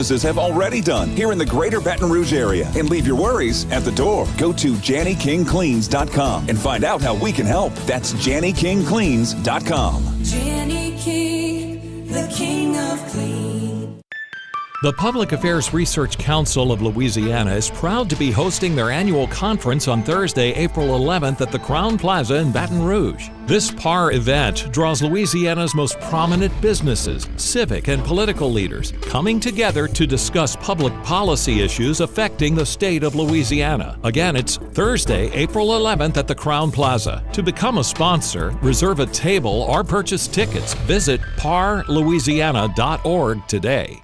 have already done here in the greater Baton Rouge area, and leave your worries at the door. Go to JannyKingCleans.com and find out how we can help. That's JannyKingCleans.com. Jenny King, the king of clean. The Public Affairs Research Council of Louisiana is proud to be hosting their annual conference on Thursday, April 11th at the Crown Plaza in Baton Rouge. This PAR event draws Louisiana's most prominent businesses, civic and political leaders coming together to discuss public policy issues affecting the state of Louisiana. Again, it's Thursday, April 11th at the Crown Plaza. To become a sponsor, reserve a table, or purchase tickets, visit parlouisiana.org today.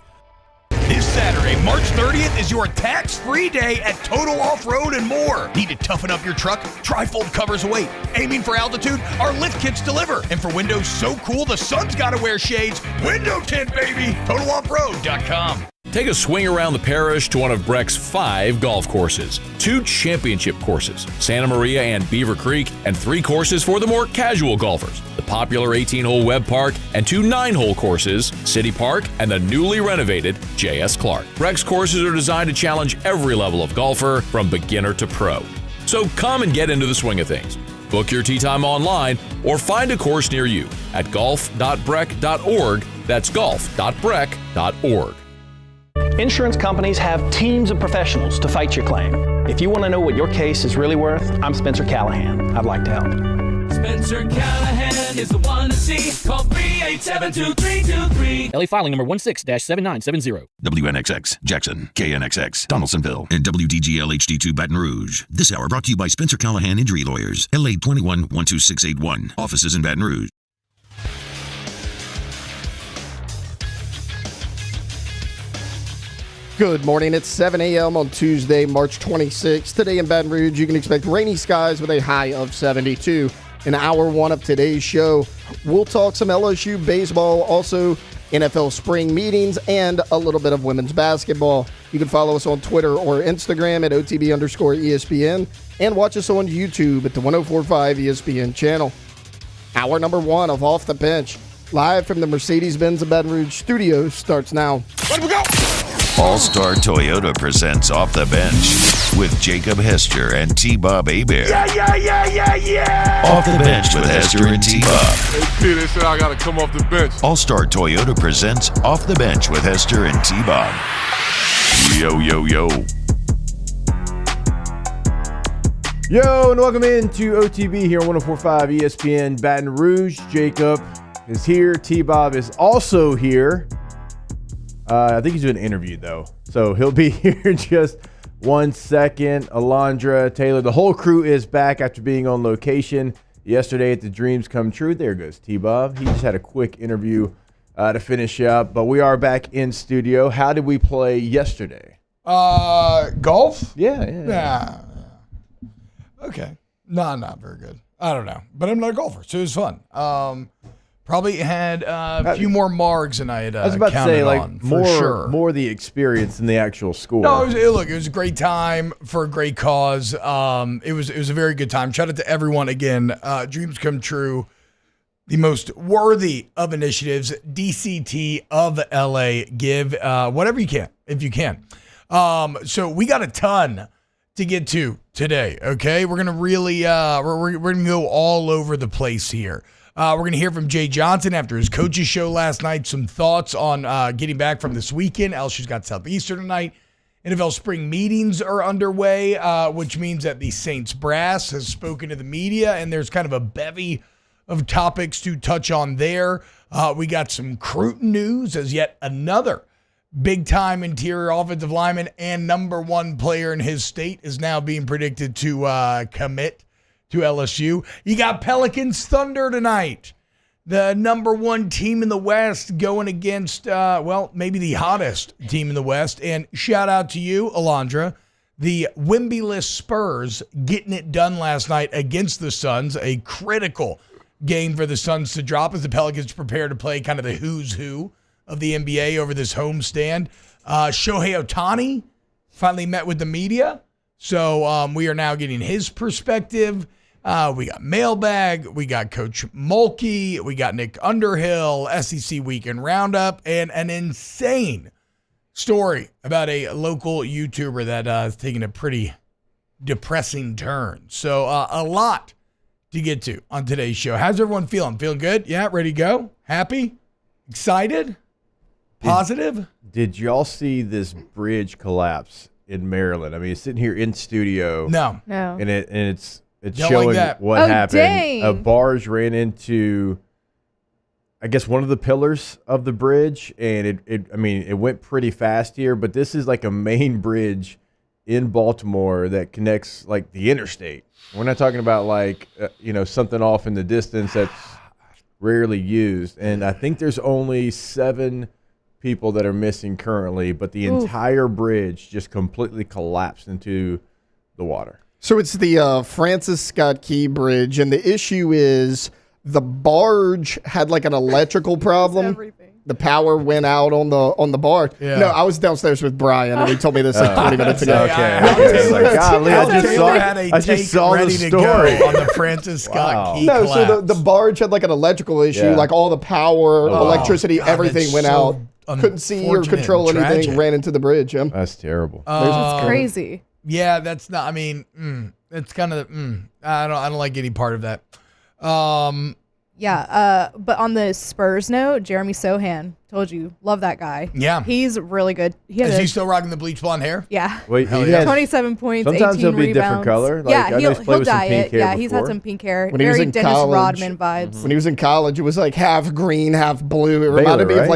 This Saturday, March 30th, is your tax-free day at Total Off-Road and More. Need to toughen up your truck? Tri-Fold covers await. Aiming for altitude? Our lift kits deliver. And for windows so cool the sun's got to wear shades, window tint, baby. TotalOffRoad.com. Take a swing around the parish to one of Breck's 5 golf courses, 2 championship courses, Santa Maria and Beaver Creek, and 3 courses for the more casual golfers, the popular 18-hole Webb Park, and 2 9-hole courses, City Park and the newly renovated J.S. Clark. Breck's courses are designed to challenge every level of golfer from beginner to pro. So come and get into the swing of things. Book your tee time online or find a course near you at golf.breck.org. That's golf.breck.org. Insurance companies have teams of professionals to fight your claim. If you want to know what your case is really worth, I'm Spencer Callahan. I'd like to help. Spencer Callahan is the one to see. Call 387-2323. LA filing number 16-7970. WNXX, Jackson, KNXX, Donaldsonville, and WDGL HD2 Baton Rouge. This hour brought to you by Spencer Callahan Injury Lawyers, LA 21-12681. Offices in Baton Rouge. Good morning. It's 7 a.m. on Tuesday, March 26th. Today in Baton Rouge, you can expect rainy skies with a high of 72. In hour one of today's show, we'll talk some LSU baseball, also NFL spring meetings, and a little bit of women's basketball. You can follow us on Twitter or Instagram at OTB_ESPN and watch us on YouTube at the 1045 ESPN channel. Hour number one of Off the Bench, live from the Mercedes-Benz of Baton Rouge studios, starts now. Let we go! All-Star Toyota presents Off the Bench with Jacob Hester and T-Bob Hebert. Yeah! Off the Bench with Hester and T-Bob. Hey, they said I got to come off the bench. All-Star Toyota presents Off the Bench with Hester and T-Bob. Yo. Yo, and welcome into OTB here on 104.5 ESPN Baton Rouge. Jacob is here. T-Bob is also here. I think he's been interviewed, though. So he'll be here in just 1 second. Alondra, Taylor, the whole crew is back after being on location yesterday at the Dreams Come True. There goes T-Bob. He just had a quick interview to finish up. But we are back in studio. How did we play yesterday? Golf? Yeah. Okay. No, not very good. I don't know. But I'm not a golfer, so it was fun. Probably had a few more margs than I had I was about to say, like, more the experience than the actual score. No, it was a great time for a great cause. It was a very good time. Shout out to everyone again. Dreams Come True, the most worthy of initiatives. DCT of LA. Give whatever you can, if you can. So we got a ton to get to today. Okay, we're gonna really we're gonna go all over the place here. We're going to hear from Jay Johnson after his coach's show last night. Some thoughts on getting back from this weekend. LSU's got Southeastern tonight. NFL spring meetings are underway, which means that the Saints brass has spoken to the media, and there's kind of a bevy of topics to touch on there. We got some Cruton news as yet another big-time interior offensive lineman and number one player in his state is now being predicted to commit to LSU. You got Pelicans Thunder tonight. The number one team in the West going against, maybe the hottest team in the West. And shout out to you, Alondra. The Wimby-less Spurs getting it done last night against the Suns. A critical game for the Suns to drop as the Pelicans prepare to play kind of the who's who of the NBA over this homestand. Shohei Ohtani finally met with the media. So we are now getting his perspective. We got Mailbag, we got Coach Mulkey, we got Nick Underhill, SEC Weekend Roundup, and an insane story about a local YouTuber that is taking a pretty depressing turn. So a lot to get to on today's show. How's everyone feeling? Feeling good? Yeah, ready to go? Happy? Excited? Positive? Did y'all see this bridge collapse in Maryland? I mean, it's sitting here in studio. No. And it's Don't showing like that. what happened. Dang. A barge ran into, I guess, one of the pillars of the bridge, and it went pretty fast here, but this is like a main bridge in Baltimore that connects like the interstate. We're not talking about like something off in the distance that's rarely used. And I think there's only 7 people that are missing currently, but the entire bridge just completely collapsed into the water. So it's the Francis Scott Key Bridge, and the issue is the barge had like an electrical problem. The power went out on the barge. Yeah. No, I was downstairs with Brian, and he told me this like 20 minutes ago. Okay. Like, golly, I just saw ready the to story. go on the Francis Scott Key No, collapse. so the barge had like an electrical issue, like all the power, electricity, God, everything that's went so out. Couldn't see or unfortunate control and anything, tragic. ran into the bridge. Yeah. That's terrible. That's crazy. Yeah, that's not. I mean, it's kind of. I don't like any part of that. Yeah, but on the Spurs note, Jeremy Sohan, told you, love that guy. Yeah. He's really good. Is he still rocking the bleach blonde hair? Yeah. Wait, Hell yeah. 27 points, Sometimes 18 he'll be rebounds. different color. Like, I know yeah, he's played he'll with some dye pink it. hair Yeah, he's had before. some pink hair. When he was Very in Dennis college- Rodman vibes. When he was in college, it was like half green, half blue. It reminded me right? of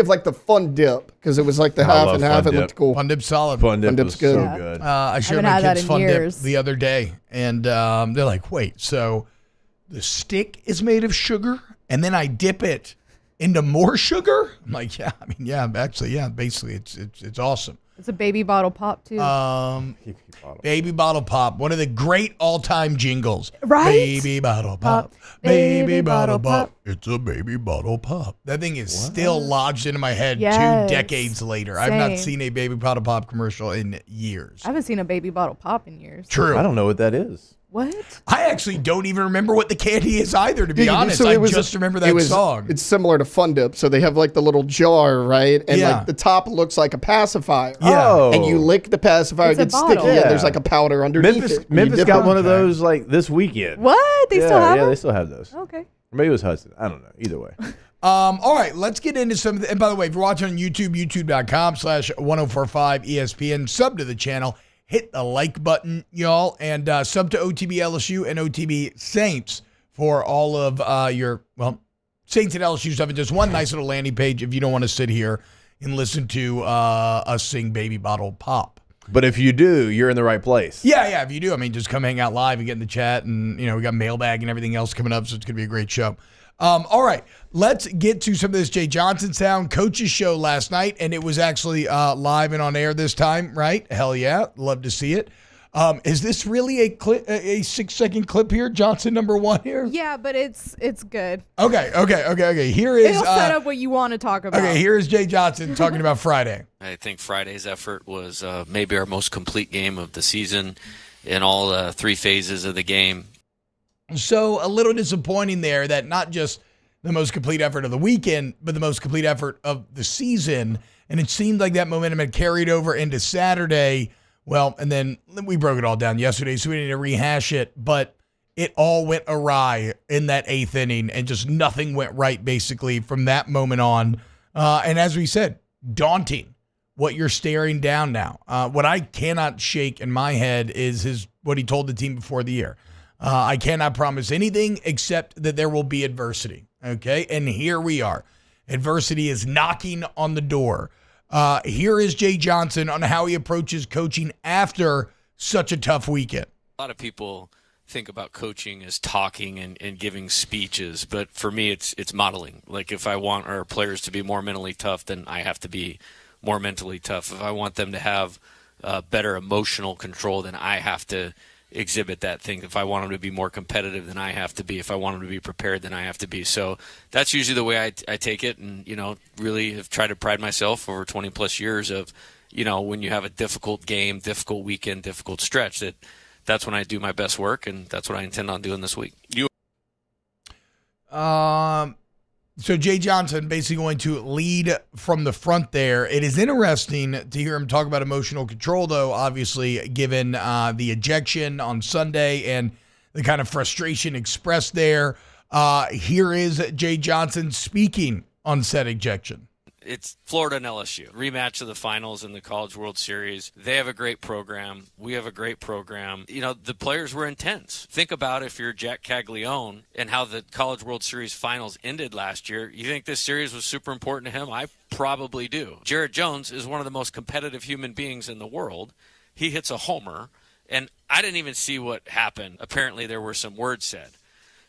like the Fun Dip, because it was like the half love and half. Fun It Dip. looked cool. Fun Dip's solid. Fun Dip Dip's was good. so Yeah. good. I showed haven't my had that kids in Fun years. Dip the other day, and they're like, "Wait, so the stick is made of sugar, and then I dip it into more sugar?" I'm like, "Yeah, basically, it's awesome." It's a baby bottle pop, too. Baby bottle pop, one of the great all-time jingles. Right? Baby bottle pop, baby bottle pop. pop. It's a baby bottle pop. That thing is still lodged into my head Yes. 2 decades later. I've not Same. seen a baby bottle pop commercial in years. I haven't seen a baby bottle pop in years. True. I don't know what that is. What? I actually don't even remember what the candy is either, to be honest. So I it was- just remember that song. It's similar to Fun Dip. So they have like the little jar, right? And Yeah. like the top looks like a pacifier. Yeah. Oh. And you lick the pacifier, It's a it gets bottle. sticky, and Yeah. there's like a powder underneath Memphis it. And you Memphis dip got it. one of those like this weekend. What? They still have Yeah, them? they still have those. Okay. Or maybe it was Hudson. I don't know. Either way. All right, let's get into some of the, and by the way, if you're watching on YouTube, youtube.com/1045 ESPN, sub to the channel, hit the like button, y'all, and sub to OTB LSU and OTB Saints for all of your, Saints and LSU stuff, and just one nice little landing page if you don't want to sit here and listen to us sing Baby Bottle Pop. But if you do, you're in the right place. Yeah, if you do, I mean, just come hang out live and get in the chat, and, we got mailbag and everything else coming up, so it's going to be a great show. All right, let's get to some of this Jay Johnson sound. Coach's show last night, and it was actually live and on air this time, right? Hell yeah, love to see it. Is this really a 6-second clip here? Johnson number 1 here? Yeah, but it's good. Okay. Here is It'll set up what you want to talk about. okay. Here is Jay Johnson talking about Friday. I think Friday's effort was maybe our most complete game of the season in all 3 phases of the game. So a little disappointing there that not just the most complete effort of the weekend, but the most complete effort of the season. And it seemed like that momentum had carried over into Saturday. Well, and then we broke it all down yesterday, so we need to rehash it. But it all went awry in that 8th inning, and just nothing went right basically from that moment on. And as we said, daunting what you're staring down now. What I cannot shake in my head is what he told the team before the year. I cannot promise anything except that there will be adversity. Okay. And here we are. Adversity is knocking on the door. Here is Jay Johnson on how he approaches coaching after such a tough weekend. A lot of people think about coaching as talking and giving speeches, but for me, it's modeling. Like, if I want our players to be more mentally tough, then I have to be more mentally tough. If I want them to have better emotional control, then I have to exhibit that thing. If I want them to be more competitive, then I have to be. If I want them to be prepared, then I have to be. So that's usually the way I take it, and really have tried to pride myself over 20 plus years of, when you have a difficult game, difficult weekend, difficult stretch, that's when I do my best work, and that's what I intend on doing this week. So Jay Johnson basically going to lead from the front there. It is interesting to hear him talk about emotional control, though, obviously, given the ejection on Sunday and the kind of frustration expressed there. Here is Jay Johnson speaking on said ejection. It's Florida and LSU. Rematch of the finals in the College World Series. They have a great program. We have a great program. You know, the players were intense. Think about if you're Jack Caglione and how the College World Series finals ended last year. You think this series was super important to him? I probably do. Jared Jones is one of the most competitive human beings in the world. He hits a homer, and I didn't even see what happened. Apparently there were some words said.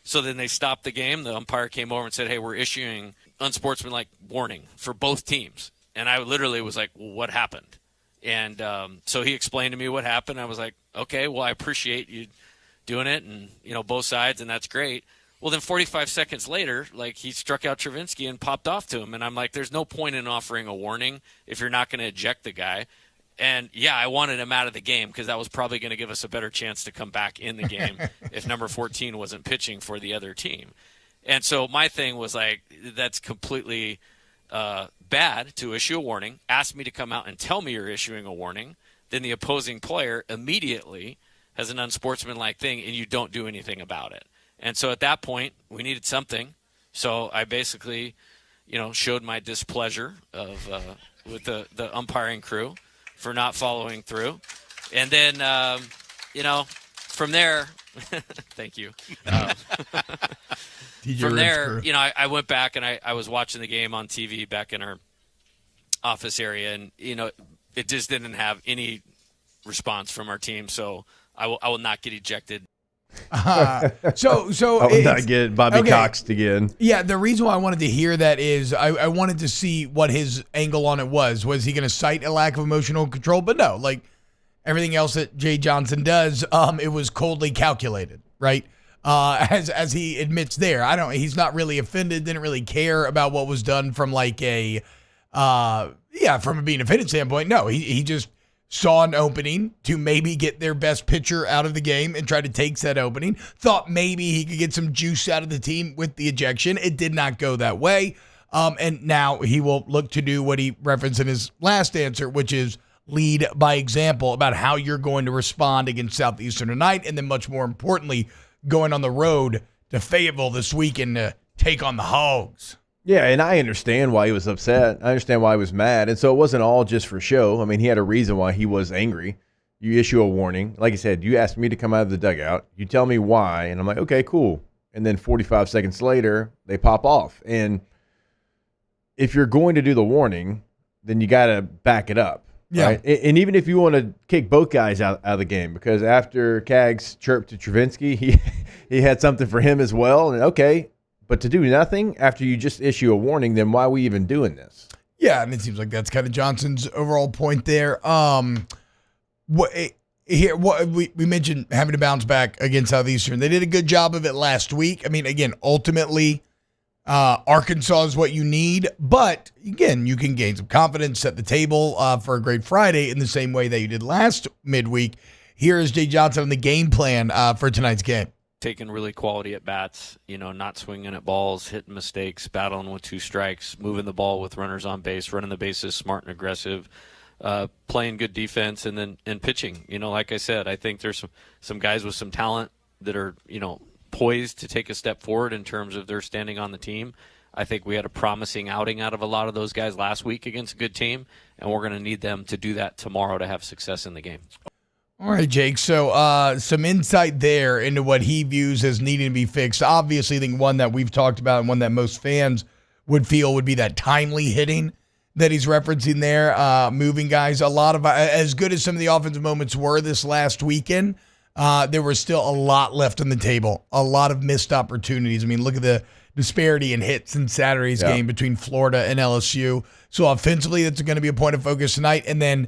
So then they stopped the game. The umpire came over and said, hey, we're issuing unsportsmanlike warning for both teams. And I literally was like, well, what happened? And so he explained to me what happened. I was like, okay, well, I appreciate you doing it and, you know, both sides, and that's great. Well, then 45 seconds later, like, he struck out Travinsky and popped off to him. And I'm like, there's no point in offering a warning if you're not going to eject the guy. And, yeah, I wanted him out of the game because that was probably going to give us a better chance to come back in the game if number 14 wasn't pitching for the other team. And so my thing was like, that's completely bad to issue a warning. Ask me to come out and tell me you're issuing a warning. Then the opposing player immediately has an unsportsmanlike thing, and you don't do anything about it. And so at that point, we needed something. So I basically, you know, showed my displeasure of with the umpiring crew for not following through. And then, you know, from there, thank you. From there, you know, I went back and I was watching the game on TV back in our office area, and, you know, it just didn't have any response from our team. So I will not get ejected. So I would not get Bobby Cox again. Yeah, the reason why I wanted to hear that is I wanted to see what his angle on it was. Was he going to cite a lack of emotional control? But no, like everything else that Jay Johnson does, it was coldly calculated, right? As he admits there, he's not really offended, didn't really care about what was done from like from a being offended standpoint. No, he just saw an opening to maybe get their best pitcher out of the game and try to take that opening. Thought maybe he could get some juice out of the team with the ejection. It did not go that way. And now he will look to do what he referenced in his last answer, which is lead by example about how you're going to respond against Southeastern tonight. And then much more importantly, going on the road to Fayetteville this weekend to take on the Hogs. Yeah, and I understand why he was upset. I understand why he was mad. And so it wasn't all just for show. I mean, he had a reason why he was angry. You issue a warning. Like I said, you asked me to come out of the dugout. You tell me why, and I'm like, okay, cool. And then 45 seconds later, they pop off. And if you're going to do the warning, then you got to back it up. Yeah. Right? And even if you want to kick both guys out of the game, because after Cags chirped to Travinsky, he had something for him as well. And okay, but to do nothing after you just issue a warning, then why are we even doing this? Yeah, and it seems like that's kind of Johnson's overall point there. We mentioned having to bounce back against Southeastern. They did a good job of it last week. I mean, again, ultimately, Arkansas is what you need. But, again, you can gain some confidence, set the table for a great Friday in the same way that you did last midweek. Here is Jay Johnson on the game plan for tonight's game. Taking really quality at bats, you know, not swinging at balls, hitting mistakes, battling with two strikes, moving the ball with runners on base, running the bases smart and aggressive, playing good defense, and pitching. You know, like I said, I think there's some guys with some talent that are, you know, poised to take a step forward in terms of their standing on the team. I think we had a promising outing out of a lot of those guys last week against a good team, and we're going to need them to do that tomorrow to have success in the game. All right, Jake. So some insight there into what he views as needing to be fixed. Obviously, I think one that we've talked about and one that most fans would feel would be that timely hitting that he's referencing there, moving guys. A lot of, as good as some of the offensive moments were this last weekend, there was still a lot left on the table, a lot of missed opportunities. I mean, look at the disparity in hits in Saturday's game between Florida and LSU. So offensively, that's going to be a point of focus tonight. And then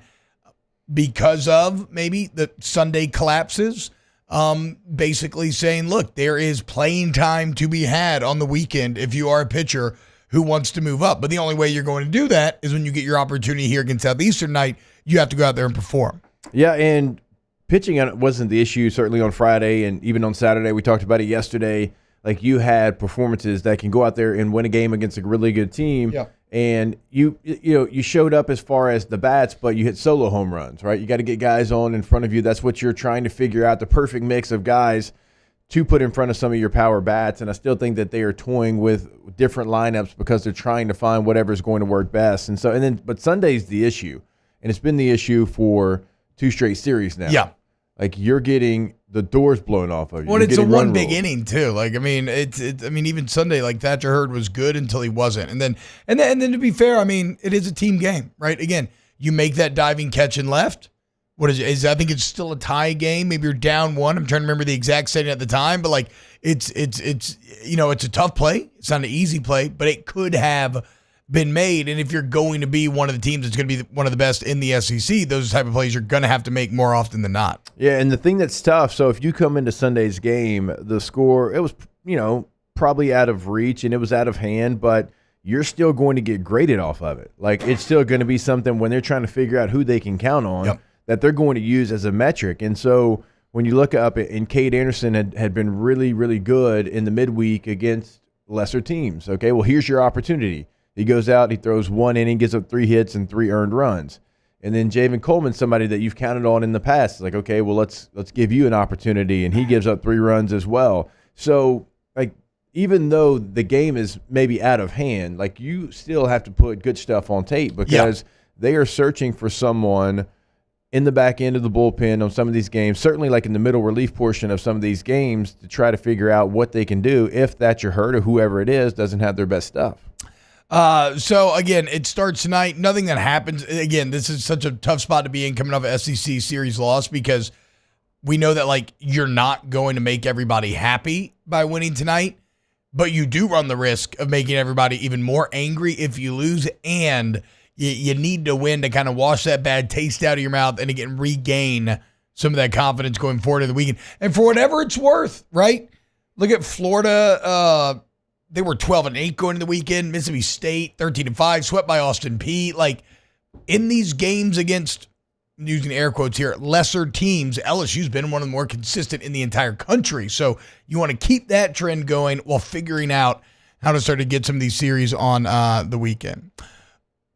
because of maybe the Sunday collapses, basically saying, look, there is playing time to be had on the weekend if you are a pitcher who wants to move up. But the only way you're going to do that is when you get your opportunity here against Southeastern tonight, you have to go out there and perform. Yeah, and pitching wasn't the issue, certainly on Friday and even on Saturday. We talked about it yesterday. like you had performances that can go out there and win a game against a really good team. Yeah. And you showed up as far as the bats, but you hit solo home runs, right? You got to get guys on in front of you. That's what you're trying to figure out, the perfect mix of guys to put in front of some of your power bats. And I still think that they are toying with different lineups because they're trying to find whatever's going to work best. But Sunday's the issue, and it's been the issue for 2 straight series now. Yeah. Like you're getting the doors blown off of you. Well, You're it's a getting one run big rules. inning too. Like I mean, even Sunday, like Thatcher Hurd was good until he wasn't, and then to be fair, I mean, it is a team game, right? Again, you make that diving catch and left. What is it? I think it's still a tie game. Maybe you're down 1. I'm trying to remember the exact setting at the time, but like it's a tough play. It's not an easy play, but it could have been made. And if you're going to be one of the teams that's going to be one of the best in the SEC, those type of plays you're going to have to make more often than not. Yeah, and the thing that's tough, so if you come into Sunday's game, the score, it was, probably out of reach and it was out of hand, but you're still going to get graded off of it. Like it's still going to be something when they're trying to figure out who they can count on that they're going to use as a metric. And so when you look up, and Cade Anderson had been really, really good in the midweek against lesser teams. Okay, well, here's your opportunity. He goes out, he throws 1 inning, gives up 3 hits and 3 earned runs. And then Javen Coleman, somebody that you've counted on in the past, is like, okay, well, let's give you an opportunity, and he gives up 3 runs as well. So, like, even though the game is maybe out of hand, like you still have to put good stuff on tape because they are searching for someone in the back end of the bullpen on some of these games, certainly like in the middle relief portion of some of these games, to try to figure out what they can do if Thatcher Hurd or whoever it is doesn't have their best stuff. So again, it starts tonight. Nothing that happens. Again, this is such a tough spot to be in coming off a SEC series loss because we know that like you're not going to make everybody happy by winning tonight, but you do run the risk of making everybody even more angry if you lose, and you need to win to kind of wash that bad taste out of your mouth and again regain some of that confidence going forward in the weekend. And for whatever it's worth, right? Look at Florida. They were 12-8 going into the weekend. Mississippi State 13-5, swept by Austin Peay. Like in these games against, using air quotes here, lesser teams, LSU's been one of the more consistent in the entire country. So you want to keep that trend going while figuring out how to start to get some of these series on the weekend.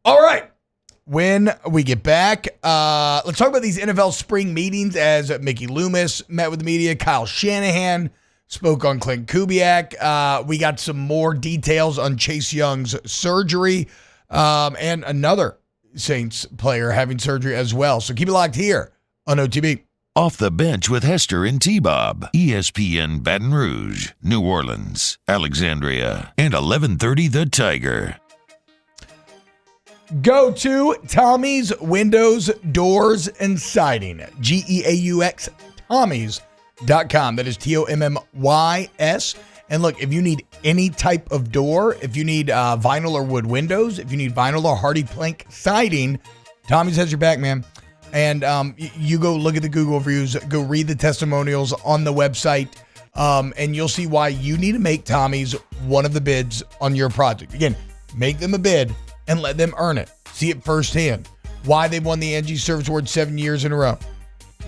All right. When we get back, let's talk about these NFL spring meetings as Mickey Loomis met with the media. Kyle Shanahan spoke on Clint Kubiak. We got some more details on Chase Young's surgery and another Saints player having surgery as well. So keep it locked here on OTB. Off the Bench with Hester and T-Bob. ESPN Baton Rouge, New Orleans, Alexandria, and 1130 The Tiger. Go to Tommy's Windows, Doors, and Siding. GEAUX Tommys.com. That is TOMMYS. And look, if you need any type of door, if you need vinyl or wood windows, if you need vinyl or hardy plank siding, Tommy's has your back, man. And you go look at the Google reviews, go read the testimonials on the website, and you'll see why you need to make Tommy's one of the bids on your project. Again, make them a bid and let them earn it. See it firsthand. Why they won the Angie Service Award 7 years in a row.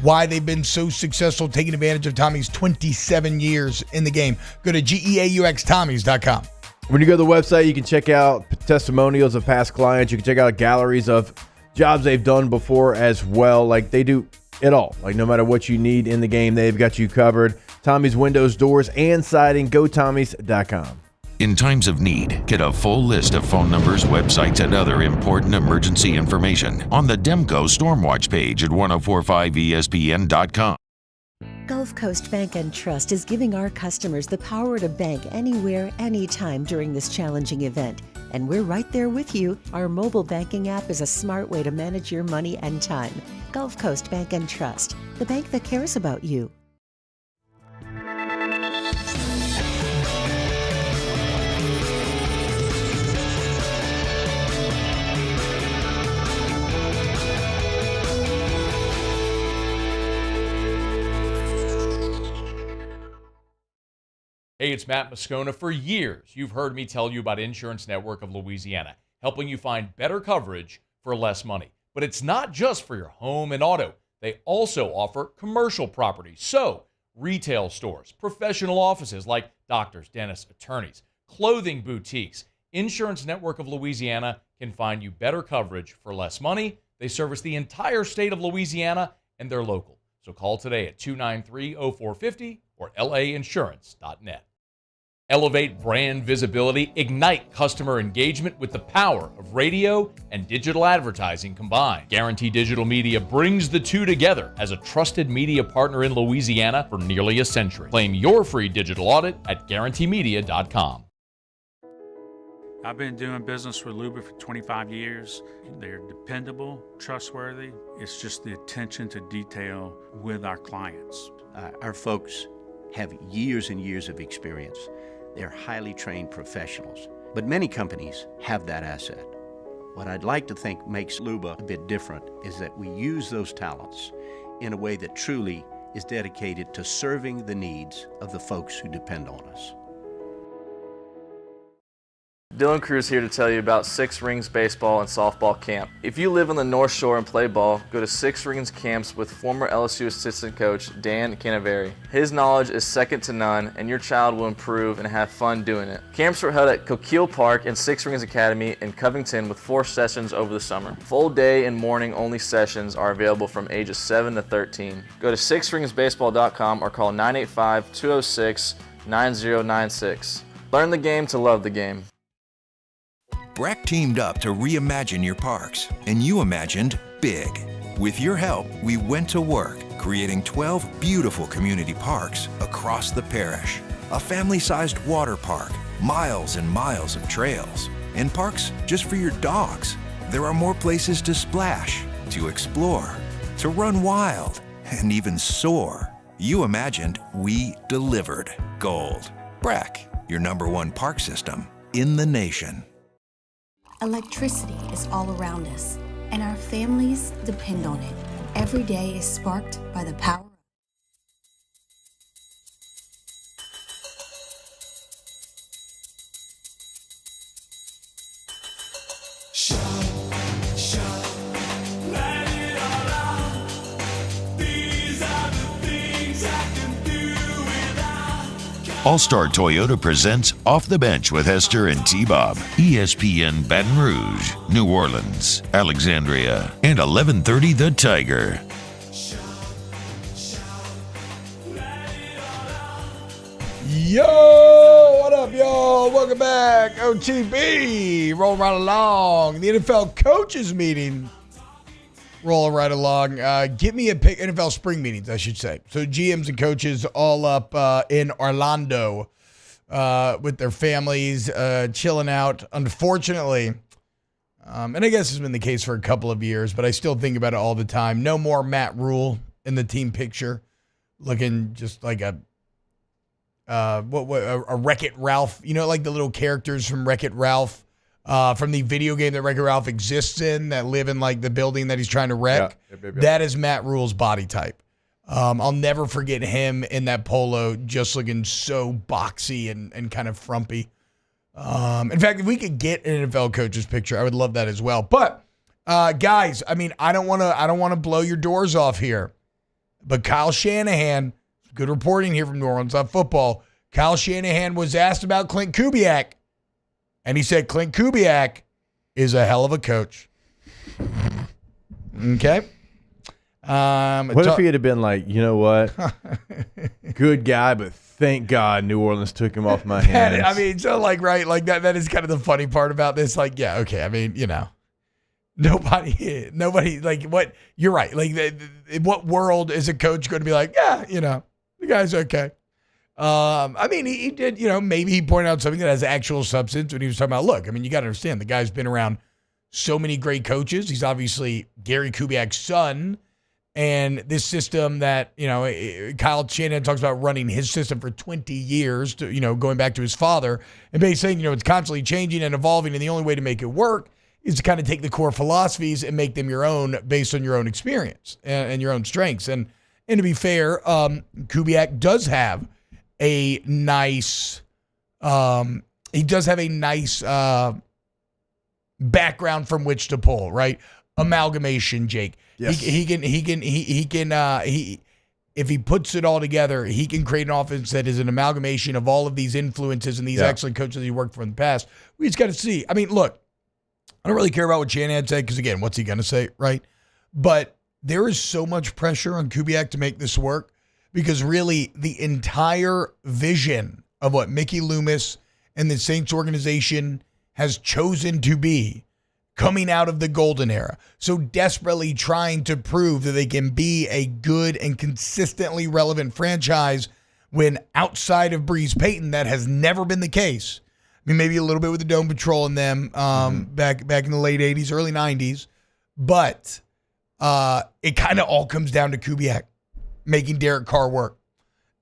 Why they've been so successful taking advantage of Tommy's 27 years in the game. Go to GEAUXTommys.com. When you go to the website, you can check out testimonials of past clients. You can check out galleries of jobs they've done before as well. Like, they do it all. Like, no matter what you need in the game, they've got you covered. Tommy's Windows, Doors, and Siding. Go Tommys.com. In times of need, get a full list of phone numbers, websites, and other important emergency information on the Demco Stormwatch page at 1045ESPN.com. Gulf Coast Bank and Trust is giving our customers the power to bank anywhere, anytime during this challenging event. And we're right there with you. Our mobile banking app is a smart way to manage your money and time. Gulf Coast Bank and Trust, the bank that cares about you. Hey, it's Matt Moscona. For years, you've heard me tell you about Insurance Network of Louisiana, helping you find better coverage for less money. But it's not just for your home and auto. They also offer commercial property. So retail stores, professional offices like doctors, dentists, attorneys, clothing boutiques. Insurance Network of Louisiana can find you better coverage for less money. They service the entire state of Louisiana, and they're local. So call today at 293-0450 or lainsurance.net. Elevate brand visibility, ignite customer engagement with the power of radio and digital advertising combined. Guarantee Digital Media brings the two together as a trusted media partner in Louisiana for nearly a century. Claim your free digital audit at guaranteemedia.com. I've been doing business with Luba for 25 years. They're dependable, trustworthy. It's just the attention to detail with our clients. Our folks have years and years of experience. They're highly trained professionals, but many companies have that asset. What I'd like to think makes Luba a bit different is that we use those talents in a way that truly is dedicated to serving the needs of the folks who depend on us. Dylan Cruz here to tell you about Six Rings Baseball and Softball Camp. If you live on the North Shore and play ball, go to Six Rings Camps with former LSU assistant coach Dan Canaveri. His knowledge is second to none, and your child will improve and have fun doing it. Camps were held at Coquille Park and Six Rings Academy in Covington with 4 sessions over the summer. Full day and morning only sessions are available from ages 7 to 13. Go to sixringsbaseball.com or call 985-206-9096. Learn the game to love the game. Breck teamed up to reimagine your parks, and you imagined big. With your help, we went to work, creating 12 beautiful community parks across the parish. A family-sized water park, miles and miles of trails, and parks just for your dogs. There are more places to splash, to explore, to run wild, and even soar. You imagined, we delivered. Gold. Breck, your #1 park system in the nation. Electricity is all around us, and our families depend on it. Every day is sparked by the power. All-Star Toyota presents Off the Bench with Hester and T-Bob. ESPN Baton Rouge, New Orleans, Alexandria, and 1130 The Tiger. Yo, what up, y'all? Welcome back. OTB, rolling right along. The NFL coaches meeting, rolling right along. Give me a pick. NFL spring meetings, I should say. So GMs and coaches all up in Orlando with their families, chilling out. Unfortunately, and I guess it's been the case for a couple of years, but I still think about it all the time. No more Matt Rule in the team picture, looking just like a Wreck-It Ralph. You know, like the little characters from Wreck-It Ralph. From the video game that Wreck-It Ralph exists in, that live in like the building that he's trying to wreck. Yeah. That is Matt Rule's body type. I'll never forget him in that polo, just looking so boxy and kind of frumpy. In fact, if we could get an NFL coach's picture, I would love that as well. But guys, I mean, I don't want to blow your doors off here, but Kyle Shanahan, good reporting here from New Orleans on football. Kyle Shanahan was asked about Clint Kubiak. And he said Clint Kubiak is a hell of a coach. Okay. What if he had been like, you know what? Good guy, but thank God New Orleans took him off my hands. I mean, so like, right, like that is kind of the funny part about this. Like, yeah, okay. I mean, you know, nobody, like what, you're right. Like in what world is a coach going to be like, yeah, you know, the guy's okay. I mean, he did, you know, maybe he pointed out something that has actual substance when he was talking about, look, I mean, you got to understand, the guy's been around so many great coaches. He's obviously Gary Kubiak's son, and this system that, you know, Kyle Shanahan talks about running his system for 20 years, to, you know, going back to his father, and basically saying, you know, it's constantly changing and evolving, and the only way to make it work is to kind of take the core philosophies and make them your own based on your own experience and your own strengths. And to be fair, Kubiak does have a nice background from which to pull, right? Amalgamation, Jake. Yes. He if he puts it all together, he can create an offense that is an amalgamation of all of these influences and these excellent coaches that he worked for in the past. We just got to see. I mean, look, I don't really care about what Shanahan said because, again, what's he going to say, right? But there is so much pressure on Kubiak to make this work because really the entire vision of what Mickey Loomis and the Saints organization has chosen to be coming out of the golden era, so desperately trying to prove that they can be a good and consistently relevant franchise when outside of Breeze Payton, that has never been the case. I mean, maybe a little bit with the Dome Patrol and them back in the late 80s, early 90s. But it kind of all comes down to Kubiak making Derek Carr work.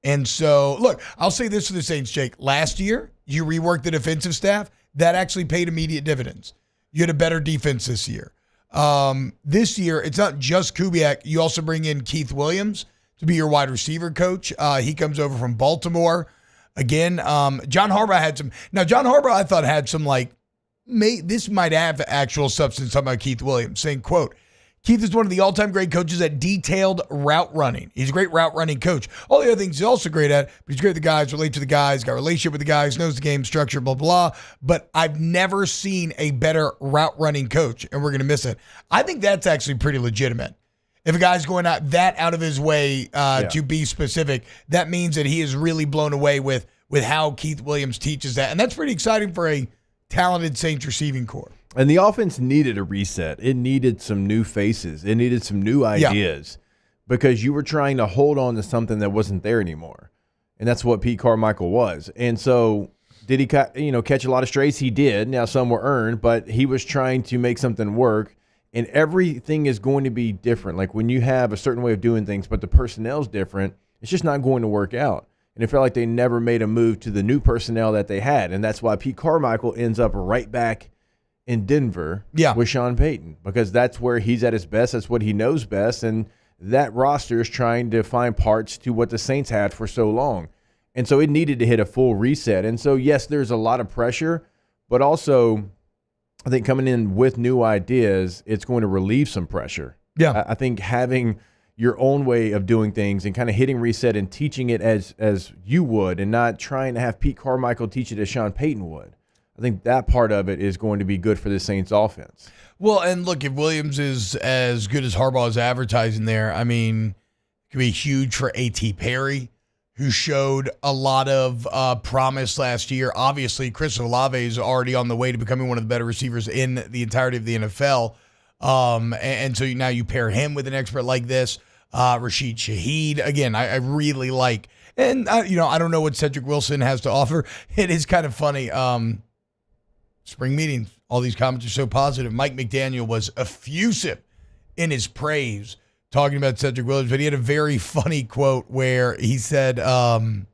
And so, look, I'll say this for the Saints, Jake. Last year, you reworked the defensive staff. That actually paid immediate dividends. You had a better defense this year. This year, it's not just Kubiak. You also bring in Keith Williams to be your wide receiver coach. He comes over from Baltimore. Again, John Harbaugh had some. Now, John Harbaugh, I thought, had some, this might have actual substance talking about Keith Williams, saying, quote, Keith is one of the all-time great coaches at detailed route running. He's a great route running coach. All the other things he's also great at, but he's great with the guys, relate to the guys, got a relationship with the guys, knows the game structure, blah, blah. But I've never seen a better route running coach, and we're going to miss it. I think that's actually pretty legitimate. If a guy's going out of his way to be specific, that means that he is really blown away with how Keith Williams teaches that. And that's pretty exciting for a talented Saints receiving corps. And the offense needed a reset. It needed some new faces. It needed some new ideas because you were trying to hold on to something that wasn't there anymore. And that's what Pete Carmichael was. And so did he catch a lot of strays? He did. Now, some were earned, but he was trying to make something work. And everything is going to be different. Like when you have a certain way of doing things, but the personnel's different, it's just not going to work out. And it felt like they never made a move to the new personnel that they had. And that's why Pete Carmichael ends up right back in Denver with Sean Payton, because that's where he's at his best. That's what he knows best. And that roster is trying to find parts to what the Saints had for so long. And so it needed to hit a full reset. And so, yes, there's a lot of pressure, but also I think coming in with new ideas, it's going to relieve some pressure. Yeah. I think having your own way of doing things and kind of hitting reset and teaching it as you would and not trying to have Pete Carmichael teach it as Sean Payton would. I think that part of it is going to be good for the Saints offense. Well, and look, if Williams is as good as Harbaugh is advertising there, I mean, it could be huge for A.T. Perry, who showed a lot of promise last year. Obviously, Chris Olave is already on the way to becoming one of the better receivers in the entirety of the NFL. And so now you pair him with an expert like this. Rashid Shaheed, again, I really like. And, I don't know what Cedric Wilson has to offer. It is kind of funny. Spring meetings, all these comments are so positive. Mike McDaniel was effusive in his praise talking about Cedric Williams, but he had a very funny quote where he said, because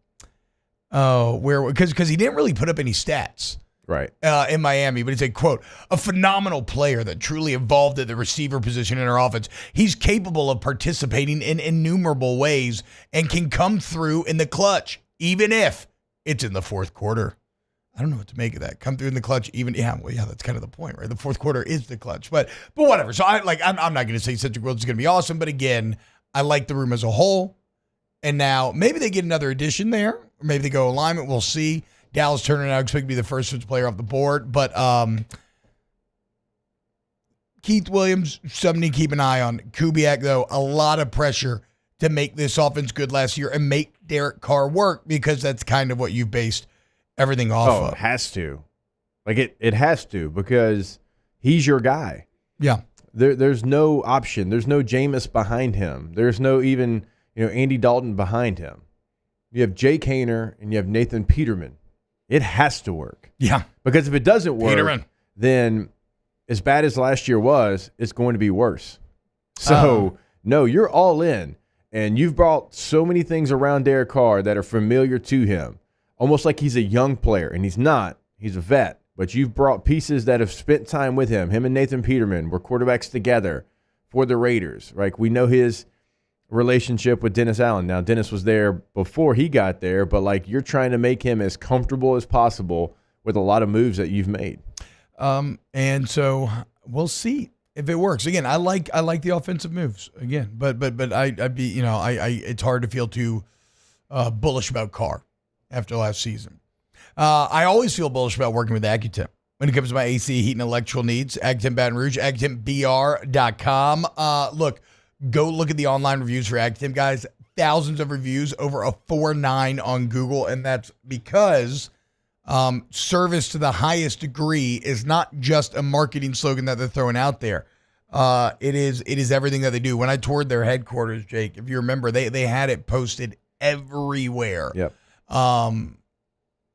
he didn't really put up any stats. Right. In Miami, but he said, quote, a phenomenal player that truly evolved at the receiver position in our offense. He's capable of participating in innumerable ways and can come through in the clutch, even if it's in the fourth quarter. I don't know what to make of that. Come through in the clutch, that's kind of the point, right? The fourth quarter is the clutch, but whatever. So I'm not going to say Cedric Williams is going to be awesome, but again, I like the room as a whole. And now maybe they get another addition there, or maybe they go alignment. We'll see. Dallas Turner now expected to be the first switch player off the board, but Keith Williams, something to keep an eye on. Kubiak, though, a lot of pressure to make this offense good last year and make Derek Carr work because that's kind of what you've based everything off of. It has to. It has to because he's your guy. Yeah. There's no option. There's no Jameis behind him. There's no even Andy Dalton behind him. You have Jake Haener and you have Nathan Peterman. It has to work. Yeah. Because if it doesn't work, then as bad as last year was, it's going to be worse. So, no, you're all in. And you've brought so many things around Derek Carr that are familiar to him. Almost like he's a young player, and he's not. He's a vet. But you've brought pieces that have spent time with him. Him and Nathan Peterman were quarterbacks together for the Raiders. Right? We know his relationship with Dennis Allen. Now, Dennis was there before he got there, but you're trying to make him as comfortable as possible with a lot of moves that you've made. And so we'll see if it works. Again, I like the offensive moves again, but I'd be, it's hard to feel too bullish about Carr after last season. I always feel bullish about working with Accutemp when it comes to my AC heat and electrical needs. Accutemp Baton Rouge, AccuTempBR.com. Look, go look at the online reviews for Accutemp, guys. Thousands of reviews, over a 4.9 on Google, and that's because service to the highest degree is not just a marketing slogan that they're throwing out there. It is everything that they do. When I toured their headquarters, Jake, if you remember, they had it posted everywhere. Yep.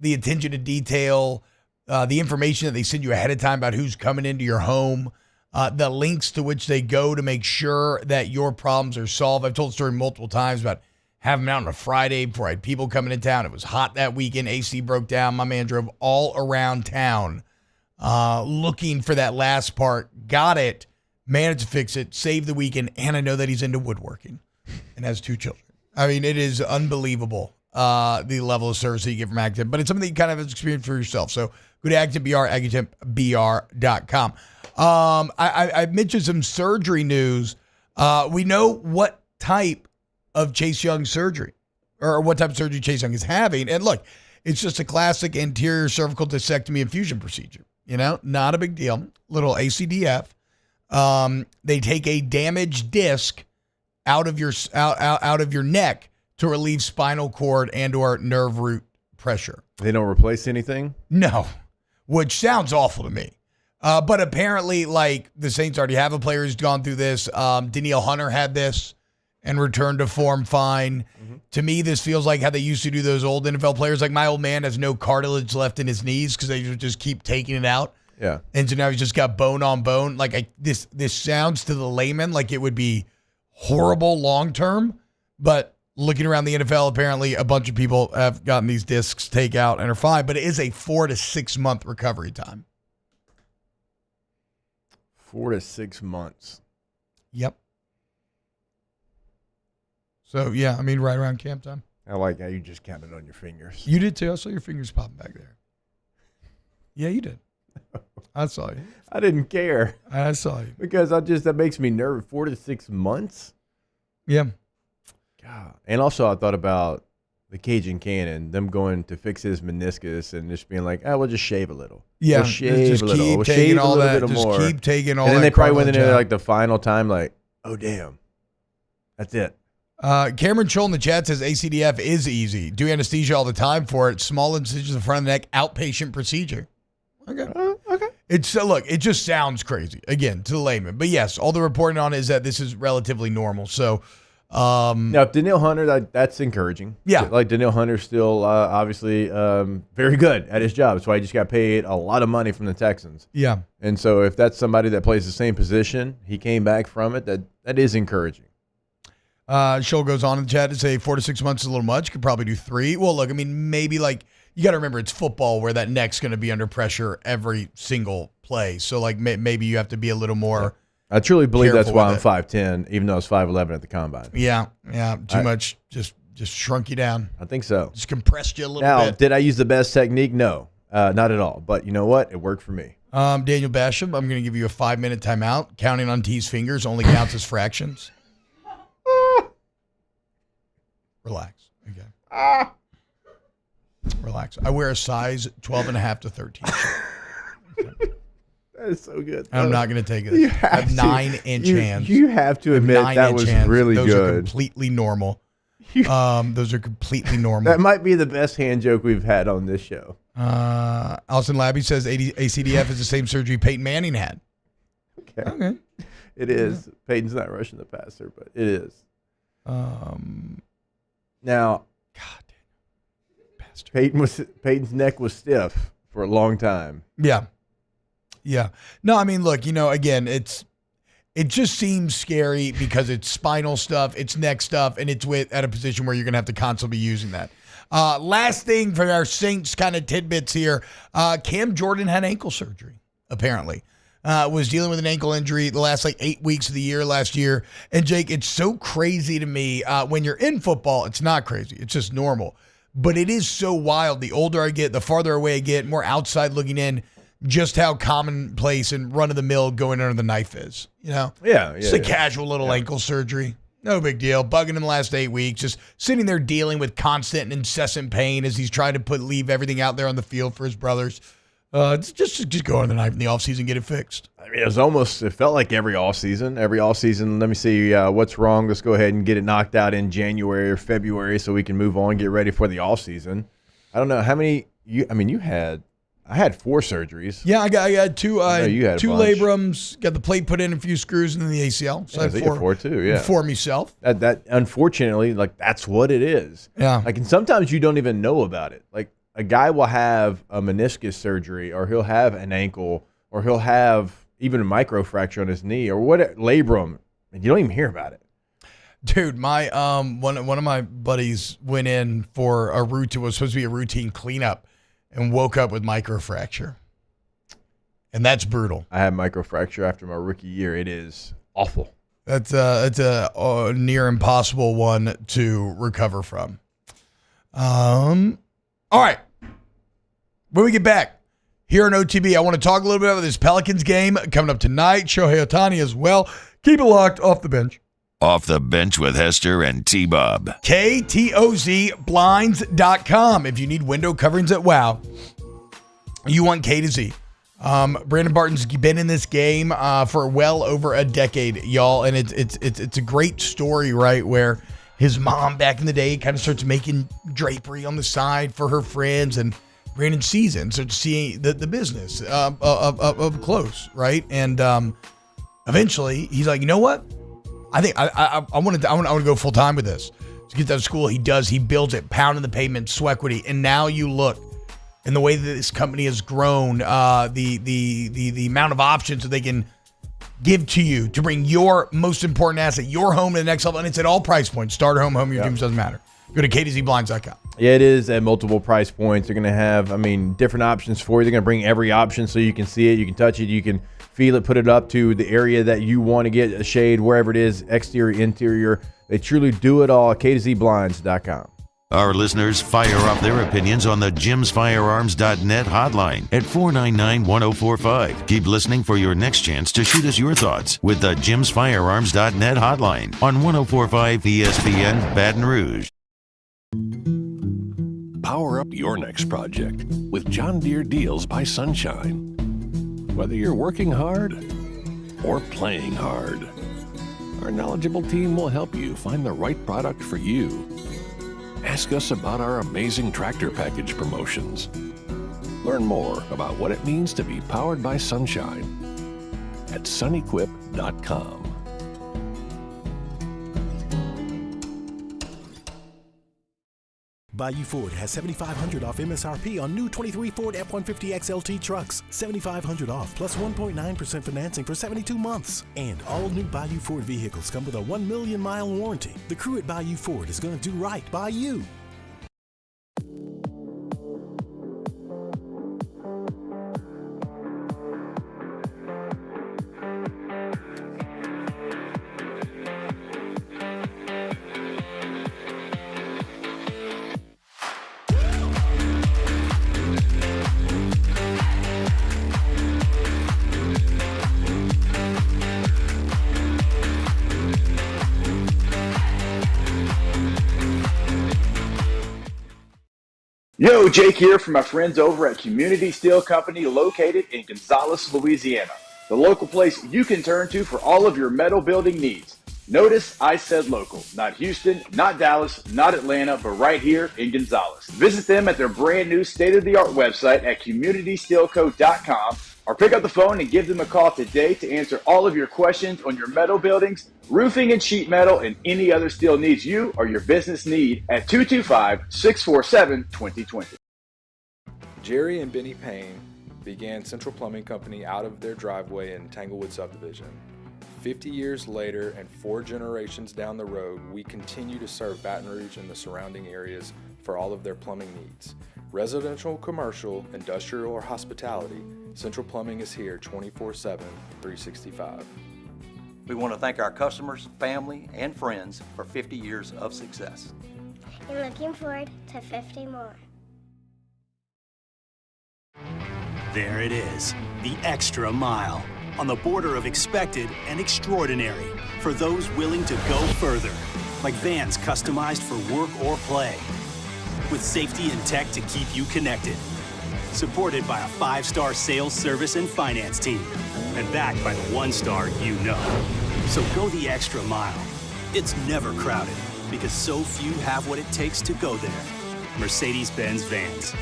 The attention to detail, the information that they send you ahead of time about who's coming into your home, the links to which they go to make sure that your problems are solved. I've told the story multiple times about having them out on a Friday before I had people coming in town. It was hot that weekend. AC broke down. My man drove all around town looking for that last part. Got it. Managed to fix it. Saved the weekend. And I know that he's into woodworking and has 2 children. I mean, it is unbelievable, the level of service that you get from Accutemp. But it's something that you kind of have experienced for yourself. So go to AccuTempBR, AccuTempBR.com. I mentioned some surgery news. We know what type of Chase Young surgery or what type of surgery Chase Young is having. And look, it's just a classic anterior cervical discectomy and fusion procedure. Not a big deal. Little ACDF. They take a damaged disc out of your neck to relieve spinal cord and or nerve root pressure. They don't replace anything? No, which sounds awful to me. But apparently, like, the Saints already have a player who's gone through this. Danielle Hunter had this and returned to form fine. Mm-hmm. To me, this feels like how they used to do those old NFL players. Like, my old man has no cartilage left in his knees because they just keep taking it out. Yeah. And so now he's just got bone on bone. Like, this sounds to the layman like it would be horrible long term, but looking around the NFL, apparently a bunch of people have gotten these discs take out and are fine, but it is a 4 to 6 month recovery time. 4 to 6 months. Yep. So, yeah, I mean, right around camp time. I like how you just counted on your fingers. You did too. I saw your fingers popping back there. Yeah, you did. I saw you. I didn't care. I saw you. Because that makes me nervous. 4 to 6 months? Yeah. God. And also I thought about the Cajun Cannon, them going to fix his meniscus and just being like, we'll just shave a little. Yeah. We'll shave a little. Keep we'll taking shave all a little that. bit Just more. keep taking all that. And then they probably went in there cartilage like the final time like, oh, damn. That's it. Cameron Scholl in the chat says ACDF is easy. Do anesthesia all the time for it. Small incisions in the front of the neck, outpatient procedure. Okay. Okay. Look, it just sounds crazy, again, to the layman. But yes, all the reporting on it is that this is relatively normal. So, now, Danielle Hunter, that's encouraging. Yeah. Like, Danielle Hunter's still obviously very good at his job. That's why he just got paid a lot of money from the Texans. Yeah. And so if that's somebody that plays the same position, he came back from it, that is encouraging. Scholl goes on in the chat to say 4 to 6 months is a little much. Could probably do 3. Well, look, I mean, maybe like, you got to remember it's football where that neck's going to be under pressure every single play. So, like, maybe you have to be a little more. I truly believe that's why I'm with 5'10", even though I was 5'11" at the combine. Yeah. Too much just shrunk you down. I think so. Just compressed you a little bit. Now, did I use the best technique? No, not at all. But you know what? It worked for me. Daniel Basham, I'm going to give you a 5-minute timeout. Counting on T's fingers only counts as fractions. Relax. Okay. Relax. I wear a size 12.5 to 13. Okay. That is so good. I'm not going to take it. I have 9-inch hands. You have to admit that was really Those good. Those are completely normal. Those are completely normal. That might be the best hand joke we've had on this show. Alison Labby says ACDF is the same surgery Peyton Manning had. Okay. It is. Yeah. Peyton's not rushing the passer, but it is. Now, God damn. Peyton's neck was stiff for a long time. Yeah. No, I mean, look, again, it just seems scary because it's spinal stuff, it's neck stuff, and it's at a position where you're going to have to constantly be using that. Last thing for our Saints kind of tidbits here, Cam Jordan had ankle surgery, apparently. Was dealing with an ankle injury the last 8 weeks of the year last year. And Jake, it's so crazy to me. When you're in football, it's not crazy. It's just normal. But it is so wild. The older I get, the farther away I get, more outside looking in. just how commonplace and run-of-the-mill going under the knife is, you know? Yeah. Just a casual little ankle surgery. No big deal. Bugging him the last 8 weeks, just sitting there dealing with constant and incessant pain as he's trying to leave everything out there on the field for his brothers. Just go under the knife in the offseason, get it fixed. I mean, it felt like every offseason, let me see what's wrong. Let's go ahead and get it knocked out in January or February so we can move on, get ready for the offseason. I don't know how many I had 4 surgeries. Yeah, I got 2. You had 2 a bunch. labrums, got the plate put in, a few screws, and then the ACL. So I had 4 too. Yeah, 4 myself. That unfortunately, like that's what it is. Yeah. Like, and sometimes you don't even know about it. Like a guy will have a meniscus surgery, or he'll have an ankle, or he'll have even a microfracture on his knee, or what labrum, and you don't even hear about it. Dude, my one of my buddies went in for it was supposed to be a routine cleanup, and woke up with microfracture. And that's brutal. I had microfracture after my rookie year. It is awful. It's a near impossible one to recover from. All right. When we get back here on OTB, I want to talk a little bit about this Pelicans game coming up tonight. Shohei Ohtani as well. Keep it locked. Off the bench. Off the Bench with Hester and T-Bob. KTOZBlinds.com. If you need window coverings at WOW, you want K to Z. Brandon Barton's been in this game for well over a decade, y'all, and it's a great story, right, where his mom back in the day kind of starts making drapery on the side for her friends, and Brandon sees it and starts seeing the business up close, right? And eventually he's like, you know what? I think I want to go full time with this. To get out of school, he does. He builds it, pounding the pavement, sweat equity, and now you look, and the way that this company has grown, the amount of options that they can give to you to bring your most important asset, your home, to the next level, and it's at all price points. Starter home, your dreams, doesn't matter. Go to KTZBlinds.com. Yeah, it is at multiple price points. They're going to have, different options for you. They're going to bring every option so you can see it, you can touch it, you can feel it, put it up to the area that you want to get a shade, wherever it is, exterior, interior. They truly do it all at KTZBlinds.com. Our listeners fire off their opinions on the jimsfirearms.net hotline at 499-1045. Keep listening for your next chance to shoot us your thoughts with the jimsfirearms.net hotline on 1045 ESPN Baton Rouge. Power up your next project with John Deere Deals by Sunshine. Whether you're working hard or playing hard, our knowledgeable team will help you find the right product for you. Ask us about our amazing tractor package promotions. Learn more about what it means to be powered by sunshine at sunequip.com. Bayou Ford has $7,500 off MSRP on new 23 Ford F-150 XLT trucks. $7,500 off plus 1.9% financing for 72 months. And all new Bayou Ford vehicles come with a 1 million mile warranty. The crew at Bayou Ford is going to do right by you. Yo, Jake here from my friends over at Community Steel Company located in Gonzales, Louisiana. The local place you can turn to for all of your metal building needs. Notice I said local, not Houston, not Dallas, not Atlanta, but right here in Gonzales. Visit them at their brand new state-of-the-art website at communitysteelco.com or pick up the phone and give them a call today to answer all of your questions on your metal buildings, roofing and sheet metal, and any other steel needs you or your business need at 225-647-2020. Jerry and Benny Payne began Central Plumbing Company out of their driveway in Tanglewood Subdivision. 50 years later and 4 generations down the road, we continue to serve Baton Rouge and the surrounding areas for all of their plumbing needs. Residential, commercial, industrial, or hospitality, Central Plumbing is here 24/7, 365. We want to thank our customers, family, and friends for 50 years of success. And looking forward to 50 more. There it is, the extra mile, on the border of expected and extraordinary, for those willing to go further, like vans customized for work or play, with safety and tech to keep you connected, supported by a 5-star sales, service, and finance team, and backed by the 1-star you know. So go the extra mile. It's never crowded, because so few have what it takes to go there. Mercedes-Benz Vans.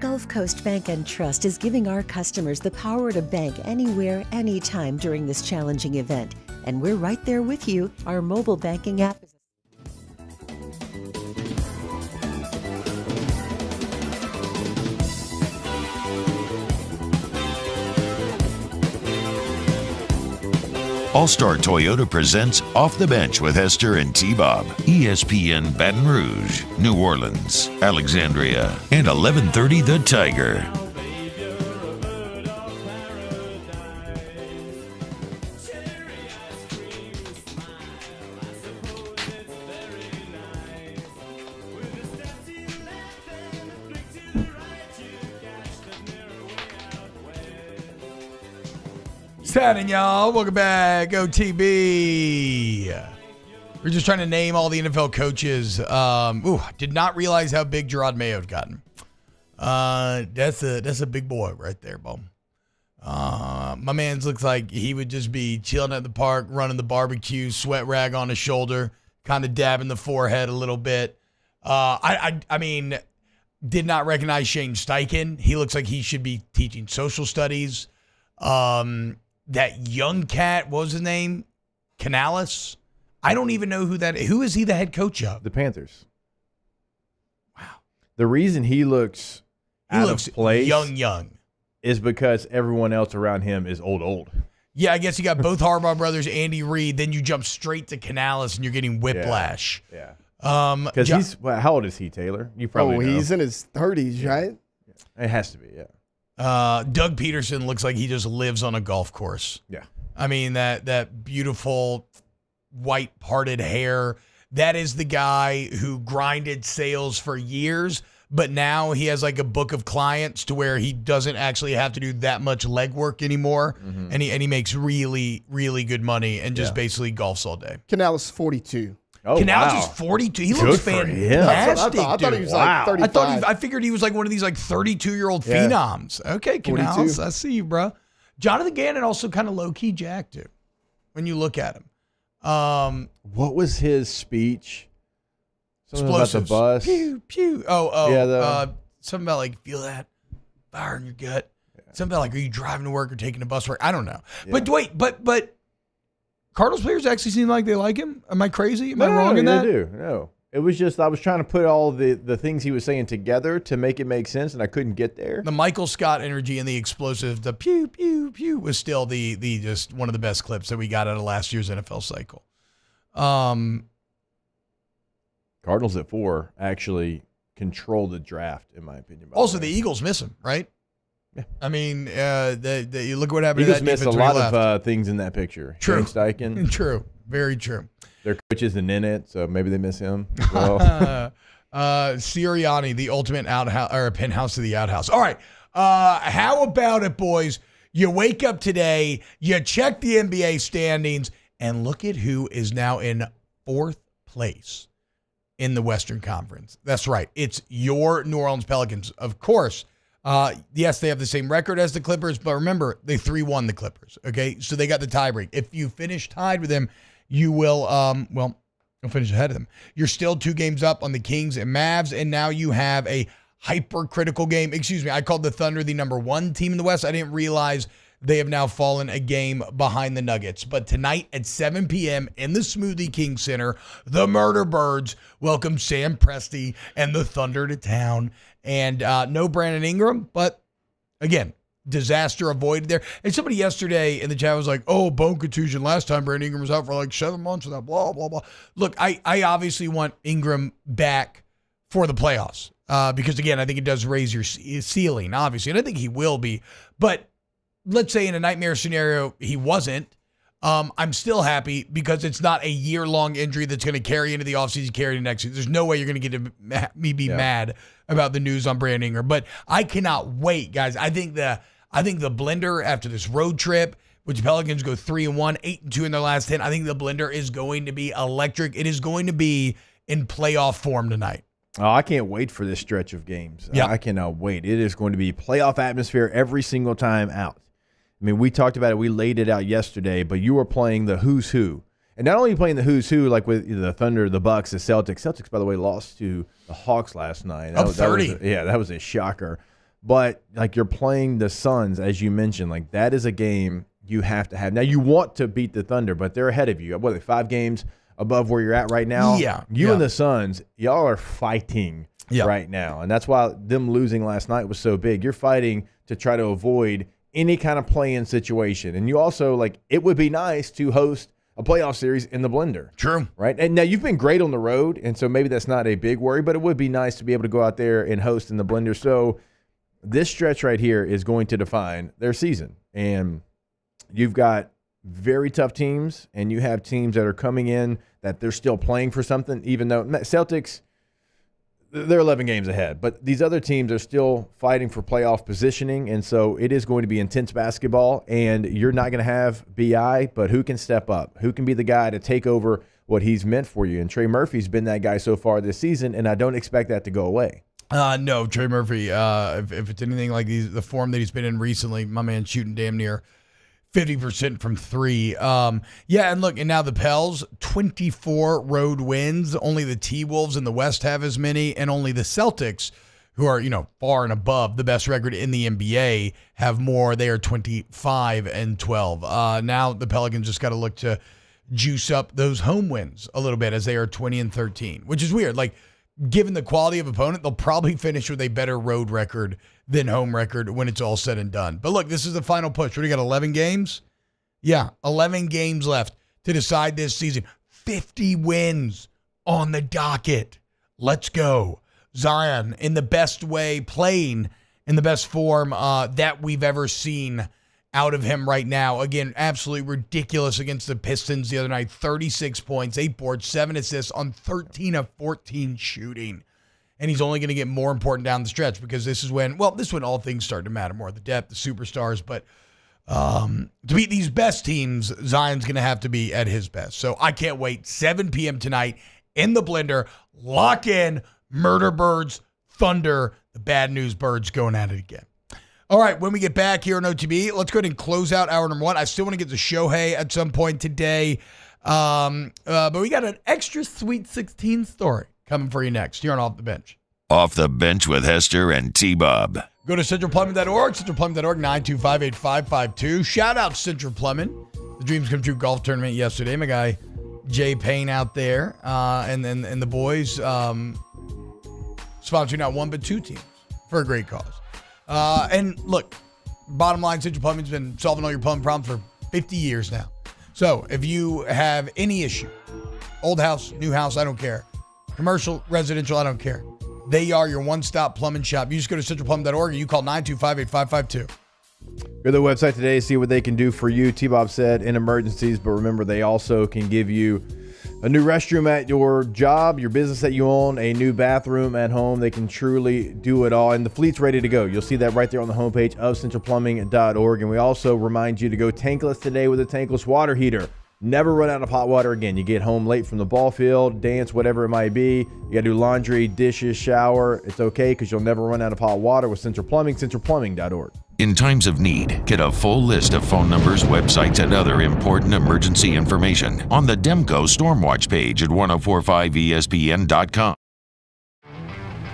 Gulf Coast Bank and Trust is giving our customers the power to bank anywhere, anytime during this challenging event. And we're right there with you. Our mobile banking app is All-Star Toyota presents Off the Bench with Hester and T-Bob. ESPN Baton Rouge, New Orleans, Alexandria, and 1130 The Tiger. Happening, y'all. Welcome back, OTB. We're just trying to name all the NFL coaches. Did not realize how big Gerard Mayo had gotten. That's a big boy right there, Boom. My man's looks like he would just be chilling at the park, running the barbecue, sweat rag on his shoulder, kind of dabbing the forehead a little bit. I mean, did not recognize Shane Steichen. He looks like he should be teaching social studies. That young cat, what was his name? Canales? I don't even know who is he the head coach of? The Panthers. Wow. The reason he looks out of place young is because everyone else around him is old. Yeah, I guess you got both Harbaugh brothers, Andy Reid, then you jump straight to Canales and you're getting whiplash. Yeah. Because how old is he, Taylor? You probably know. He's in his 30s, right? It has to be, yeah. Doug Peterson looks like he just lives on a golf course. Yeah. I mean, that beautiful white parted hair. That is the guy who grinded sales for years, but now he has like a book of clients to where he doesn't actually have to do that much legwork anymore. Mm-hmm. And he makes really, really good money and just basically golfs all day. Canales is 42. Oh, Canales wow. is 42. He Good looks for fantastic. I thought he was like 35. I figured he was like one of these like 32-year-old phenoms. Okay, Canales, 42. I see you, bro. Jonathan Gannon also kind of low-key jacked too, when you look at him. What was his speech? Something about the bus. Pew, pew. Oh. Yeah, something about like, feel that fire in your gut. Yeah. Something about like, are you driving to work or taking a bus to work? I don't know. Yeah. But wait, but Cardinals players actually seem like they like him. Am I crazy? Am I wrong in that? They do. No. It was just I was trying to put all the things he was saying together to make it make sense, and I couldn't get there. The Michael Scott energy and the explosive, the pew, pew, pew was still the just one of the best clips that we got out of last year's NFL cycle. Cardinals at 4 actually control the draft, in my opinion. Also, the Eagles miss him, right? Yeah. I mean, you look what happened Eagles to that missed a lot of things in that picture. True. Shane Steichen. True. Very true. Their coach isn't in it, so maybe they miss him as well. Sirianni, the ultimate outhouse or penthouse to the outhouse. All right. How about it, boys? You wake up today, you check the NBA standings, and look at who is now in 4th place in the Western Conference. That's right. It's your New Orleans Pelicans. Of course, yes, they have the same record as the Clippers, but remember, they 3-1 the Clippers, okay? So they got the tiebreak. If you finish tied with them, you will, you'll finish ahead of them. You're still 2 games up on the Kings and Mavs, and now you have a hypercritical game. Excuse me, I called the Thunder the number 1 team in the West. I didn't realize they have now fallen a game behind the Nuggets. But tonight at 7 p.m. in the Smoothie King Center, the Murder Birds welcome Sam Presti and the Thunder to town. And no Brandon Ingram, but again, disaster avoided there. And somebody yesterday in the chat was like, oh, bone contusion. Last time Brandon Ingram was out for like 7 months without blah, blah, blah. Look, I obviously want Ingram back for the playoffs because, again, I think it does raise your ceiling, obviously. And I think he will be. But let's say in a nightmare scenario, he wasn't. I'm still happy because it's not a year-long injury that's going to carry into the offseason, carry into next season. There's no way you're going to get me mad about the news on Brandon Ingram. But I cannot wait, guys. I think the blender after this road trip, which the Pelicans go 3-1, 8-2 in their last 10, I think the blender is going to be electric. It is going to be in playoff form tonight. Oh, I can't wait for this stretch of games. Yep. I cannot wait. It is going to be playoff atmosphere every single time out. I mean, we talked about it. We laid it out yesterday, but you were playing the who's who. And not only playing the who's who, like with the Thunder, the Bucks, the Celtics. Celtics, by the way, lost to the Hawks last night. Up 30. That was a shocker. But, like, you're playing the Suns, as you mentioned. Like, that is a game you have to have. Now, you want to beat the Thunder, but they're ahead of you. What are they, 5 games above where you're at right now? Yeah. You and the Suns, y'all are fighting right now. And that's why them losing last night was so big. You're fighting to try to avoid any kind of play-in situation. And you also, like, it would be nice to host a playoff series in the blender. True. Right? And now you've been great on the road, and so maybe that's not a big worry, but it would be nice to be able to go out there and host in the blender. So this stretch right here is going to define their season. And you've got very tough teams, and you have teams that are coming in that they're still playing for something, even though Celtics, they're 11 games ahead. But these other teams are still fighting for playoff positioning, and so it is going to be intense basketball, and you're not going to have B.I., but who can step up? Who can be the guy to take over what he's meant for you? And Trey Murphy's been that guy so far this season, and I don't expect that to go away. No, Trey Murphy, if it's anything like the form that he's been in recently, my man's shooting damn near 50% from 3. And look, and now the Pels, 24 road wins. Only the T-Wolves in the West have as many, and only the Celtics, who are, far and above the best record in the NBA, have more. They are 25-12. Now the Pelicans just got to look to juice up those home wins a little bit, as they are 20-13, which is weird. Like, given the quality of opponent, they'll probably finish with a better road record than home record when it's all said and done. But look, this is the final push. What do you got, 11 games? Yeah, 11 games left to decide this season. 50 wins on the docket. Let's go. Zion in the best way, playing in the best form that we've ever seen out of him right now. Again, absolutely ridiculous against the Pistons the other night. 36 points, 8 boards, 7 assists on 13 of 14 shooting. And he's only going to get more important down the stretch, because this is when all things start to matter more. The depth, the superstars. But to beat these best teams, Zion's going to have to be at his best. So I can't wait. 7 p.m. tonight in the blender. Lock in. Murder Birds, Thunder, the Bad News Birds going at it again. All right, when we get back here on OTB, let's go ahead and close out hour number 1. I still want to get to Shohei at some point today. But we got an extra Sweet 16 story coming for you next here on Off the Bench. Off the Bench with Hester and T-Bob. Go to centralplumbing.org, centralplumbing.org, 925-8552. Shout out Central Plumbing. The Dreams Come True golf tournament yesterday. My guy Jay Payne out there, and the boys sponsoring not one but 2 teams for a great cause. And look, bottom line, Central Plumbing's been solving all your plumbing problems for 50 years now. So if you have any issue, old house, new house, I don't care. Commercial, residential, I don't care. They are your one-stop plumbing shop. You just go to centralplumbing.org, and you call 925-8552. Go to the website today, see what they can do for you. T-Bob said in emergencies, but remember, they also can give you a new restroom at your job, your business that you own, a new bathroom at home. They can truly do it all. And the fleet's ready to go. You'll see that right there on the homepage of centralplumbing.org. And we also remind you to go tankless today with a tankless water heater. Never run out of hot water again. You get home late from the ball field, dance, whatever it might be. You got to do laundry, dishes, shower. It's okay, because you'll never run out of hot water with Central Plumbing, centralplumbing.org. In times of need, get a full list of phone numbers, websites, and other important emergency information on the Demco Stormwatch page at 1045ESPN.com.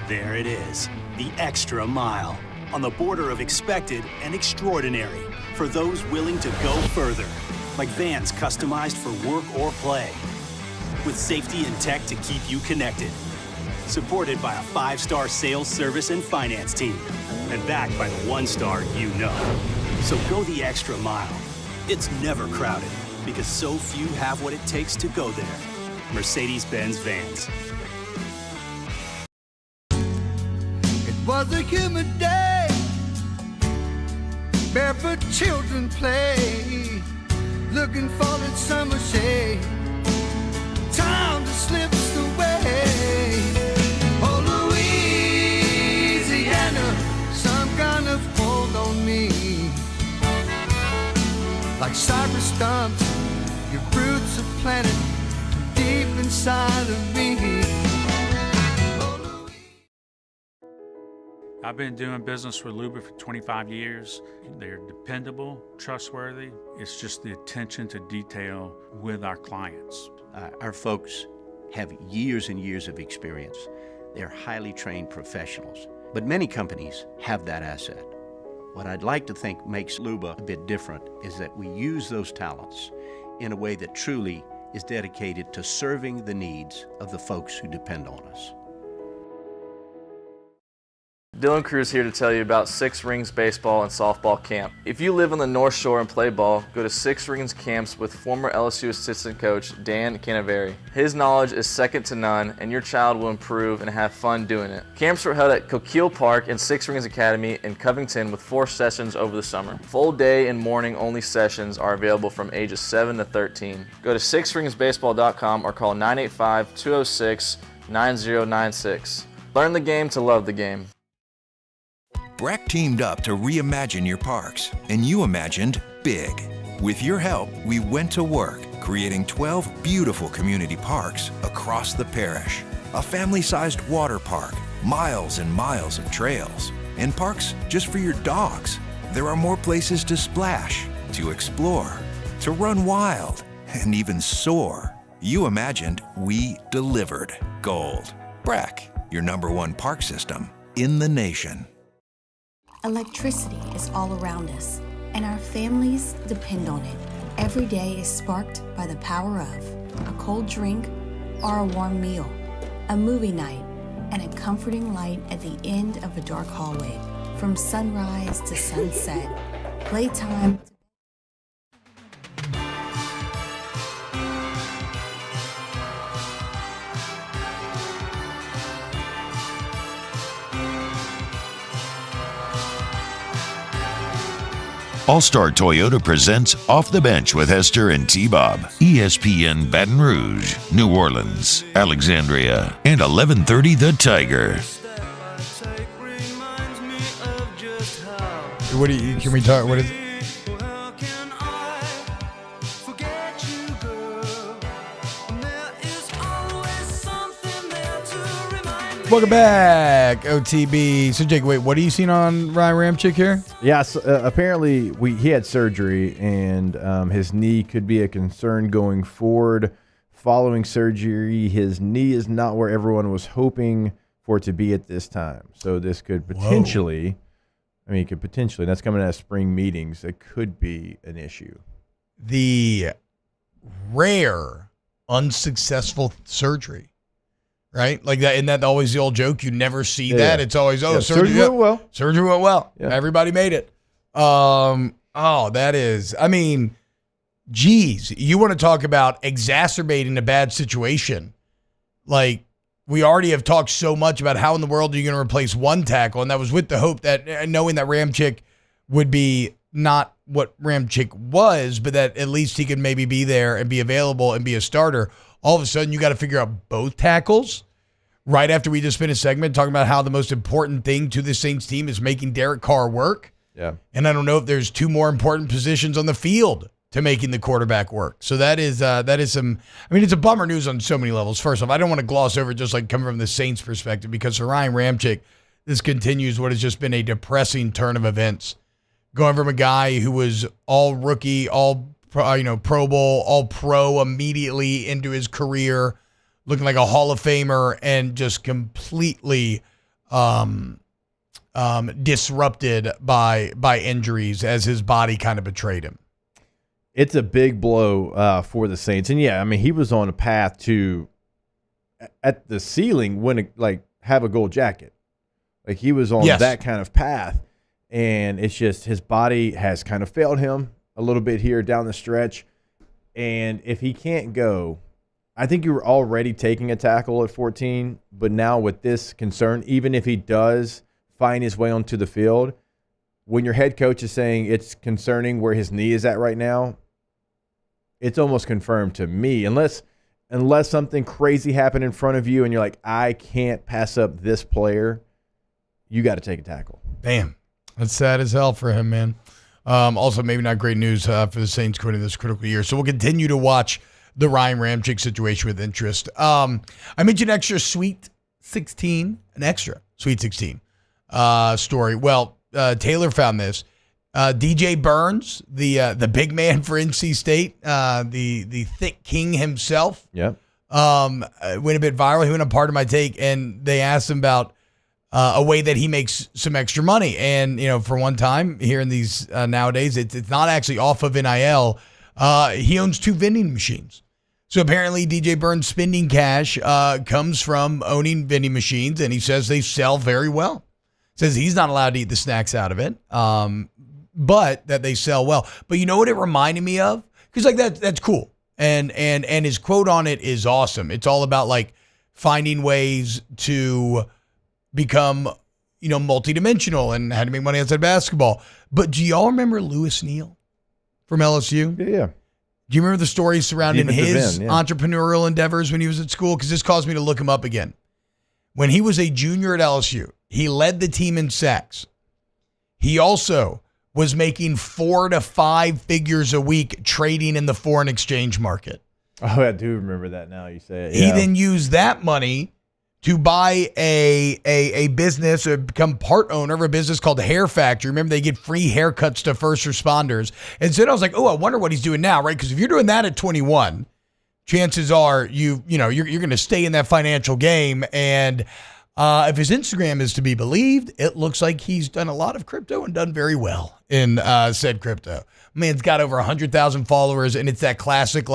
There it is, the extra mile, on the border of expected and extraordinary, for those willing to go further, like vans customized for work or play, with safety and tech to keep you connected, supported by a 5-star sales, service, and finance team, and backed by the 1-star you know. So go the extra mile. It's never crowded, because so few have what it takes to go there. Mercedes-Benz Vans. It was a humid day, barefoot children play. looking for that summer shade. Time just slips away. Oh, Louisiana, some kind of hold on me. Like cypress stumps, your roots are planted deep inside of me. I've been doing business with Luba for 25 years. They're dependable, trustworthy. It's just the attention to detail with our clients. Our folks have years and years of experience. They're highly trained professionals. But many companies have that asset. What I'd like to think makes Luba a bit different is that we use those talents in a way that truly is dedicated to serving the needs of the folks who depend on us. Dylan Cruz here to tell you about Six Rings Baseball and Softball Camp. If you live on the North Shore and play ball, go to Six Rings Camps with former LSU assistant coach Dan Canaveri. His knowledge is second to none, and your child will improve and have fun doing it. Camps were held at Coquille Park and Six Rings Academy in Covington with 4 sessions over the summer. Full day and morning only sessions are available from ages 7 to 13. Go to sixringsbaseball.com or call 985-206-9096. Learn the game to love the game. Breck teamed up to reimagine your parks, and you imagined big. With your help, we went to work, creating 12 beautiful community parks across the parish. A family-sized water park, miles and miles of trails, and parks just for your dogs. There are more places to splash, to explore, to run wild, and even soar. You imagined, we delivered gold. Breck, your #1 park system in the nation. Electricity is all around us, and our families depend on it. Every day is sparked by the power of a cold drink or a warm meal, a movie night, and a comforting light at the end of a dark hallway. From sunrise to sunset, playtime. All-Star Toyota presents Off the Bench with Hester and T-Bob. ESPN Baton Rouge, New Orleans, Alexandria, and 1130 The Tiger. Can we talk? What is it? Welcome back, OTB. So, Jake, wait, what are you seeing on Ryan Ramic here? Yes, apparently he had surgery, and his knee could be a concern going forward. Following surgery, his knee is not where everyone was hoping for it to be at this time. So this could potentially, that's coming out of spring meetings. It could be an issue. The rare unsuccessful surgery. Right? Like that, isn't that always the old joke? You never see that. It's always, surgery went well. Surgery went well. Yeah. Everybody made it. That is, geez, you want to talk about exacerbating a bad situation. Like, we already have talked so much about how in the world are you going to replace one tackle, and that was with the hope that knowing that Ramic would be not what Ramic was, but that at least he could maybe be there and be available and be a starter. All of a sudden, you got to figure out both tackles right after we just finished a segment talking about how the most important thing to the Saints team is making Derek Carr work. Yeah. And I don't know if there's 2 more important positions on the field to making the quarterback work. So that is some, it's a bummer news on so many levels. First off, I don't want to gloss over just like coming from the Saints perspective, because for Ryan Ramic, this continues what has just been a depressing turn of events. Going from a guy who was all rookie, all Pro Bowl, all pro immediately into his career, looking like a Hall of Famer, and just completely disrupted by injuries as his body kind of betrayed him. It's a big blow for the Saints. And yeah, he was on a path to, at the ceiling, have a gold jacket. Like, he was on that kind of path. And it's just his body has kind of failed him a little bit here down the stretch. And if he can't go, I think you were already taking a tackle at 14, but now with this concern, even if he does find his way onto the field, when your head coach is saying it's concerning where his knee is at right now, it's almost confirmed to me, unless something crazy happened in front of you and you're like, I can't pass up this player, you got to take a tackle. Damn. That's sad as hell for him, man. Also, maybe not great news for the Saints going into this critical year. So we'll continue to watch the Ryan Ramic situation with interest. I mentioned extra Sweet 16, an extra Sweet 16 story. Well, Taylor found this. DJ Burns, the big man for NC State, the thick king himself. Yep. Went a bit viral. He went on Part of My Take, and they asked him about a way that he makes some extra money. And, for one time here in these nowadays, it's not actually off of NIL. He owns 2 vending machines. So apparently DJ Burns' spending cash comes from owning vending machines, and he says they sell very well. Says he's not allowed to eat the snacks out of it, but that they sell well. But you know what it reminded me of? Because that's cool. And his quote on it is awesome. It's all about finding ways to become, multidimensional and how to make money outside basketball. But do y'all remember Lewis Neal from LSU? Yeah. Do you remember the stories surrounding his entrepreneurial endeavors when he was at school? Because this caused me to look him up again. When he was a junior at LSU, he led the team in sacks. He also was making 4 to 5 figures a week trading in the foreign exchange market. Oh, I do remember that now you say it. He then used that money to buy a business or become part owner of a business called Hair Factory. Remember, they get free haircuts to first responders. And so I was like, oh, I wonder what he's doing now, right? Because if you're doing that at 21, chances are you're going to stay in that financial game. And if his Instagram is to be believed, it looks like he's done a lot of crypto and done very well in said crypto. Man's got over 100,000 followers, and it's that classic,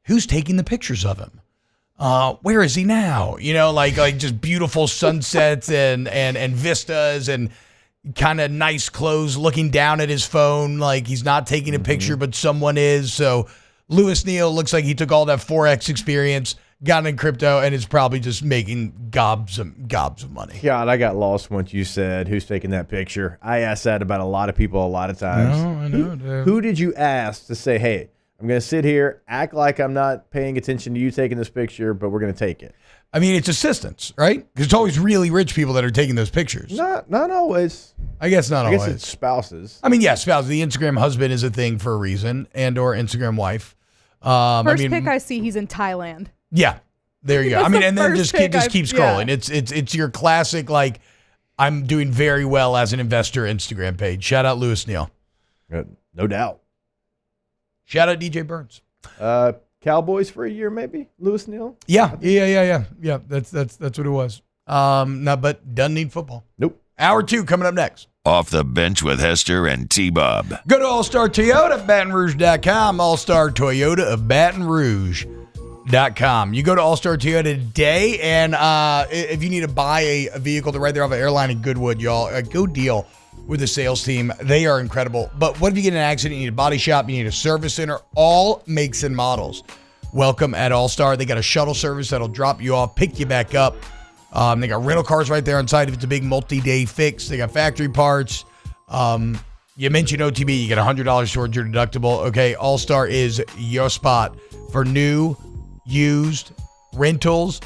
who's taking the pictures of him? Where is he now? Just beautiful sunsets and vistas and kind of nice clothes, looking down at his phone like he's not taking a picture, but someone is. So Lewis Neal looks like he took all that Forex experience, got in crypto, and is probably just making gobs of money. God, I got lost once you said who's taking that picture. I asked that about a lot of people a lot of times. No, I know, dude. Who did you ask to say, hey, I'm going to sit here, act like I'm not paying attention to you taking this picture, but we're going to take it? I mean, it's assistants, right? Because it's always really rich people that are taking those pictures. Not always. I guess not always. I guess it's spouses. I mean, yeah, spouses. The Instagram husband is a thing for a reason, and or Instagram wife. First pic I see, he's in Thailand. Yeah, there you go. I mean, and then just keep scrolling. Yeah. It's your classic, I'm doing very well as an investor Instagram page. Shout out Lewis Neal. No doubt. Shout out DJ Burns. Cowboys for a year, maybe? Lewis Neal? Yeah. That's what it was. But doesn't need football. Nope. Hour 2 coming up next. Off the Bench with Hester and T-Bob. Go to All-Star Toyota, BatonRouge.com. All-Star Toyota of Baton Rouge.com. You go to All-Star Toyota today, and if you need to buy a vehicle to right there off of Airline in Goodwood, y'all, go deal with the sales team. They are incredible. But what if you get in an accident? You need a body shop. You need a service center. All makes and models. Welcome at All-Star. They got a shuttle service that'll drop you off, pick you back up. They got rental cars right there on site if it's a big multi-day fix. They got factory parts. You mentioned OTB. You get $100 towards your deductible. Okay, All-Star is your spot for new, used, rentals,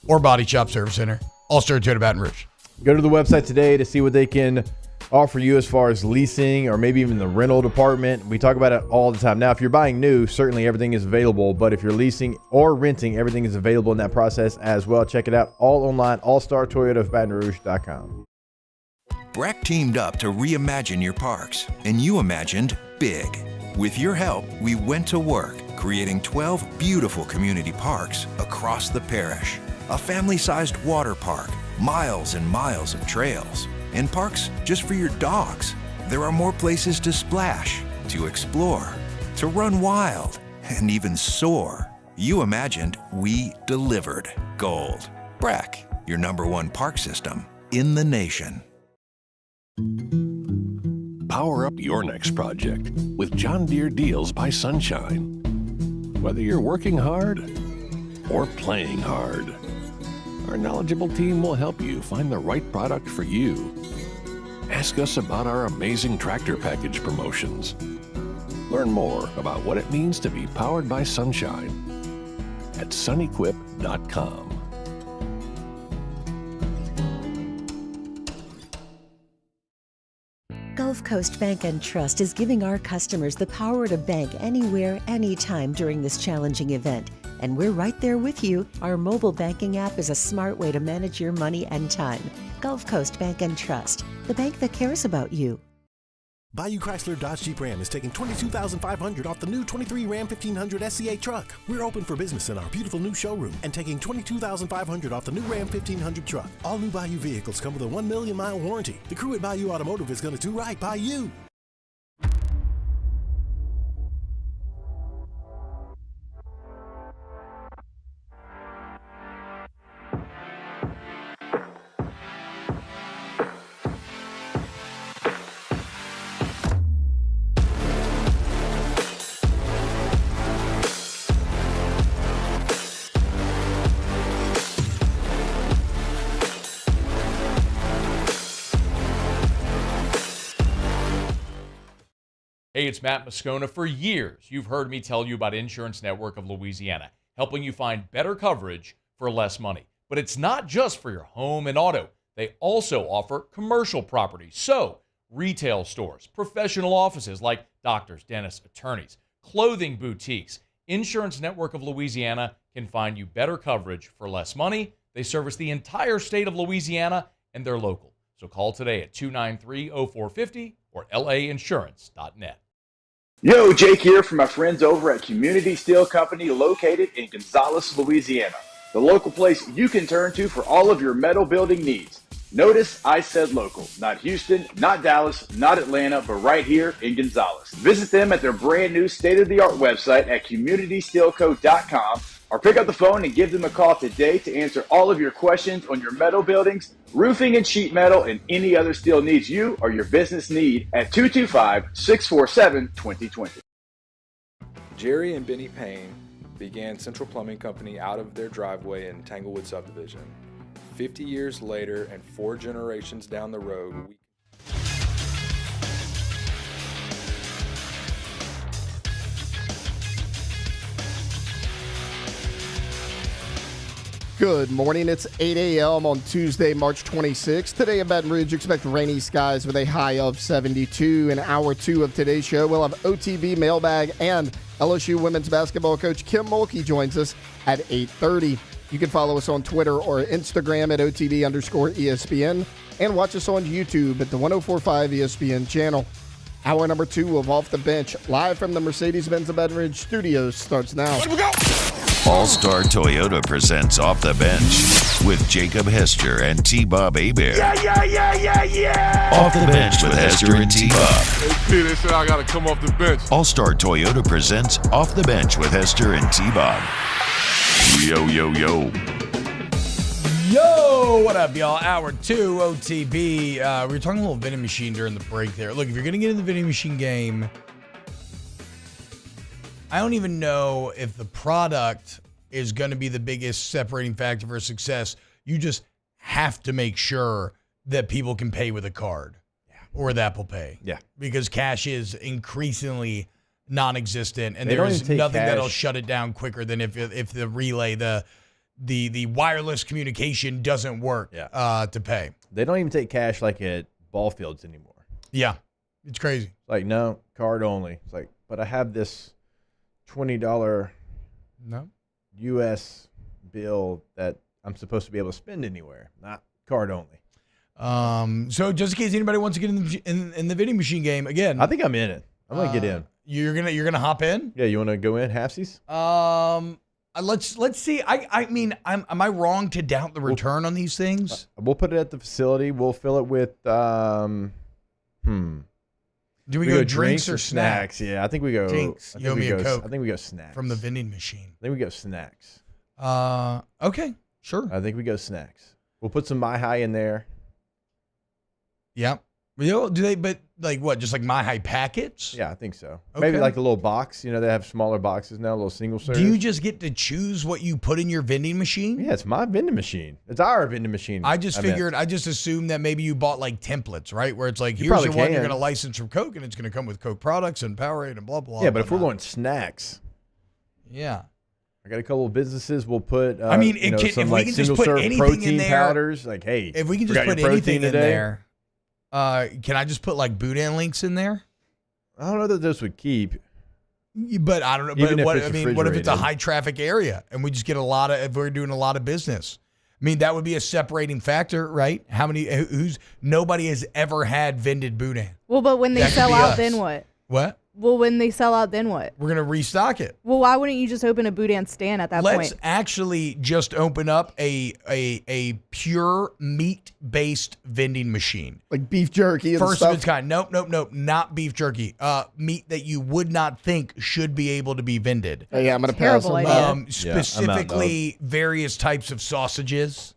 or body shop service center. All-Star Toyota Baton Rouge. Go to the website today to see what they can offer you as far as leasing or maybe even the rental department. We talk about it all the time. Now, if you're buying new, certainly everything is available. But if you're leasing or renting, everything is available in that process as well. Check it out all online, allstartoyota of BatonRouge.com. Breck teamed up to reimagine your parks, and you imagined big. With your help, we went to work, creating 12 beautiful community parks across the parish. A family-sized water park, miles and miles of trails, and parks just for your dogs. There are more places to splash, to explore, to run wild, and even soar. You imagined, we delivered. Gold. Breck, your #1 park system in the nation. Power up your next project with John Deere Deals by Sunshine. Whether you're working hard or playing hard, our knowledgeable team will help you find the right product for you. Ask us about our amazing tractor package promotions. Learn more about what it means to be powered by sunshine at sunequip.com. Gulf Coast Bank and Trust is giving our customers the power to bank anywhere, anytime during this challenging event. And we're right there with you. Our mobile banking app is a smart way to manage your money and time. Gulf Coast Bank and Trust, the bank that cares about you. Bayou Chrysler Dodge Jeep Ram is taking $22,500 off the new 23 Ram 1500 SCA truck. We're open for business in our beautiful new showroom and taking $22,500 off the new Ram 1500 truck. All new Bayou vehicles come with a 1 million mile warranty. The crew at Bayou Automotive is going to do right by you. Hey, it's Matt Moscona. For years, you've heard me tell you about Insurance Network of Louisiana, helping you find better coverage for less money. But it's not just for your home and auto. They also offer commercial property. So, retail stores, professional offices like doctors, dentists, attorneys, clothing boutiques. Insurance Network of Louisiana can find you better coverage for less money. They service the entire state of Louisiana, and they're local. So call today at 293-0450 or lainsurance.net. Yo, Jake here from my friends over at Community Steel Company located in Gonzales, Louisiana. The local place you can turn to for all of your metal building needs. Notice I said local, not Houston, not Dallas, not Atlanta, but right here in Gonzales. Visit them at their brand new state-of-the-art website at communitysteelco.com or pick up the phone and give them a call today to answer all of your questions on your metal buildings, roofing and sheet metal, and any other steel needs you or your business need at 225-647-2020. Jerry and Benny Payne began Central Plumbing Company out of their driveway in Tanglewood subdivision. 50 years later and 4 generations down the road, Good morning. It's 8 a.m. on Tuesday, March 26th. Today in Baton Rouge, expect rainy skies with a high of 72. In hour 2 of today's show, we'll have OTB mailbag and LSU women's basketball coach Kim Mulkey joins us at 8:30. You can follow us on Twitter or Instagram at OTB_ESPN and watch us on YouTube at the 1045 ESPN channel. Hour number 2 of Off the Bench, live from the Mercedes-Benz of Baton Rouge studios, starts now. Let we go! All-Star Toyota presents Off the Bench with Jacob Hester and T-Bob Hebert. Yeah. Off the Bench with Hester and T-Bob. Hey, they said I got to come off the bench. All-Star Toyota presents Off the Bench with Hester and T-Bob. Yo. Yo, what up, y'all? Hour 2, OTB. We were talking a little vending machine during the break there. Look, if you're going to get in the vending machine game, I don't even know if the product is going to be the biggest separating factor for success. You just have to make sure that people can pay with a card or with Apple Pay. Yeah. Because cash is increasingly non-existent, and They don't there's even take nothing cash. that'll shut it down quicker than if the relay, the wireless communication doesn't work to pay. They don't even take cash like at ball fields anymore. Yeah. It's crazy. Like, no, card only. It's like, but I have this $20 U.S. bill that I'm supposed to be able to spend anywhere, not card only. So just in case anybody wants to get in the vending machine game again, I think I'm in it. I'm gonna get in. You're gonna hop in? Yeah, you want to go in halfsies? Let's see. I mean, am I wrong to doubt the return on these things? We'll put it at the facility. We'll fill it with Do we go drinks or snacks? Yeah, I think we go drinks. You owe me a Coke. I think we go snacks from the vending machine. I think we go snacks. Okay, sure. I think we go snacks. We'll put some My High in there. Yep. Do they? But like what? Just like My High packets? Yeah, I think so. Okay. Maybe like the little box. They have smaller boxes now, little single serve. Do you just get to choose what you put in your vending machine? Yeah, it's my vending machine. It's our vending machine. I just assumed that maybe you bought like templates, right? Where it's like, You here's your probably one you're can. going to license from Coke, and it's going to come with Coke products and Powerade and blah, blah, Yeah, but if we're going snacks. Yeah. I got a couple of businesses. We'll put. I mean, some if we like can just single put serve anything protein in there, powders. Like, hey, if we can just forgot put your anything protein in today? there, can I just put like Boudin links in there? I don't know that those would keep. But I don't know. Even But if what it's what if it's a refrigerated. high traffic area and we just get if we're doing a lot of business? I mean, that would be a separating factor, right? Nobody has ever had vended Boudin. Well, but when they That could sell be out, us. then what? What? Well, when they sell out, then what? We're going to restock it. Well, why wouldn't you just open a Boudin stand at that Let's point? actually just open up a pure meat-based vending machine. Like beef jerky and First stuff. of its kind. Nope, not beef jerky. Meat that you would not think should be able to be vended. Yeah, I'm going to pass on that. Specifically, various types of sausages.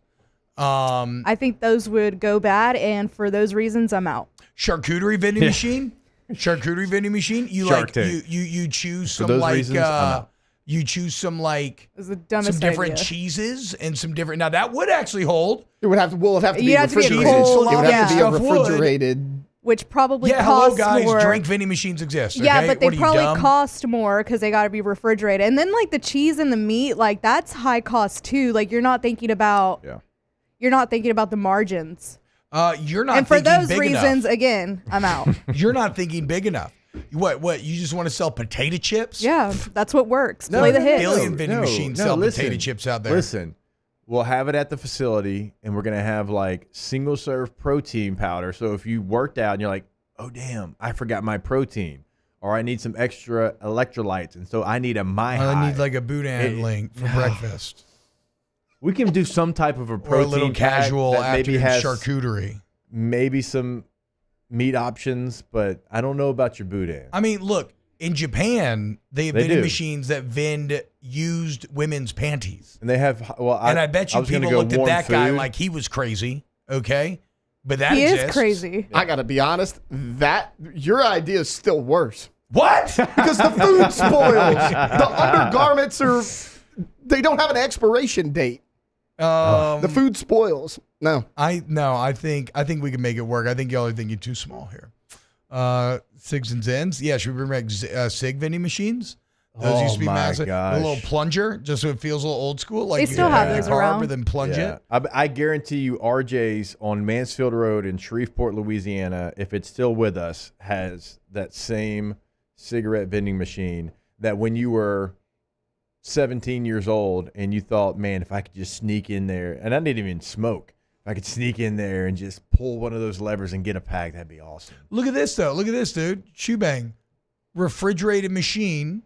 I think those would go bad, and for those reasons, I'm out. Charcuterie vending machine. Charcuterie vending machine. You Shark like Tank. you choose For some those like reasons, I'm out. you choose some like It's the dumbest some different idea. cheeses and some different. Now that would actually hold. It would have to. Well, it'd have to be You'd have to be refrigerated. cold, It would have to be yeah. a refrigerated. Which probably Yeah, hello costs guys. more. Drink vending machines exist. Yeah, okay? but they What are you, probably dumb? cost more because they got to be refrigerated. And then like the cheese and the meat, like that's high cost too. Like you're not thinking about. Yeah. You're not thinking about the margins. You're not. And for thinking those big reasons, enough. again, I'm out. You're not thinking big enough. What? You just want to sell potato chips? Yeah, that's what works. Play the hits. Billion vending machines sell potato chips out there. Listen, we'll have it at the facility, and we're gonna have like single serve protein powder. So if you worked out and you're like, oh damn, I forgot my protein, or I need some extra electrolytes, and so I need a My High. I need like a Boudin link for breakfast. We can do some type of a Or a protein little pack casual that maybe afternoon has charcuterie. maybe some meat options, but I don't know about your Boudin. I mean, look, in Japan, they have They vending do. machines that vend used women's panties. And they have And I bet you was gonna people go looked at warm that guy food. like he was crazy. Okay, but that He exists. is crazy. I got to be honest. That your idea is still worse What? because the food spoils. The undergarments they don't have an expiration date. The food spoils. No. I think we can make it work. I think y'all are thinking too small here. Sigs and Zens. Yeah, should we bring back Sig vending machines? Those used to be my massive. gosh. A little plunger, just so it feels a little old school. Like They you still can have put it in those the carb around. and then plunge it. I guarantee you, RJ's on Mansfield Road in Shreveport, Louisiana, if it's still with us, has that same cigarette vending machine that when you were 17 years old and you thought, man, if I could just sneak in there, and I didn't even smoke, if I could sneak in there and just pull one of those levers and get a pack, that'd be awesome. Look at this, though. Look at this, dude. Shoe bang. Refrigerated machine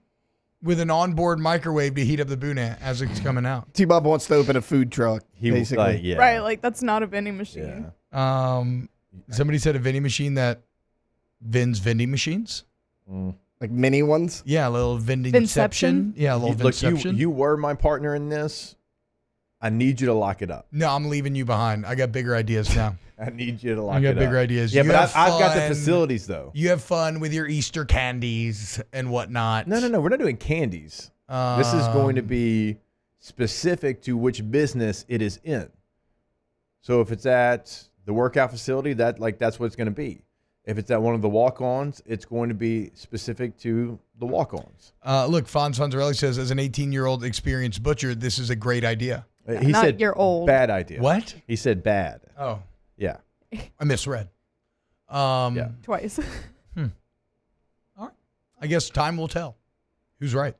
with an onboard microwave to heat up the Boudin as it's coming out. T-Bob wants to open a food truck. Basically, Right, like that's not a vending machine. Somebody said a vending machine that vends vending machines. Like mini ones. Yeah, a little vending Vinception? inception. Yeah, a little Look, Vinception. you were my partner in this. I need you to lock it up. No, I'm leaving you behind. I got bigger ideas now. I need you to lock I it got up. bigger ideas. Yeah, You but have I've got the fun. facilities, though. You have fun with your Easter candies and whatnot. No, we're not doing candies. This is going to be specific to which business it is in. So if it's at the workout facility, that's what it's going to be. If it's at one of the walk-ons, it's going to be specific to the walk-ons. Look, Fonz Fonzarelli says, as an 18-year-old experienced butcher, this is a great idea. He Not said you're old. bad idea. What? He said bad. Oh, Yeah. I misread. Twice. All right. I guess time will tell. Who's right?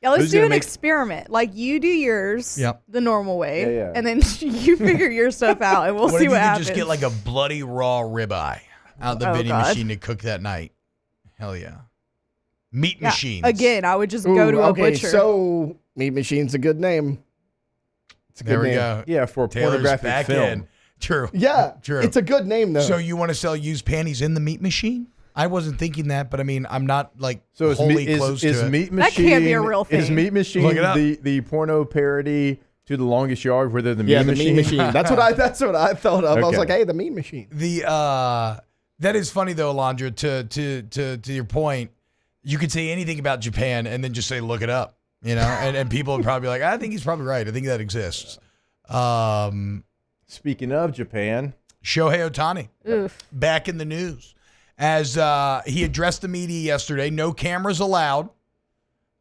Yeah, let's Who's do gonna an make- experiment. Like you do yours Yep. the normal way, Yeah. and then you figure your stuff out, and we'll What see if what you could happens. just get like a bloody raw ribeye out the Oh, vending God. machine to cook that night? Hell yeah. Meat Yeah, machines. Again, I would just go to a okay, butcher. so Meat Machine's a good name. It's a There good we name. go. Yeah, for a Taylor's pornographic back film. in. True. Yeah, True. it's a good name though. So you want to sell used panties in the meat machine? I wasn't thinking that, but I mean, I'm not like So is wholly meat, close is to it. Meat That Machine? can't be a real Is thing. Meat Machine Look it up. the porno parody to The Longest Yard, where they're the yeah, Meat the Machine? Meat Machine. That's what I thought of. I was Okay. like, hey, the Meat Machine. The That is funny though, Alondra. To your point, you could say anything about Japan and then just say look it up. And people would probably be like, I think he's probably right. I think that exists. Speaking of Japan, Shohei Ohtani Oof. back in the news as he addressed the media yesterday. No cameras allowed.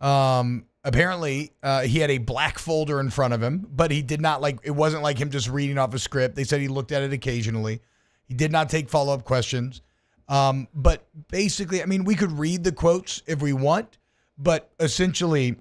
Apparently, he had a black folder in front of him, but he did not it wasn't like him just reading off a script. They said he looked at it occasionally. He did not take follow-up questions. But basically, I mean, we could read the quotes if we want, but essentially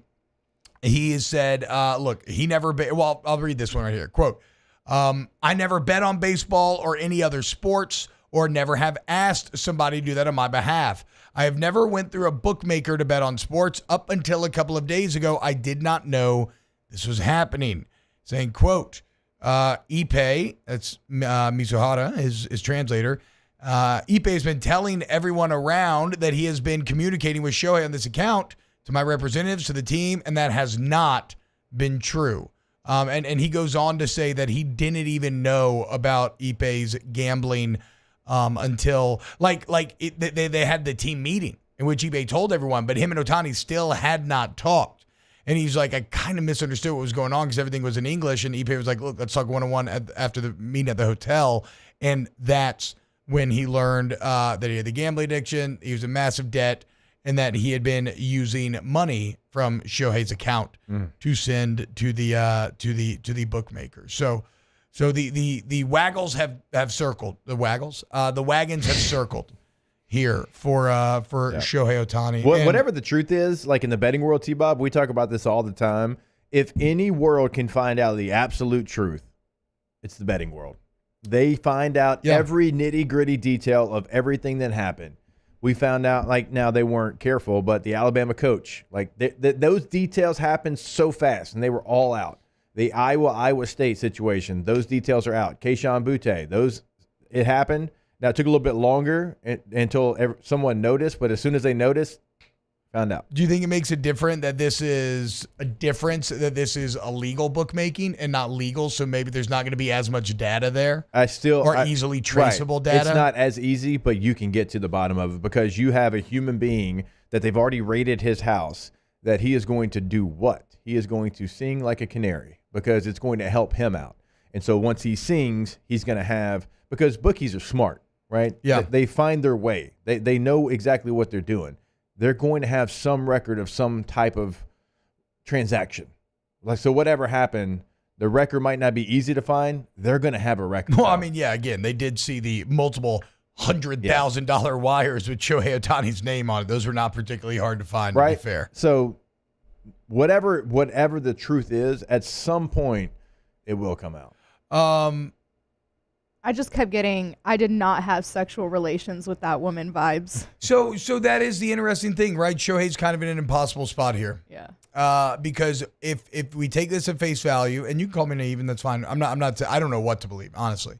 he has said, look, he never well, I'll read this one right here. Quote, I never bet on baseball or any other sports or never have asked somebody to do that on my behalf. I have never went through a bookmaker to bet on sports. Up until a couple of days ago, I did not know this was happening. Saying, quote, Ippei, that's Mizuhara, his translator, Ippei has been telling everyone around that he has been communicating with Shohei on this account to my representatives, to the team, and that has not been true. And he goes on to say that he didn't even know about Ippei's gambling until they had the team meeting in which Ippei told everyone, but him and Ohtani still had not talked. And he's like, I kind of misunderstood what was going on because everything was in English. And Ippei was like, look, let's talk one-on-one after the meeting at the hotel. And that's when he learned that he had the gambling addiction, he was in massive debt, and that he had been using money from Shohei's account to send to the bookmakers. So the waggles have circled. The waggles? The wagons have circled here for Shohei Ohtani. Whatever the truth is, like in the betting world, T-Bob, we talk about this all the time. If any world can find out the absolute truth, it's the betting world. They find out every nitty-gritty detail of everything that happened. We found out, now they weren't careful, but the Alabama coach, those details happened so fast, and they were all out. The Iowa State situation, those details are out. Keyshawn Butte, it happened. Now, it took a little bit longer until someone noticed, but as soon as they noticed, found out. Do you think it makes it different that this is illegal bookmaking and not legal, so maybe there's not going to be as much data there? Easily traceable data? It's not as easy, but you can get to the bottom of it because you have a human being that they've already rated his house that he is going to do what? He is going to sing like a canary because it's going to help him out. And so once he sings, he's going to have – because bookies are smart, right? Yeah. They find their way. They know exactly what they're doing. They're going to have some record of some type of transaction. So whatever happened, the record might not be easy to find. They're going to have a record. Well, I mean, again, they did see the multiple $100,000 wires with Shohei Ohtani's name on it. Those were not particularly hard to find, to be fair. So whatever the truth is, at some point, it will come out. I just kept getting, I did not have sexual relations with that woman vibes. So that is the interesting thing, right? Shohei's kind of in an impossible spot here. Yeah. Because if we take this at face value, and you can call me naive, and that's fine. I don't know what to believe, honestly.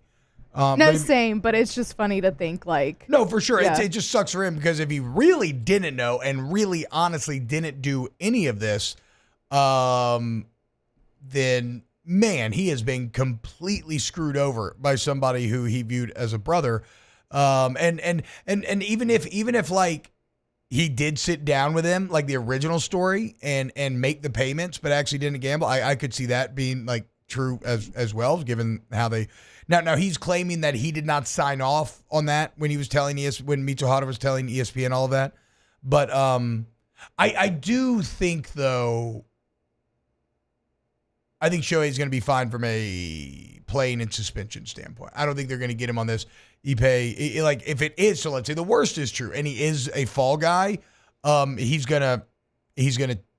Same, but it's just funny to think No, for sure. Yeah. It just sucks for him because if he really didn't know and really honestly didn't do any of this, then man, he has been completely screwed over by somebody who he viewed as a brother. And even if he did sit down with him, like the original story, and make the payments, but actually didn't gamble, I could see that being true as well, given how they. Now he's claiming that he did not sign off on that when he was telling when Mitsuhara was telling ESPN all of that. But I do think though. I think Shohei's going to be fine from a playing and suspension standpoint. I don't think they're going to get him on this. Ippei, if it is, so let's say the worst is true, and he is a fall guy, he's gonna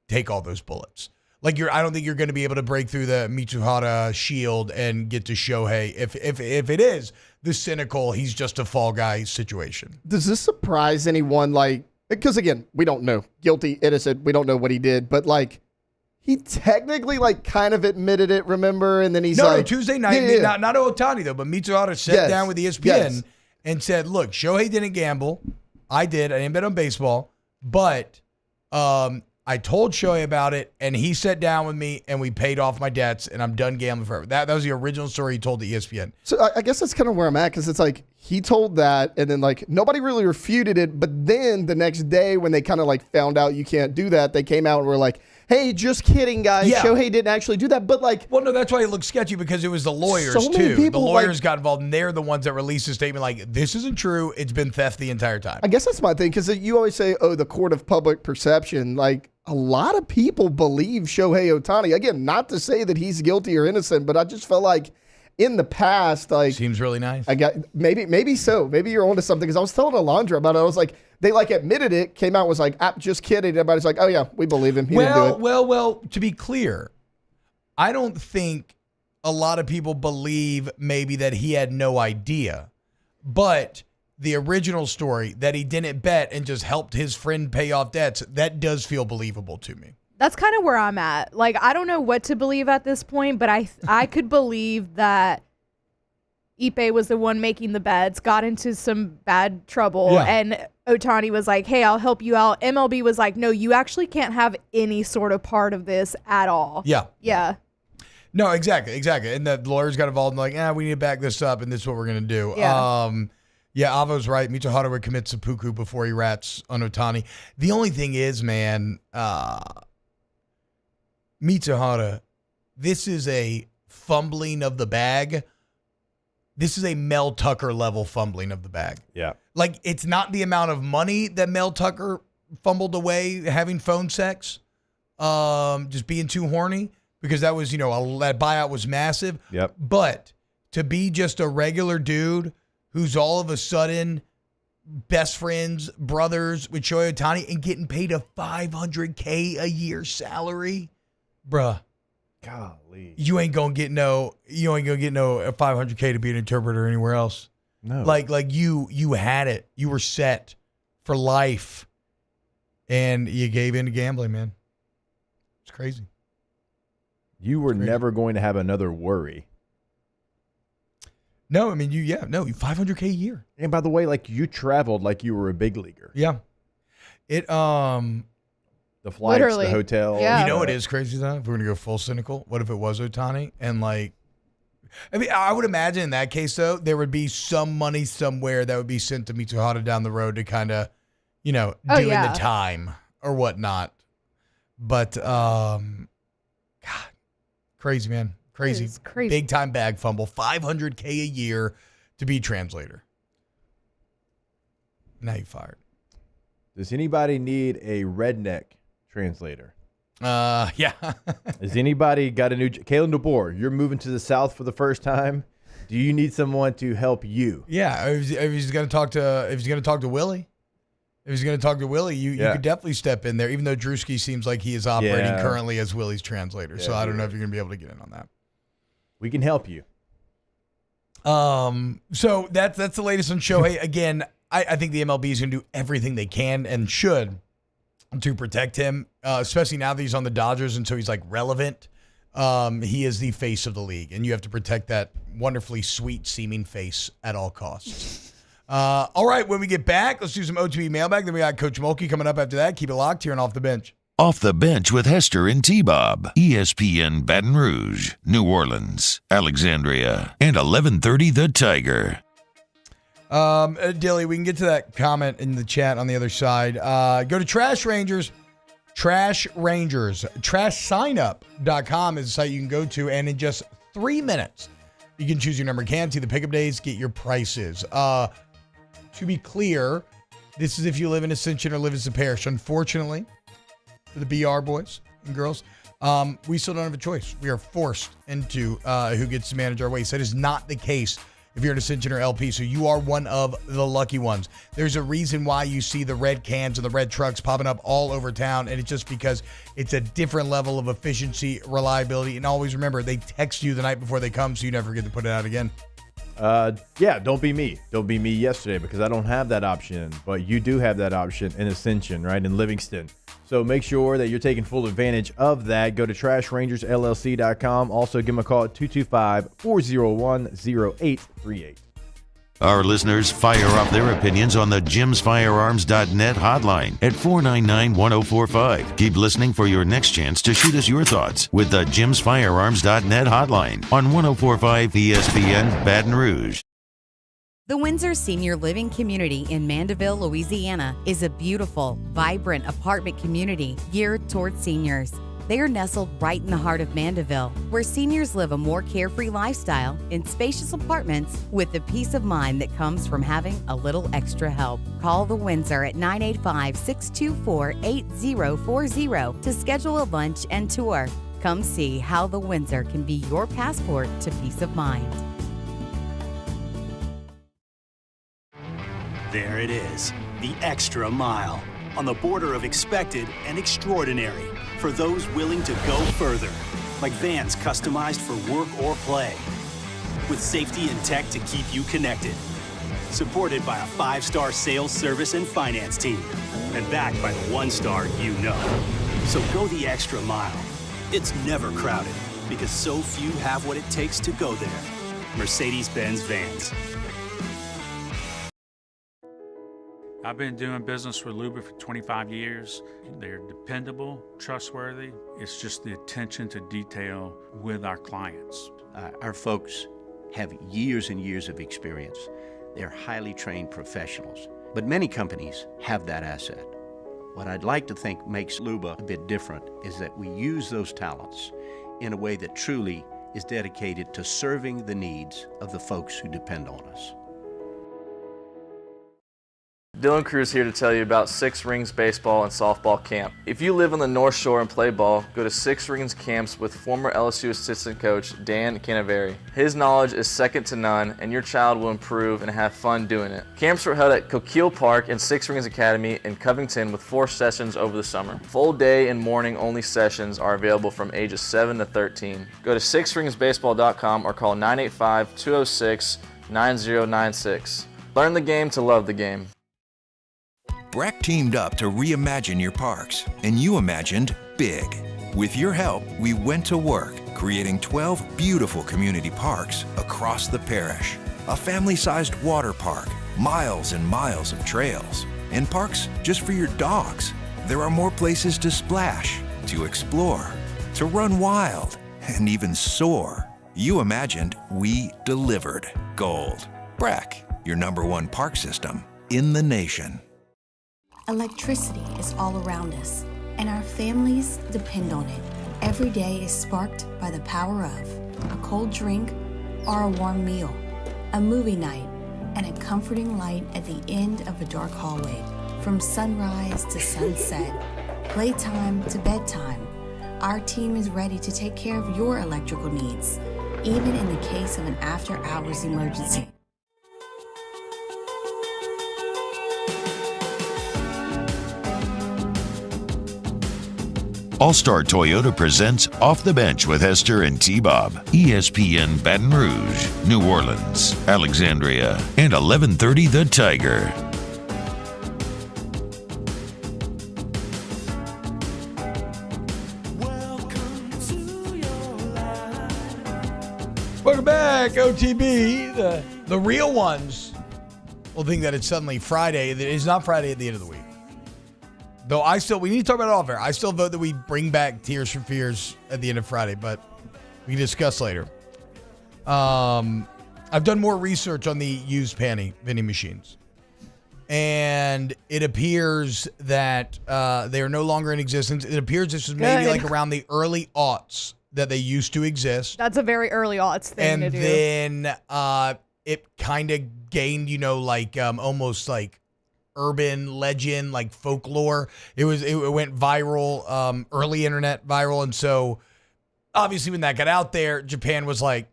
take all those bullets. I don't think you're going to be able to break through the Mitsuhara shield and get to Shohei if it is the cynical, he's just a fall guy situation. Does this surprise anyone? Because again, we don't know, guilty, innocent, we don't know what he did, but he technically kind of admitted it, remember? And then he's Tuesday night, not Ohtani though, but Mitsuhara sat down with ESPN and said, look, Shohei didn't gamble. I did. I didn't bet on baseball. But I told Shohei about it, and he sat down with me, and we paid off my debts, and I'm done gambling forever. That was the original story he told to ESPN. So I guess that's kind of where I'm at, because it's like he told that, and then like nobody really refuted it. But then the next day, when they kind of like found out you can't do that, they came out and were like, "Hey, just kidding, guys. Yeah. Shohei didn't actually do that." But like, well, no, that's why it looked sketchy, because it was the lawyers so many too. people, The lawyers got involved, and they're the ones that released a statement like, "This isn't true. It's been theft the entire time." I guess that's my thing, because you always say, "Oh, the court of public perception." Like, a lot of people believe Shohei Ohtani. Again, not to say that he's guilty or innocent, but I just felt like in the past, like, seems really nice. I got maybe so. Maybe you're onto something, because I was telling Alondra about it. I was like, they like admitted it, came out, was like, just kidding. Everybody's like, "Oh yeah, we believe him. He didn't do it." Well. To be clear, I don't think a lot of people believe maybe that he had no idea, but the original story that he didn't bet and just helped his friend pay off debts, that does feel believable to me. That's kind of where I'm at. Like, I don't know what to believe at this point, but I could believe that Ipe was the one making the bets, got into some bad trouble, and Ohtani was like, "Hey, I'll help you out." MLB was like, "No, you actually can't have any sort of part of this at all." Yeah. No, exactly. And the lawyers got involved and like, we need to back this up, and this is what we're going to do. Yeah. Avo's right. Michihara would commit seppuku before he rats on Ohtani. The only thing is, man, Michihara, this is a fumbling of the bag. This is a Mel Tucker level fumbling of the bag. Yeah. Like, it's not the amount of money that Mel Tucker fumbled away having phone sex, just being too horny, because that was, that buyout was massive. Yep. But to be just a regular dude who's all of a sudden best friends, brothers with Shohei Ohtani and getting paid a $500K a year salary, bruh. Golly. You ain't gonna get no $500K to be an interpreter anywhere else. No. Like you had it. You were set for life. And you gave in to gambling, man. It's crazy. You were never going to have another worry. No, I mean, you $500K a year. And by the way, like, you traveled like you were a big leaguer. Yeah. The flights, Literally. the hotel. Yeah. You know what is crazy though? If we're gonna go full cynical, what if it was Ohtani? And I would imagine in that case though, there would be some money somewhere that would be sent to Michihara down the road to kind of, doing the time or whatnot. But God, crazy, man. Crazy. It's crazy. Big time bag fumble. $500K a year to be translator. Now you fired. Does anybody need a redneck translator? Yeah. Has anybody got a new Kalen DeBoer? You're moving to the South for the first time. Do you need someone to help you? Yeah, if he's going to talk to Willie, you could definitely step in there. Even though Drewski seems like he is operating currently as Willie's translator, so I don't know if you're going to be able to get in on that. We can help you. So that's the latest on Shohei. Again, I think the MLB is going to do everything they can and should to protect him, especially now that he's on the Dodgers and so he's like relevant. He is the face of the league, and you have to protect that wonderfully sweet seeming face at all costs. All right, when we get back, let's do some OTB mailbag. Then we got Coach Mulkey coming up after that. Keep it locked here and Off the Bench. Off the Bench with Hester and T-Bob. ESPN Baton Rouge, New Orleans, Alexandria, and 1130 The Tiger. Dilly, we can get to that comment in the chat on the other side. Go to Trash Rangers. TrashSignup.com is the site you can go to, and in just 3 minutes, you can choose your number of cans, see the pickup days, get your prices. To be clear, this is if you live in Ascension or live as a parish. Unfortunately, for the BR boys and girls, we still don't have a choice. We are forced into who gets to manage our waste. That is not the case if you're an Ascension or LP, so you are one of the lucky ones. There's a reason why you see the red cans and the red trucks popping up all over town, and it's just because it's a different level of efficiency, reliability, and always remember, they text you the night before they come, so you never get to put it out again. Don't be me. Don't be me yesterday, because I don't have that option, but you do have that option in Ascension, right, in Livingston. So make sure that you're taking full advantage of that. Go to trashrangersllc.com. Also, give them a call at 225-401-0838. Our listeners fire off their opinions on the jimsfirearms.net hotline at 499-1045. Keep listening for your next chance to shoot us your thoughts with the jimsfirearms.net hotline on 1045 ESPN Baton Rouge. The Windsor Senior Living Community in Mandeville, Louisiana is a beautiful, vibrant apartment community geared towards seniors. They are nestled right in the heart of Mandeville, where seniors live a more carefree lifestyle in spacious apartments with the peace of mind that comes from having a little extra help. Call the Windsor at 985-624-8040 to schedule a lunch and tour. Come see how the Windsor can be your passport to peace of mind. There it is, the extra mile, on the border of expected and extraordinary for those willing to go further, like vans customized for work or play, with safety and tech to keep you connected, supported by a 5-star sales, service, and finance team, and backed by the 1-star you know. So go the extra mile. It's never crowded, because so few have what it takes to go there. Mercedes-Benz Vans. I've been doing business with Luba for 25 years. They're dependable, trustworthy. It's just the attention to detail with our clients. Our folks have years and years of experience. They're highly trained professionals, but many companies have that asset. What I'd like to think makes Luba a bit different is that we use those talents in a way that truly is dedicated to serving the needs of the folks who depend on us. Dylan Cruz here to tell you about Six Rings Baseball and Softball Camp. If you live on the North Shore and play ball, go to Six Rings Camps with former LSU assistant coach Dan Canaveri. His knowledge is second to none, and your child will improve and have fun doing it. Camps were held at Coquille Park and Six Rings Academy in Covington with 4 sessions over the summer. Full day and morning only sessions are available from ages 7 to 13. Go to sixringsbaseball.com or call 985-206-9096. Learn the game to love the game. Breck teamed up to reimagine your parks, and you imagined big. With your help, we went to work, creating 12 beautiful community parks across the parish. A family-sized water park, miles and miles of trails, and parks just for your dogs. There are more places to splash, to explore, to run wild, and even soar. You imagined, we delivered. Gold. Breck, your #1 park system in the nation. Electricity is all around us, and our families depend on it. Every day is sparked by the power of a cold drink or a warm meal, a movie night, and a comforting light at the end of a dark hallway. From sunrise to sunset, playtime to bedtime, our team is ready to take care of your electrical needs, even in the case of an after-hours emergency. All-Star Toyota presents Off the Bench with Hester and T-Bob. ESPN Baton Rouge, New Orleans, Alexandria, and 1130 The Tiger. Welcome back, OTB. The real ones will think that it's suddenly Friday. It is not Friday at the end of the week. Though we need to talk about it all fair. I still vote that we bring back Tears for Fears at the end of Friday, but we can discuss later. I've done more research on the used panty vending machines. And it appears that they are no longer in existence. It appears this was maybe like around the early aughts that they used to exist. That's a very early aughts thing to do. And then it kind of gained, almost like urban legend, like folklore. It went viral, early internet viral. And so obviously when that got out there, Japan was like,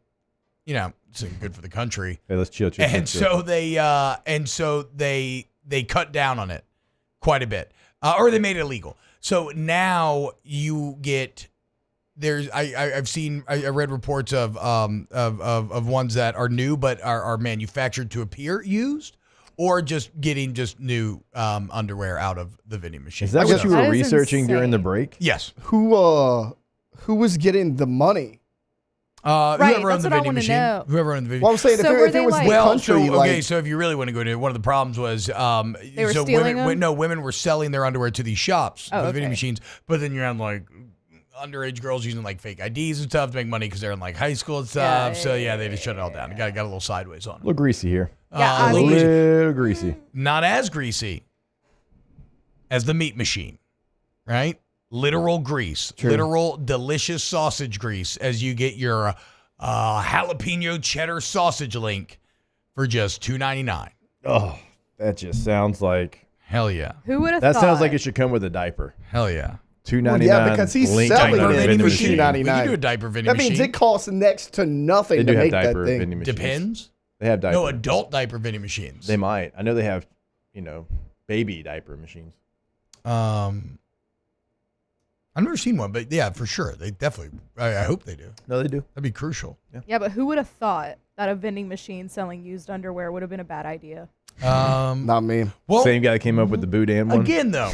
it's good for the country. Hey, let's chill. And so they cut down on it quite a bit, or they made it illegal. So now you get I read reports of ones that are new but are manufactured to appear used, or just getting new underwear out of the vending machine. Is that what you were researching during the break? Yes. Who was getting the money? Right, Whoever owned that's the what I vending wanna machine. know. Whoever owned the vending Well, I'm saying So were if it they was like- the Well, country, so, like, so if you really want to go into it, one of the problems was They were so stealing women, them? women were selling their underwear to these shops Oh, for the vending okay. machines, but then you're on like underage girls using like fake IDs and stuff to make money because they're in like high school and stuff. They just shut it all down. It got a little sideways on A it. little greasy here. Yeah, a little greasy. Not as greasy as the meat machine, right? Literal grease, literal delicious sausage grease as you get your jalapeno cheddar sausage link for just $2.99. Oh, that just sounds like hell yeah. Who would have That thought? sounds like it should come with a diaper. Hell yeah. $2.99. Well, yeah, because he's link selling to the it vending for machine. $2.99. We can do a diaper vending That means machine. it costs next to nothing They to do have make that diaper thing. vending machines. Depends. They have diaper. No, adult diaper vending machines. They might. I know they have, baby diaper machines. I've never seen one, but yeah, for sure. They definitely, I hope they do. No, they do. That'd be crucial. Yeah, but who would have thought that a vending machine selling used underwear would have been a bad idea? Not me. Well, Same guy that came up with the Boudin one. again, though,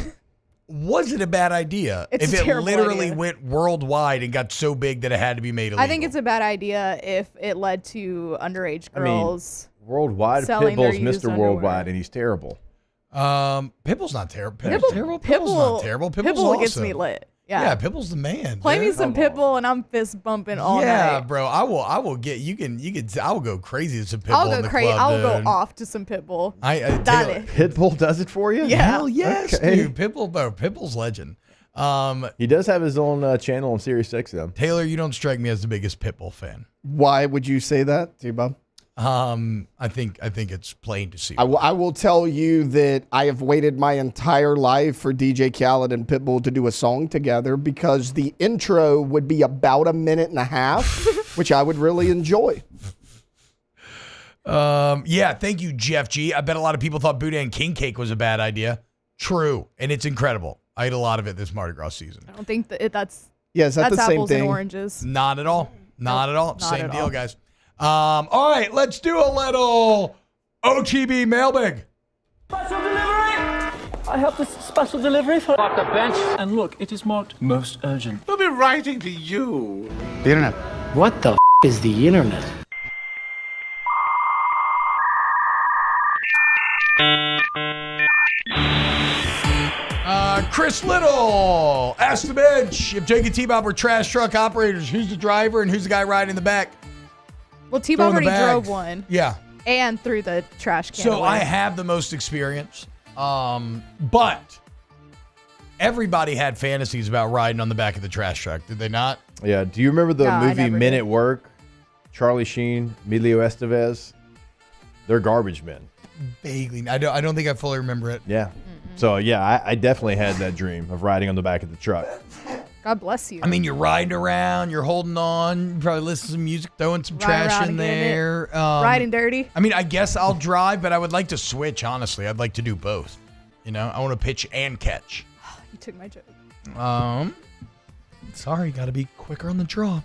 was it a bad idea It's if a it terrible literally idea. went worldwide and got so big that it had to be made illegal? I think it's a bad idea if it led to underage girls. Worldwide, selling their Pitbull's used Mr. underwear. Worldwide, and he's terrible. Pitbull's not terrible. Pitbull- Pitbull's not terrible. Pitbull's Pitbull gets awesome. me lit. Yeah, Pitbull's the man. Play me dude. some Pitbull and I'm fist bumping all Yeah, night. bro. I will get you can I will go crazy with some Pitbull in I'll the go crazy. club, I'll dude. go off to some Pitbull. Taylor, Dale. Pitbull does it for you? Yeah. Hell yes, Okay. dude. Pitbull's legend. He does have his own channel on Sirius XM. Taylor, you don't strike me as the biggest Pitbull fan. Why would you say that, T-Bob? I think it's plain to see. I will tell you that I have waited my entire life for DJ Khaled and Pitbull to do a song together because the intro would be about a minute and a half, which I would really enjoy. Yeah, thank you, Jeff G. I bet a lot of people thought Boudin King Cake was a bad idea. True, and it's incredible. I ate a lot of it this Mardi Gras season. I don't think that's Yeah, is that that's the same apples thing? and oranges. Not at all. Not at all. Not Same at deal, all. guys. All right, let's do a little OTB mailbag. Special delivery! I have this special delivery for off the bench. And look, it is marked most urgent. They'll be writing to you. The internet. What the is the internet? Chris Little asked the bench if Jake and T-Bob were trash truck operators. Who's the driver and who's the guy riding in the back? Well, T-Bob Throwing the already drove bags. one. Yeah. And threw the trash can So away. I have the most experience, but everybody had fantasies about riding on the back of the trash truck, did they not? Yeah. Do you remember the No, I movie never Men did. at Work? Charlie Sheen, Emilio Estevez. They're garbage men. Vaguely. I don't think I fully remember it. Yeah. So, yeah, I definitely had that dream of riding on the back of the truck. God bless you. I mean, you're riding around, you're holding on, you probably listen to some music, throwing some Ride trash around in and getting it. there. Riding dirty. I mean, I guess I'll drive, but I would like to switch, honestly. I'd like to do both. You know, I want to pitch and catch. You took my joke. Sorry, got to be quicker on the draw.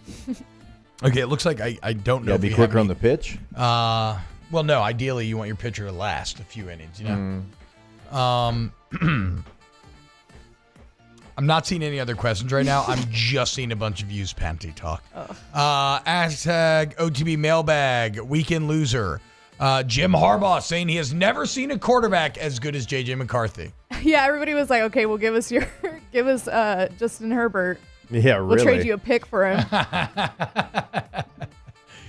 Okay, it looks like I don't know. Gotta be quicker on the pitch? Well, no, ideally you want your pitcher to last a few innings, you know? I'm not seeing any other questions right now. I'm just seeing a bunch of used panty talk. Hashtag OTB mailbag, weekend loser. Jim Harbaugh saying he has never seen a quarterback as good as J.J. McCarthy. Yeah, everybody was like, okay, well, give us Justin Herbert. Yeah, really. We'll trade you a pick for him.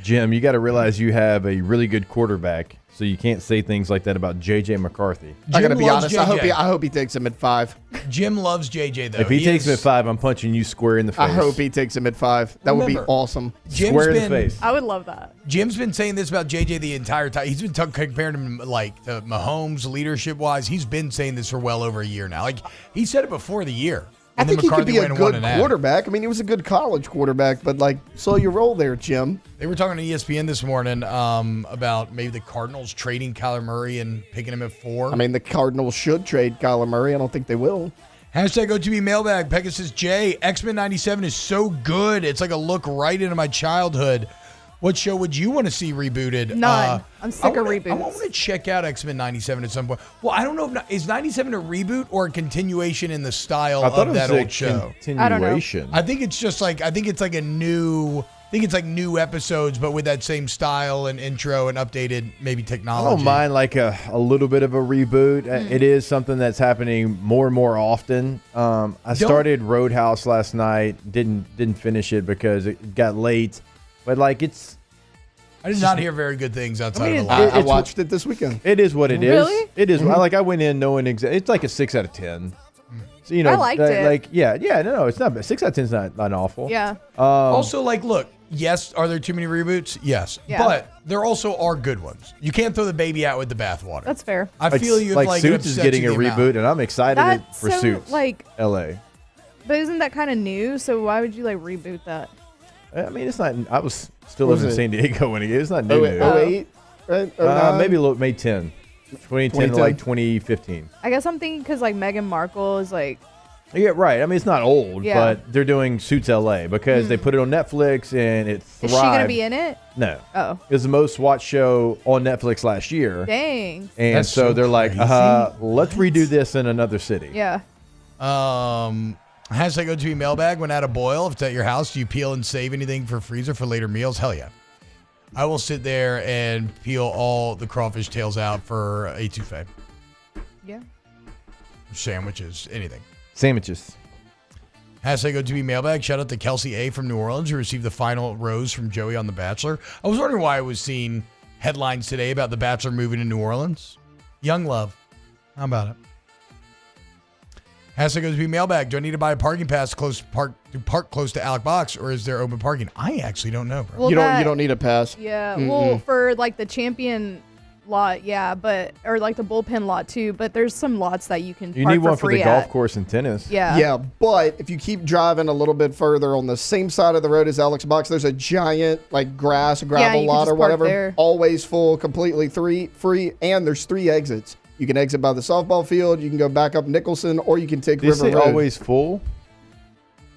Jim, you got to realize you have a really good quarterback, so you can't say things like that about J.J. McCarthy. I got to be loves honest. JJ. I hope he takes him at 5. Jim loves JJ, though. If he takes him is- at 5, I'm punching you square in the face. I hope he takes him at 5. That would be Remember, awesome. Jim's Square in the been- face. I would love that. Jim's been saying this about JJ the entire time. He's been comparing him like to Mahomes leadership-wise. He's been saying this for well over a year now. Like, he said it before the year. I And then think he could McCarthy be a went and won good an ad. quarterback. I mean, he was a good college quarterback, but like, slow your roll there, Jim. They were talking to ESPN this morning about maybe the Cardinals trading Kyler Murray and picking him at 4. I mean, the Cardinals should trade Kyler Murray. I don't think they will. Hashtag OTB mailbag. Pegasus J. X-Men 97 is so good. It's like a look right into my childhood. What show would you want to see rebooted? None. I'm sick of reboots. I want to check out X-Men 97 at some point. Well, I don't know. Is 97 a reboot or a continuation in the style I thought of it that was old show? continuation. I think it's just like, I think it's like a new think it's like new episodes, but with that same style and intro and updated maybe technology. I don't mind like a little bit of a reboot. It is something that's happening more and more often. I started Roadhouse last night. Didn't finish it because it got late. But like I did not hear very good things outside of the I watched it this weekend. It is what it is. Really? It is. I went in knowing exactly. It's like a 6 out of 10. So, I liked it. Like no, it's not bad. 6 out of 10 is not awful. Yeah. Also, like, look, yes, are there too many reboots? Yes. Yeah. But there also are good ones. You can't throw the baby out with the bathwater. That's fair. I feel you like Suits is getting a reboot, and I'm excited That's for so, Suits. like, LA. But isn't that kind of new? So why would you like reboot that? I mean, it's not. I was still living in San Diego when it's not new. 08, right? Maybe May 10, 2010 to like 2015. I guess I'm thinking because like Meghan Markle is like. Yeah, right. I mean, it's not old, Yeah. but they're doing Suits LA because they put it on Netflix and it thrived. Is she gonna be in it? No. Oh. It was the most watched show on Netflix last year. Dang. And That's so so they're like, crazy. let's redo this in another city. Yeah. Hashtag go to mailbag when at a boil. If it's at your house, do you peel and save anything for freezer for later meals? Hell yeah. I will sit there and peel all the crawfish tails out for a etouffee. Yeah. Sandwiches, anything. Sandwiches. Hashtag go to mailbag. Shout out to Kelsey A. from New Orleans who received the final rose from Joey on The Bachelor. I was wondering why I was seeing headlines today about The Bachelor moving to New Orleans. Young love. How about it? Hashtag goes to be mailbag. Do I need to buy a parking pass to park close to Alec Box, or is there open parking? I actually don't know, bro. Well, you don't need a pass. Yeah. Well, for like the champion lot, yeah, or like the bullpen lot too. But there's some lots that you can. You park need one for free the golf course and tennis. Yeah. Yeah, but if you keep driving a little bit further on the same side of the road as Alex Box, there's a giant like gravel you can lot just or park whatever. there. Always full, completely free, and there's 3 exits. You can exit by the softball field, you can go back up Nicholson, or you can take Did you River say Road. always full?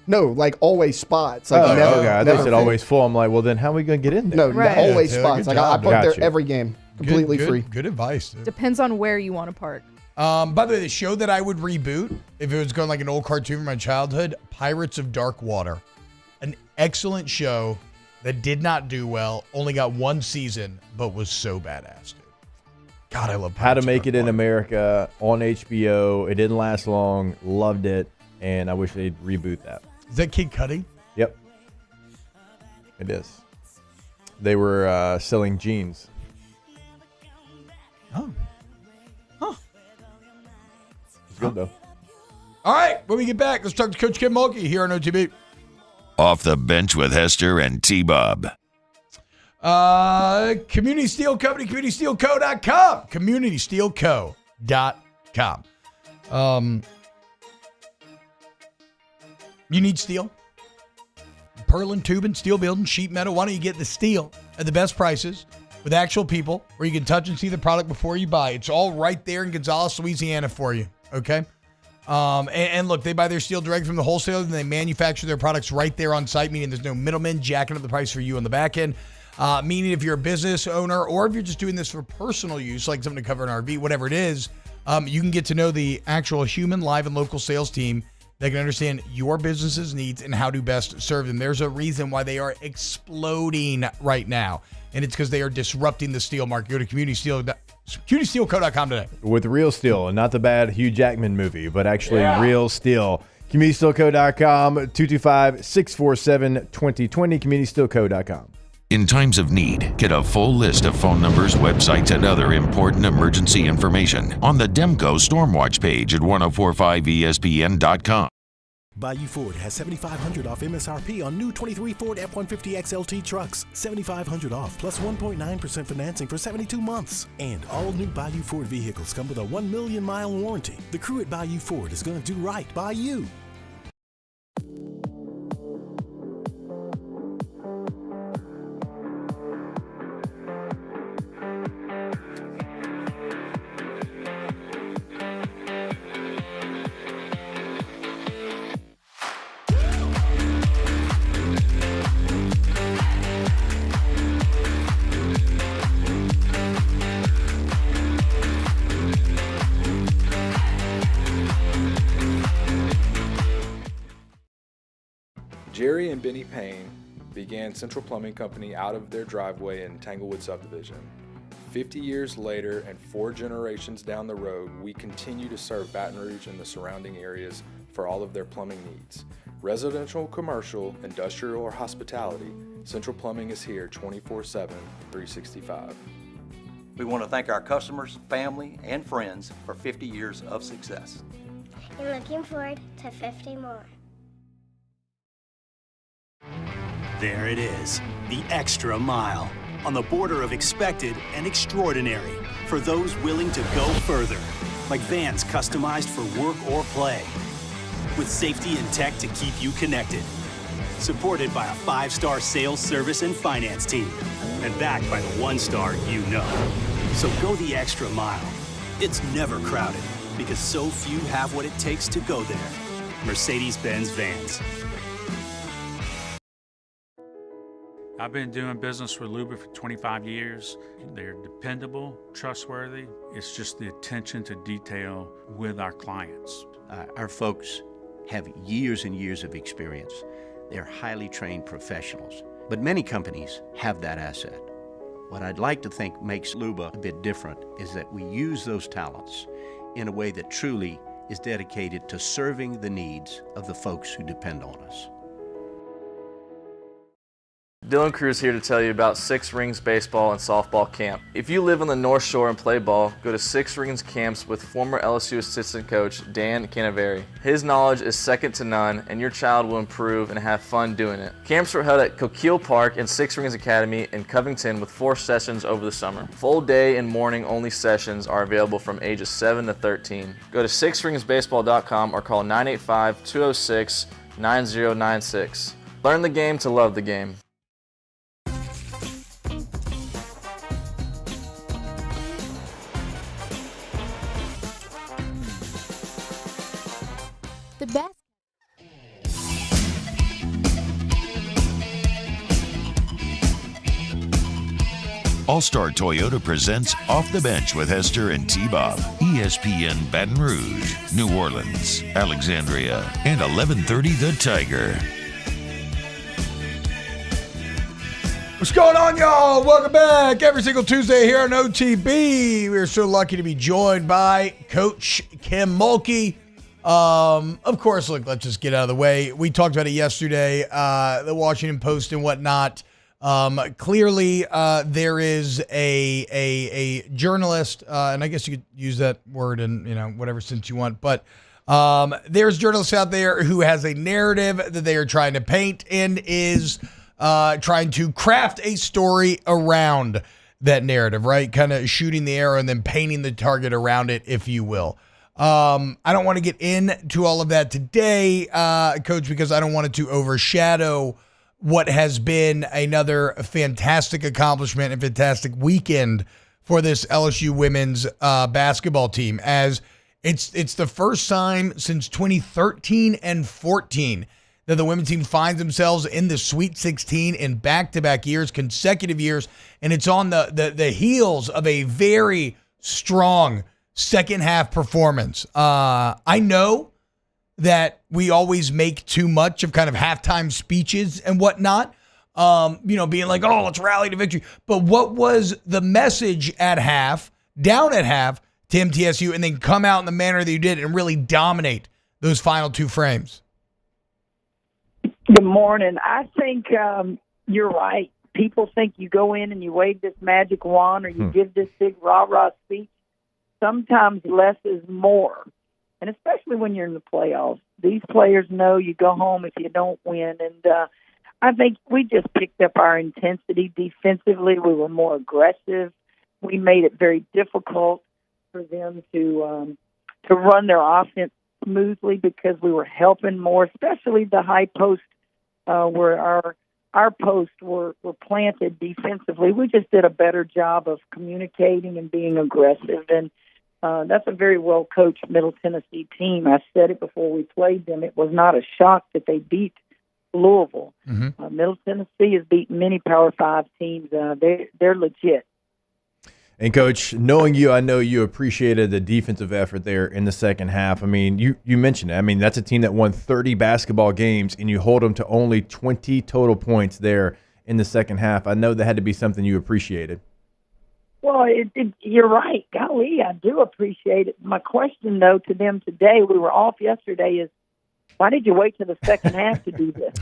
No, like always spots. Like Okay. I never thought you said always full. I'm like, well, then how are we going to get in there? No, always Yeah, spots. good Like I job. park there Gotcha. every game, completely free. Good advice. Dude. Depends on where you want to park. By the way, the show that I would reboot, if it was going like an old cartoon from my childhood, Pirates of Dark Water. An excellent show that did not do well, only got 1 season, but was so badass, dude. God, I love Pirates How to of Make Dark It in Water. America on HBO. It didn't last long. Loved it. And I wish they'd reboot that. Is that Kid Cudi? Yep. It is. They were selling jeans. Oh. Huh. It's good, though. All right, when we get back, let's talk to Coach Kim Mulkey here on OTB. Off the bench with Hester and T-Bob. Community Steel Company, CommunitySteelCo.com. CommunitySteelCo.com. You need steel? Purlin tubing, steel building, sheet metal. Why don't you get the steel at the best prices with actual people where you can touch and see the product before you buy? It's all right there in Gonzales, Louisiana for you, okay? And look, they buy their steel direct from the wholesaler and they manufacture their products right there on site, meaning there's no middlemen jacking up the price for you on the back end. Meaning if you're a business owner or if you're just doing this for personal use, like something to cover an RV, whatever it is, you can get to know the actual human, live, and local sales team that can understand your business's needs and how to best serve them. There's a reason why they are exploding right now, and it's because they are disrupting the steel market. Go to CommunitySteelCo.com today. With real steel, and not the bad Hugh Jackman movie, but actually real steel. CommunitySteelCo.com, 225-647-2020, CommunitySteelCo.com. In times of need, get a full list of phone numbers, websites, and other important emergency information on the Demco Stormwatch page at 1045ESPN.com. Bayou Ford has $7,500 off MSRP on new 23 Ford F-150 XLT trucks. $7,500 off plus 1.9% financing for 72 months. And all new Bayou Ford vehicles come with a 1 million mile warranty. The crew at Bayou Ford is going to do right by you. Jerry and Benny Payne began Central Plumbing Company out of their driveway in Tanglewood subdivision. 50 years later and 4 generations down the road, we continue to serve Baton Rouge and the surrounding areas for all of their plumbing needs. Residential, commercial, industrial, or hospitality, Central Plumbing is here 24/7, 365. We want to thank our customers, family, and friends for 50 years of success. And looking forward to 50 more. There it is, the extra mile, on the border of expected and extraordinary, for those willing to go further, like vans customized for work or play, with safety and tech to keep you connected, supported by a 5-star sales, service, and finance team, and backed by the 1-star you know. So go the extra mile. It's never crowded, because so few have what it takes to go there. Mercedes-Benz Vans. I've been doing business with Luba for 25 years. They're dependable, trustworthy. It's just the attention to detail with our clients. Our folks have years and years of experience. They're highly trained professionals, but many companies have that asset. What I'd like to think makes Luba a bit different is that we use those talents in a way that truly is dedicated to serving the needs of the folks who depend on us. Dylan Cruz here to tell you about Six Rings Baseball and Softball Camp. If you live on the North Shore and play ball, go to Six Rings Camps with former LSU assistant coach Dan Canaveri. His knowledge is second to none, and your child will improve and have fun doing it. Camps are held at Coquille Park and Six Rings Academy in Covington with 4 sessions over the summer. Full day and morning only sessions are available from ages 7 to 13. Go to sixringsbaseball.com or call 985-206-9096. Learn the game to love the game. The best. All-Star Toyota presents Off the Bench with Hester and T-Bob. ESPN Baton Rouge, New Orleans, Alexandria, and 1130 The Tiger. What's going on, y'all? Welcome back. Every single Tuesday here on OTB. We're so lucky to be joined by Coach Kim Mulkey. Of course, look, let's just get out of the way. We talked about it yesterday, the Washington Post and whatnot. Clearly, there is a journalist, and I guess you could use that word in whatever sense you want, but there's journalists out there who has a narrative that they are trying to paint and is trying to craft a story around that narrative, right? Kind of shooting the arrow and then painting the target around it, if you will. I don't want to get into all of that today, Coach, because I don't want it to overshadow what has been another fantastic accomplishment and fantastic weekend for this LSU women's basketball team, as it's the first time since 2013 and 14 that the women's team finds themselves in the Sweet 16 in back-to-back years, consecutive years, and it's on the heels of a very strong second half performance. I know that we always make too much of kind of halftime speeches and whatnot, being like, oh, let's rally to victory. But what was the message at half, down at half, to MTSU, and then come out in the manner that you did and really dominate those final 2 frames? Good morning. I think you're right. People think you go in and you wave this magic wand or you give this big rah-rah speech. Sometimes less is more, and especially when you're in the playoffs. These players know you go home if you don't win, and I think we just picked up our intensity defensively. We were more aggressive. We made it very difficult for them to run their offense smoothly because we were helping more, especially the high post where our posts were planted defensively. We just did a better job of communicating and being aggressive, and that's a very well-coached Middle Tennessee team. I said it before we played them. It was not a shock that they beat Louisville. Mm-hmm. Middle Tennessee has beaten many Power 5 teams. They're legit. And, Coach, knowing you, I know you appreciated the defensive effort there in the second half. I mean, you mentioned it. I mean, that's a team that won 30 basketball games, and you hold them to only 20 total points there in the second half. I know that had to be something you appreciated. Well, you're right. Golly, I do appreciate it. My question, though, to them today, we were off yesterday, is why did you wait till the second half to do this?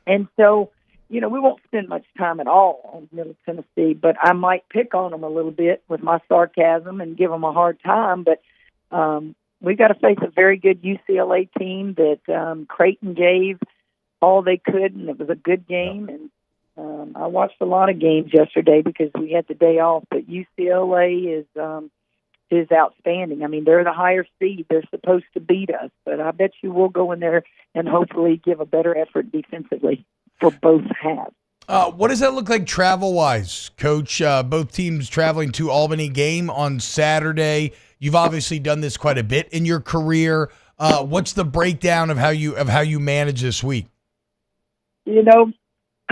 And so, we won't spend much time at all on Middle Tennessee, but I might pick on them a little bit with my sarcasm and give them a hard time. But we got to face a very good UCLA team that Creighton gave all they could, and it was a good game. And I watched a lot of games yesterday because we had the day off, but UCLA is outstanding. I mean, they're the higher seed. They're supposed to beat us, but I bet you we'll go in there and hopefully give a better effort defensively for both halves. What does that look like travel-wise, Coach? Both teams traveling to Albany game on Saturday. You've obviously done this quite a bit in your career. What's the breakdown of how you manage this week?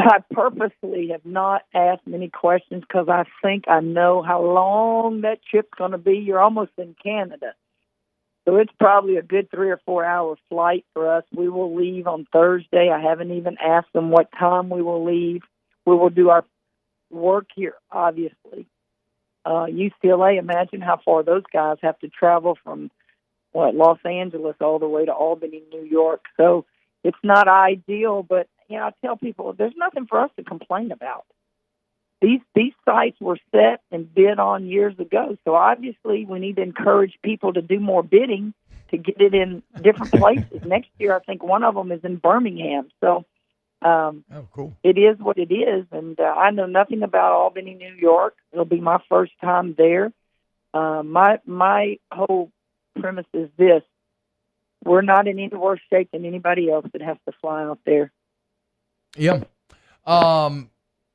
I purposely have not asked many questions because I think I know how long that trip's going to be. You're almost in Canada. So it's probably a good 3 or 4 hour flight for us. We will leave on Thursday. I haven't even asked them what time we will leave. We will do our work here, obviously. UCLA, imagine how far those guys have to travel from, Los Angeles all the way to Albany, New York. So it's not ideal, but I tell people there's nothing for us to complain about. These sites were set and bid on years ago, so obviously we need to encourage people to do more bidding to get it in different places. Next year, I think one of them is in Birmingham. So cool. It is what it is, and I know nothing about Albany, New York. It'll be my first time there. My whole premise is this: we're not in any worse shape than anybody else that has to fly out there. Yeah.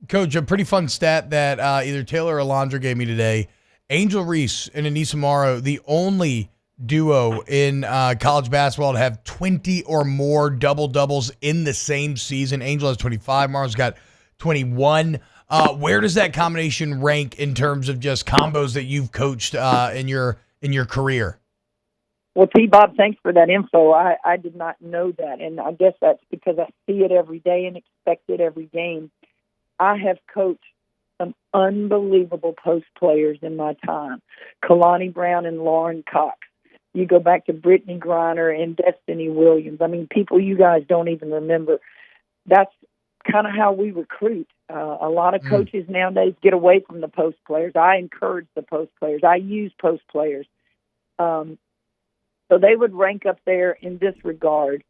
Coach, a pretty fun stat that either Taylor or Alondra gave me today. Angel Reese and Anissa Morrow, the only duo in college basketball to have 20 or more double-doubles in the same season. Angel has 25. Morrow's got 21. Where does that combination rank in terms of just combos that you've coached in your career? Well, T-Bob, thanks for that info. I did not know that, and I guess that's because I see it every day and expect it every game. I have coached some unbelievable post players in my time. Kalani Brown and Lauren Cox. You go back to Brittany Griner and Destiny Williams. I mean, people you guys don't even remember. That's kind of how we recruit. A lot of coaches nowadays get away from the post players. I encourage the post players. I use post players. So they would rank up there in this regard.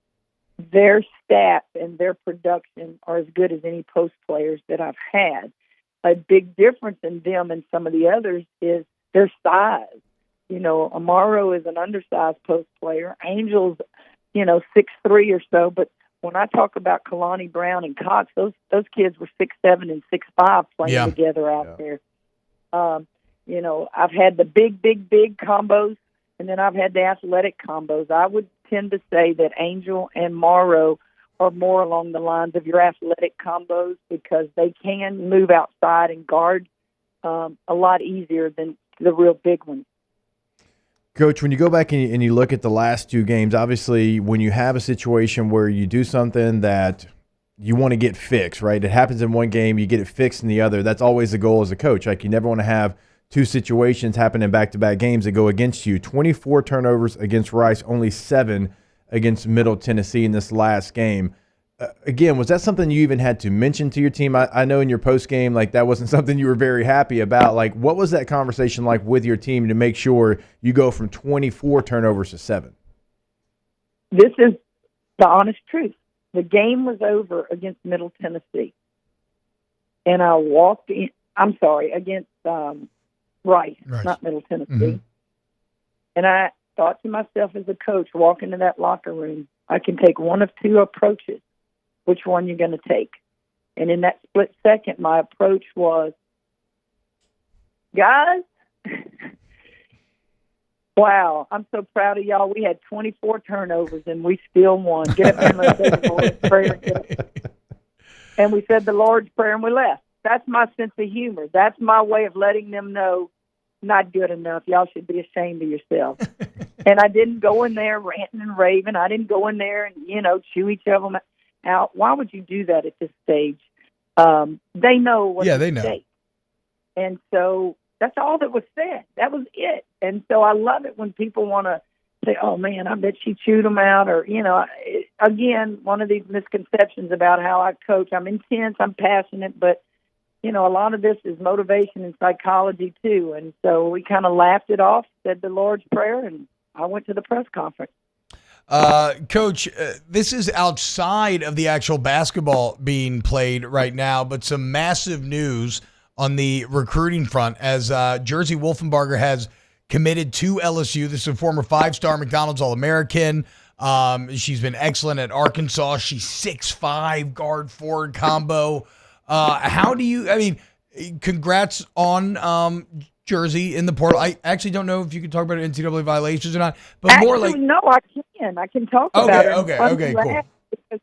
Their stats and their production are as good as any post players that I've had. A big difference in them and some of the others is their size. Amaro is an undersized post player. Angel's, 6'3" or so. But when I talk about Kalani Brown and Cox, those kids were 6'7" and 6'5" playing together out there. I've had the big combos, and then I've had the athletic combos. I would tend to say that Angel and Morrow are more along the lines of your athletic combos because they can move outside and guard a lot easier than the real big ones. Coach, when you go back and you look at the last two games, obviously when you have a situation where you do something that you want to get fixed, right? It happens in one game, you get it fixed in the other. That's always the goal as a coach. Like, you never want to have two situations happen in back-to-back games that go against you. 24 turnovers against Rice, only 7 against Middle Tennessee in this last game. Again, was that something you even had to mention to your team? I know in your post-game, that wasn't something you were very happy about. What was that conversation like with your team to make sure you go from 24 turnovers to 7? This is the honest truth. The game was over against Middle Tennessee. And I walked in, against Rice, not Middle Tennessee. Mm-hmm. And I thought to myself as a coach, walk into that locker room, I can take one of two approaches. Which one you're going to take? And in that split second, my approach was, guys, wow, I'm so proud of y'all. We had 24 turnovers and we still won. Get up and let's say the Lord's Prayer. And we said the Lord's Prayer and we left. That's my sense of humor. That's my way of letting them know, not good enough. Y'all should be ashamed of yourself. And I didn't go in there ranting and raving. I didn't go in there and, chew each of them out. Why would you do that at this stage? They know what's they at know. stake. And so that's all that was said. That was it. And so I love it when people want to say, oh, man, I bet she chewed them out. Or, again, one of these misconceptions about how I coach. I'm intense, I'm passionate, but, a lot of this is motivation and psychology too. And so we kind of laughed it off, said the Lord's Prayer, and I went to the press conference. Coach, this is outside of the actual basketball being played right now, but some massive news on the recruiting front as Jersey Wolfenbarger has committed to LSU. This is a former 5-star McDonald's All-American. She's been excellent at Arkansas. She's 6'5", guard-forward combo. How do you – congrats on Jersey in the portal. I actually don't know if you can talk about NCAA violations or not, but more like – no, I can. I can talk about it. Okay, cool. Because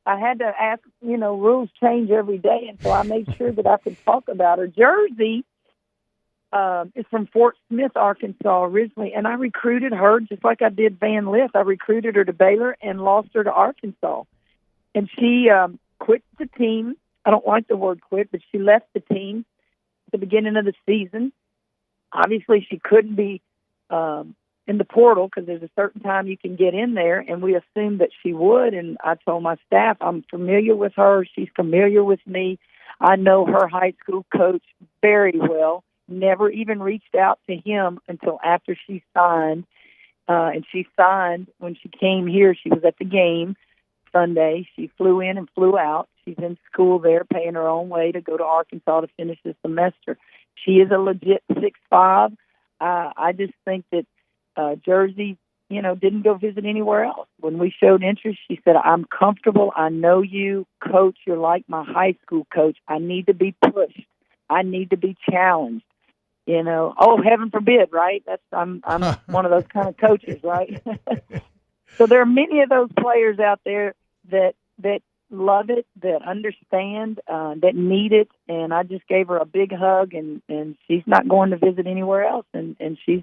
I had to ask, rules change every day, and so I made sure that I could talk about her. Jersey is from Fort Smith, Arkansas originally, and I recruited her just like I did Van Lith. I recruited her to Baylor and lost her to Arkansas. And she quit the team. I don't like the word quit, but she left the team at the beginning of the season. Obviously, she couldn't be in the portal because there's a certain time you can get in there, and we assumed that she would. And I told my staff, I'm familiar with her. She's familiar with me. I know her high school coach very well. Never even reached out to him until after she signed. And she signed when she came here. She was at the game Sunday. She flew in and flew out. She's in school there, paying her own way to go to Arkansas to finish the semester. She is a legit 6'5". I just think that Jersey, didn't go visit anywhere else. When we showed interest, she said, I'm comfortable. I know you, coach. You're like my high school coach. I need to be pushed. I need to be challenged. Oh, heaven forbid, right? I'm one of those kind of coaches, right? So there are many of those players out there that love it, that understand, that need it, and I just gave her a big hug, and she's not going to visit anywhere else, and she's,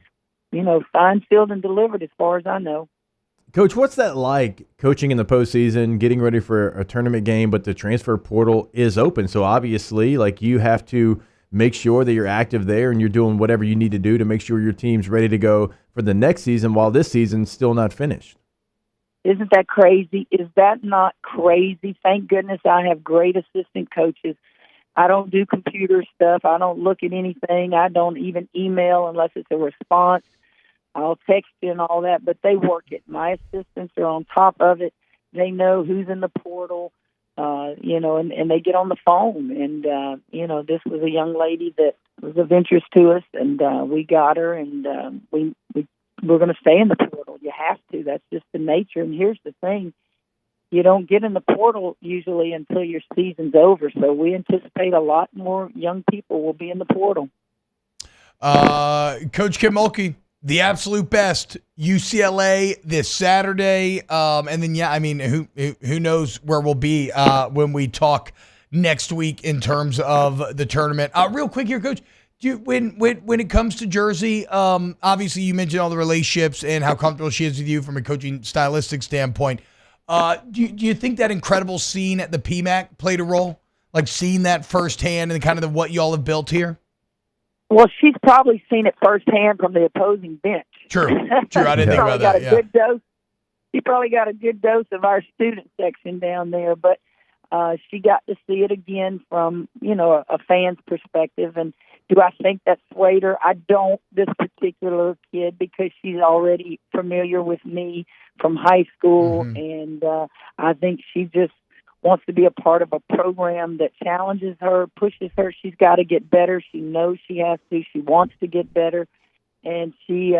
signed, sealed, and delivered as far as I know. Coach, what's that like, coaching in the postseason, getting ready for a tournament game, but the transfer portal is open, so obviously, you have to make sure that you're active there and you're doing whatever you need to do to make sure your team's ready to go for the next season while this season's still not finished. Isn't that crazy? Is that not crazy? Thank goodness I have great assistant coaches. I don't do computer stuff. I don't look at anything. I don't even email unless it's a response. I'll text you and all that, but they work it. My assistants are on top of it. They know who's in the portal, and they get on the phone. And, this was a young lady that was of interest to us, and we got her, and we're going to stay in the portal. You have to. That's just the nature. And here's the thing. You don't get in the portal usually until your season's over. So we anticipate a lot more young people will be in the portal. Coach Kim Mulkey, the absolute best. UCLA this Saturday. And then, who knows where we'll be when we talk next week in terms of the tournament. Real quick here, Coach. When it comes to Jersey, obviously you mentioned all the relationships and how comfortable she is with you from a coaching stylistic standpoint. Do you think that incredible scene at the PMAC played a role? Like seeing that firsthand and kind of what y'all have built here? Well, she's probably seen it firsthand from the opposing bench. True. I didn't think about that. She probably got a good dose of our student section down there, but she got to see it again from, a fan's perspective. And do I think that swayed her? I don't, this particular kid, because she's already familiar with me from high school, and I think she just wants to be a part of a program that challenges her, pushes her. She's got to get better. She knows she has to. She wants to get better, and she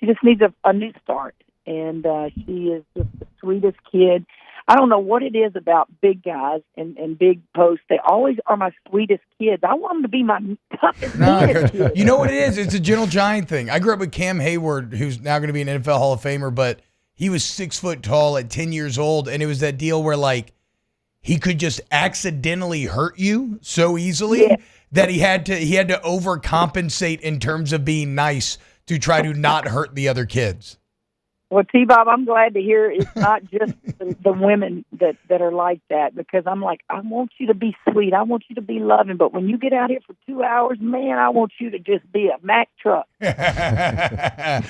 just needs a new start. And she is just the sweetest kid. I don't know what it is about big guys and big posts. They always are my sweetest kids. I want them to be my toughest kids. You know what it is? It's a gentle giant thing. I grew up with Cam Hayward, who's now going to be an NFL Hall of Famer, but he was 6 foot tall at 10 years old, and it was that deal where, he could just accidentally hurt you so easily that he had to overcompensate in terms of being nice to try to not hurt the other kids. Well, T-Bob, I'm glad to hear it's not just the women that are like that, because I'm like, I want you to be sweet. I want you to be loving. But when you get out here for 2 hours, man, I want you to just be a Mack truck. Well,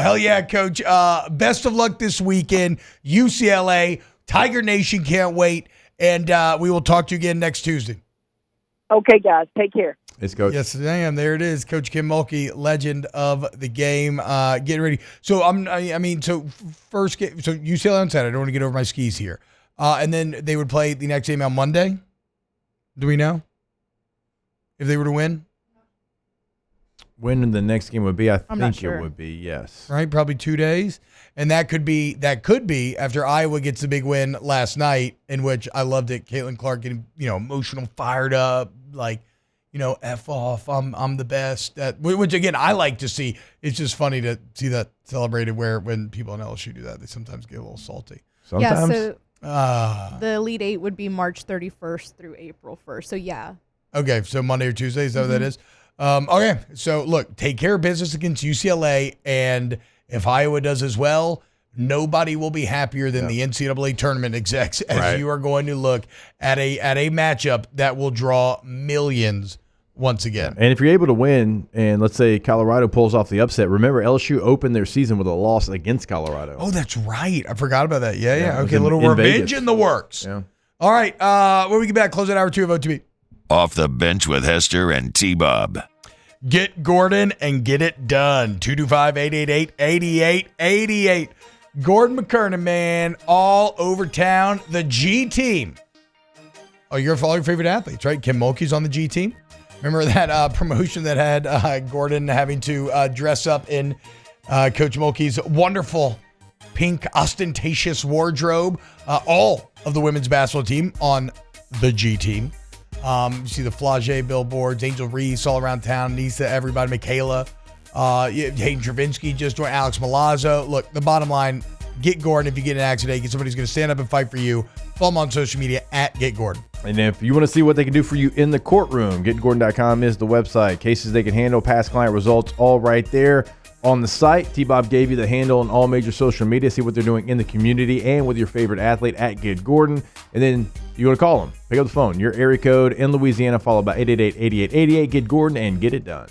hell yeah, Coach. Best of luck this weekend. UCLA, Tiger Nation can't wait. And we will talk to you again next Tuesday. Okay, guys. Take care. It's Coach. Yes, I am. There it is. Coach Kim Mulkey, legend of the game. Getting ready. So first game. So UCLA on Saturday. I don't want to get over my skis here. And then they would play the next game on Monday. Do we know if they were to win? When the next game would be, I I'm not think sure. it would be, yes. Right, probably 2 days. And that could be after Iowa gets the big win last night, in which I loved it. Caitlin Clark getting, emotional, fired up, like, F off, I'm the best. Which again I like to see. It's just funny to see that celebrated when people in LSU do that. They sometimes get a little salty. Sometimes. Yeah, so the Elite Eight would be March 31st through April 1st. So yeah. Okay, so Monday or Tuesday, is that what that is? Okay, so look, take care of business against UCLA, and if Iowa does as well, nobody will be happier than the NCAA tournament execs as you are going to look at a matchup that will draw millions once again. And if you're able to win, and let's say Colorado pulls off the upset, remember LSU opened their season with a loss against Colorado. Oh, that's right. I forgot about that. Yeah. it was Okay, a little in revenge Vegas. in the works. Yeah. All right, when we get back, close out hour 2 of OTB. Off the bench with Hester and T-Bob. Get Gordon and get it done. 225-888-8888. Gordon McKernan, man, all over town. The G team. Oh, you're all your favorite athletes, right? Kim Mulkey's on the G team. Remember that promotion that had Gordon having to dress up in Coach Mulkey's wonderful pink ostentatious wardrobe? All of the women's basketball team on the G team. You see the Flagey billboards, Angel Reese all around town, Nisa, everybody, Michaela, Hayden Travinsky just joined, Alex Milazzo. Look, the bottom line, get Gordon if you get in an accident. Get somebody who's going to stand up and fight for you. Follow him on social media at Get Gordon. And if you want to see what they can do for you in the courtroom, getgordon.com is the website. Cases they can handle, past client results, all right there on the site. T-Bob gave you the handle on all major social media. See what they're doing in the community and with your favorite athlete at Get Gordon. And then you want to call them. Pick up the phone. Your area code in Louisiana, followed by 888-8888. Get Gordon and get it done.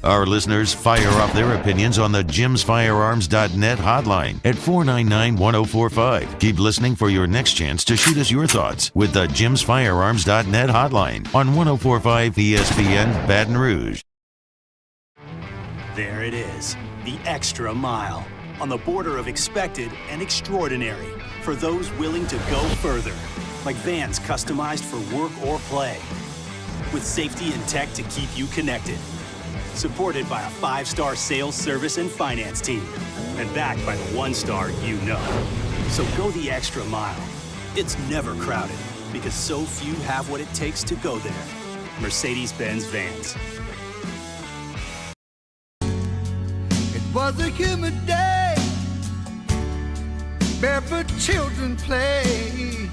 Our listeners fire off their opinions on the jimsfirearms.net hotline at 499-1045. Keep listening for your next chance to shoot us your thoughts with the jimsfirearms.net hotline on 1045 ESPN Baton Rouge. There it is, the extra mile, on the border of expected and extraordinary for those willing to go further, like vans customized for work or play, with safety and tech to keep you connected. Supported by a 5-star sales, service, and finance team. And backed by the 1-star you know. So go the extra mile. It's never crowded because so few have what it takes to go there. Mercedes-Benz Vans. It was a humid day. Barefoot children play.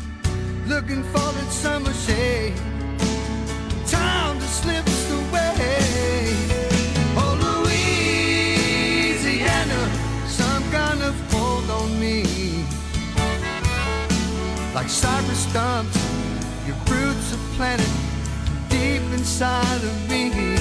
Looking for that summer shade. Time just slips away. Some kind of hold on me. Like cypress stumps, your roots are planted deep inside of me.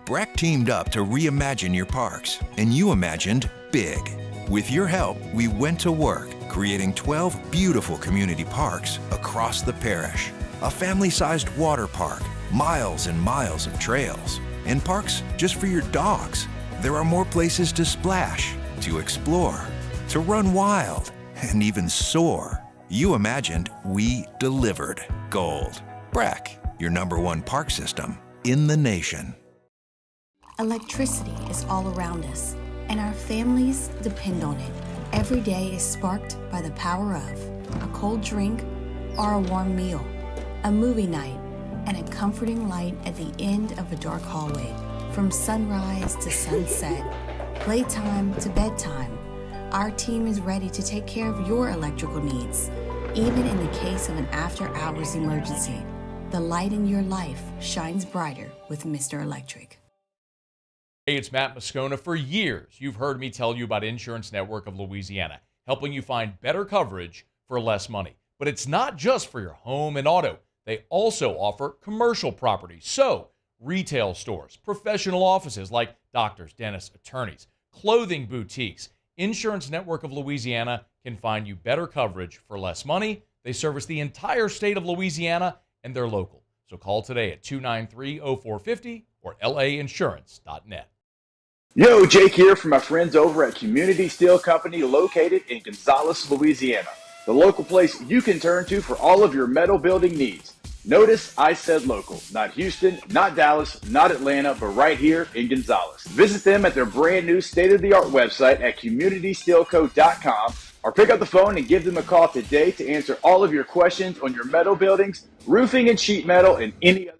Breck teamed up to reimagine your parks, and you imagined big. With your help, we went to work, creating 12 beautiful community parks across the parish. A family-sized water park, miles and miles of trails, and parks just for your dogs. There are more places to splash, to explore, to run wild, and even soar. You imagined, we delivered. Gold. Breck, your #1 park system in the nation. Electricity is all around us, and our families depend on it. Every day is sparked by the power of a cold drink or a warm meal, a movie night, and a comforting light at the end of a dark hallway. From sunrise to sunset, playtime to bedtime, Our team is ready to take care of your electrical needs, even in the case of an after-hours emergency. The light in your life shines brighter with Mr. Electric. Hey, it's Matt Moscona. For years, you've heard me tell you about Insurance Network of Louisiana, helping you find better coverage for less money. But it's not just for your home and auto. They also offer commercial property. So, retail stores, professional offices like doctors, dentists, attorneys, clothing boutiques. Insurance Network of Louisiana can find you better coverage for less money. They service the entire state of Louisiana, and they're local. So call today at 293-0450 or lainsurance.net. Yo, Jake here from my friends over at Community Steel Company located in Gonzales, Louisiana. The local place you can turn to for all of your metal building needs. Notice I said local, not Houston, not Dallas, not Atlanta, but right here in Gonzales. Visit them at their brand new state-of-the-art website at communitysteelco.com or pick up the phone and give them a call today to answer all of your questions on your metal buildings, roofing and sheet metal, and any other.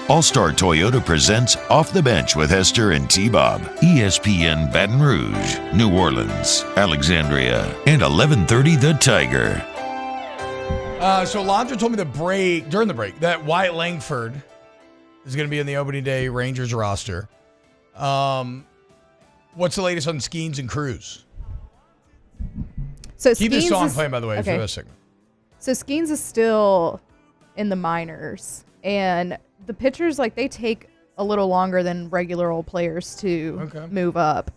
All-Star Toyota presents Off the Bench with Hester and T-Bob. ESPN Baton Rouge, New Orleans, Alexandria, and 1130 The Tiger. So Alondra told me during the break that Wyatt Langford is going to be in the opening day Rangers roster. What's the latest on Skeens and Cruz? So Keep this Skeens song is- playing, by the way, for okay. this segment. So Skeens is still in the minors, and the pitchers, like, they take a little longer than regular old players to move up.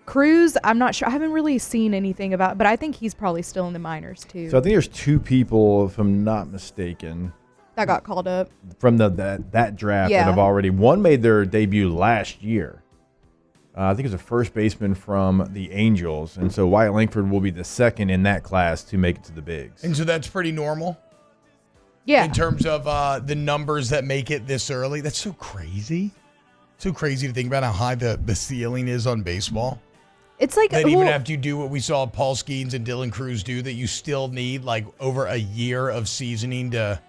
Cruz, I'm not sure. I haven't really seen anything about, but I think he's probably still in the minors too. So I think there's two people, if I'm not mistaken, that got called up from that draft Yeah. that have already. One made their debut last year. I think it's a first baseman from the Angels, and so Wyatt Langford will be the second in that class to make it to the bigs. And so that's pretty normal? Yeah. In terms of the numbers that make it this early. That's so crazy. So crazy to think about how high the ceiling is on baseball. It's like that even after you do what we saw Paul Skeens and Dylan Cruz do, that you still need like over a year of seasoning to.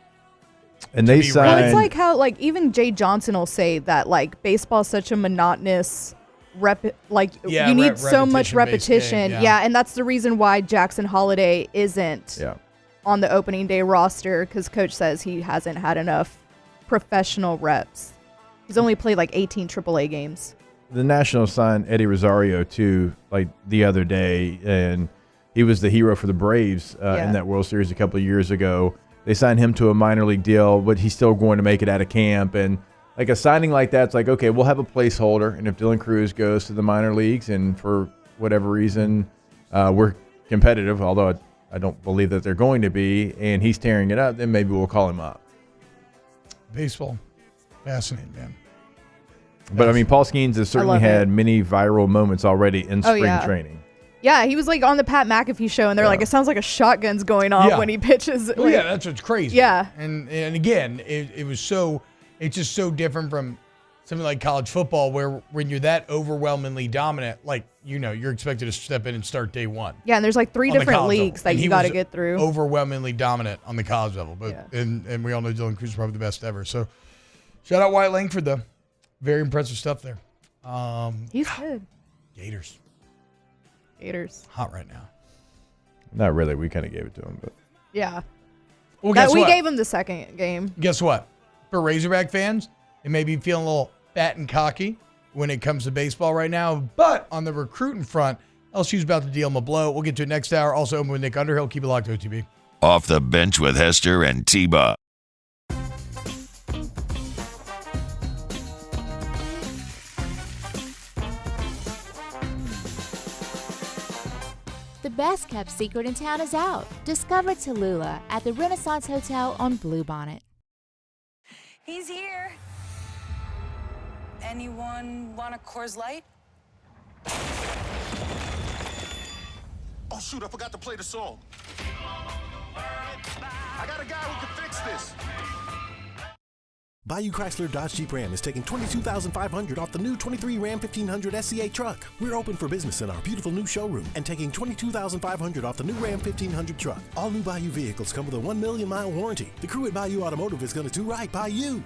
And they Well, signed. it's like how, like, even Jay Johnson will say that, like, baseball is such a monotonous you need so much repetition. game, Yeah, and that's the reason why Jackson Holiday isn't on the opening day roster, because coach says he hasn't had enough professional reps. He's only played like 18 AAA games. The Nationals signed Eddie Rosario too, like the other day, and he was the hero for the Braves in that World Series a couple of years ago. They signed him to a minor league deal, but he's still going to make it out of camp. And like a signing like that's like, okay, we'll have a placeholder, and if Dylan Cruz goes to the minor leagues and for whatever reason we're competitive, although I don't believe that they're going to be, and he's tearing it up, then maybe we'll call him up. Baseball. Fascinating, man. But I mean, Paul Skeens has certainly had many viral moments already in spring training. Yeah, he was like on the Pat McAfee show, and they're like, it sounds like a shotgun's going off when he pitches. Well, yeah, that's what's crazy. Yeah. And again, it's just so different from something like college football, where when you're that overwhelmingly dominant, like, you're expected to step in and start day one. Yeah, and there's like 3 on the different college leagues level. that you got to get through. Overwhelmingly dominant on the college level, but and we all know Dylan Cruz is probably the best ever. So shout out Wyatt Langford, though. Very impressive stuff there. He's good. Gators. Hot right now. Not really. We kind of gave it to him, but Yeah. Well, guess we what? gave him the second game. Guess what? For Razorback fans, they may be feeling a little fat and cocky when it comes to baseball right now, but on the recruiting front, LSU's about to deal them a blow. We'll get to it next hour. Also open with Nick Underhill. Keep it locked to OTB. Off the Bench with Hester and T-Bob. The best kept secret in town is out. Discover Tallulah at the Renaissance Hotel on Bluebonnet. He's here. Anyone want a Coors Light? Oh, shoot, I forgot to play the song. I got a guy who can fix this. Bayou Chrysler Dodge Jeep Ram is taking $22,500 off the new 23 Ram 1500 SCA truck. We're open for business in our beautiful new showroom and taking $22,500 off the new Ram 1500 truck. All new Bayou vehicles come with a 1 million mile warranty. The crew at Bayou Automotive is going to do right by you.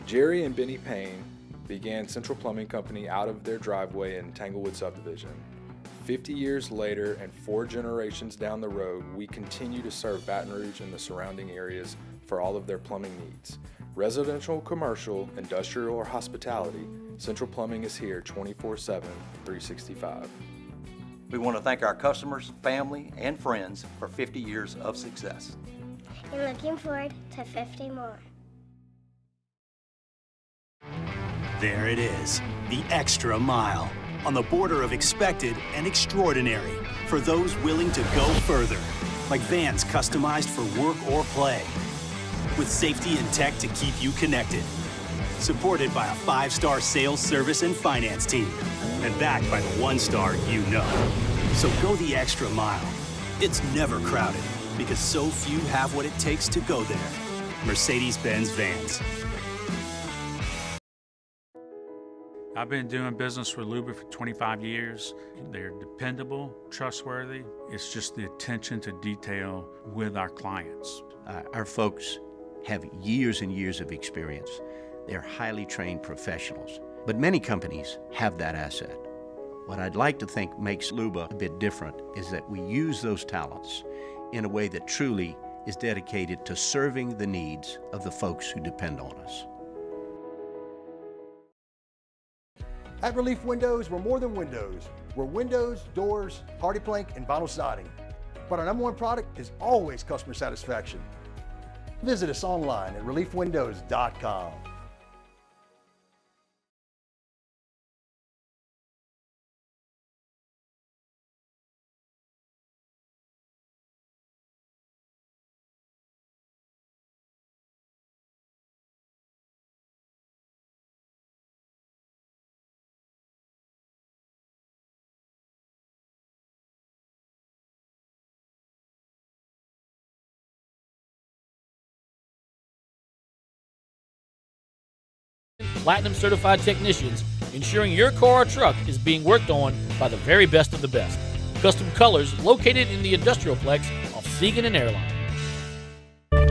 Jerry and Benny Payne began Central Plumbing Company out of their driveway in Tanglewood subdivision. 50 years later and 4 generations down the road, we continue to serve Baton Rouge and the surrounding areas for all of their plumbing needs. Residential, commercial, industrial, or hospitality, Central Plumbing is here 24/7, 365. We want to thank our customers, family, and friends for 50 years of success. And looking forward to 50 more. There it is, the extra mile, on the border of expected and extraordinary, for those willing to go further, like vans customized for work or play, with safety and tech to keep you connected, supported by a 5-star sales, service, and finance team, and backed by the 1-star you know. So go the extra mile. It's never crowded, because so few have what it takes to go there. Mercedes-Benz Vans. I've been doing business with Luba for 25 years. They're dependable, trustworthy. It's just the attention to detail with our clients. Our folks have years and years of experience. They're highly trained professionals. But many companies have that asset. What I'd like to think makes Luba a bit different is that we use those talents in a way that truly is dedicated to serving the needs of the folks who depend on us. At Relief Windows, we're more than windows. We're windows, doors, hardy plank, and vinyl siding. But our #1 product is always customer satisfaction. Visit us online at reliefwindows.com. Platinum certified technicians, ensuring your car or truck is being worked on by the very best of the best. Custom colors located in the industrial plex off Segan and Airline.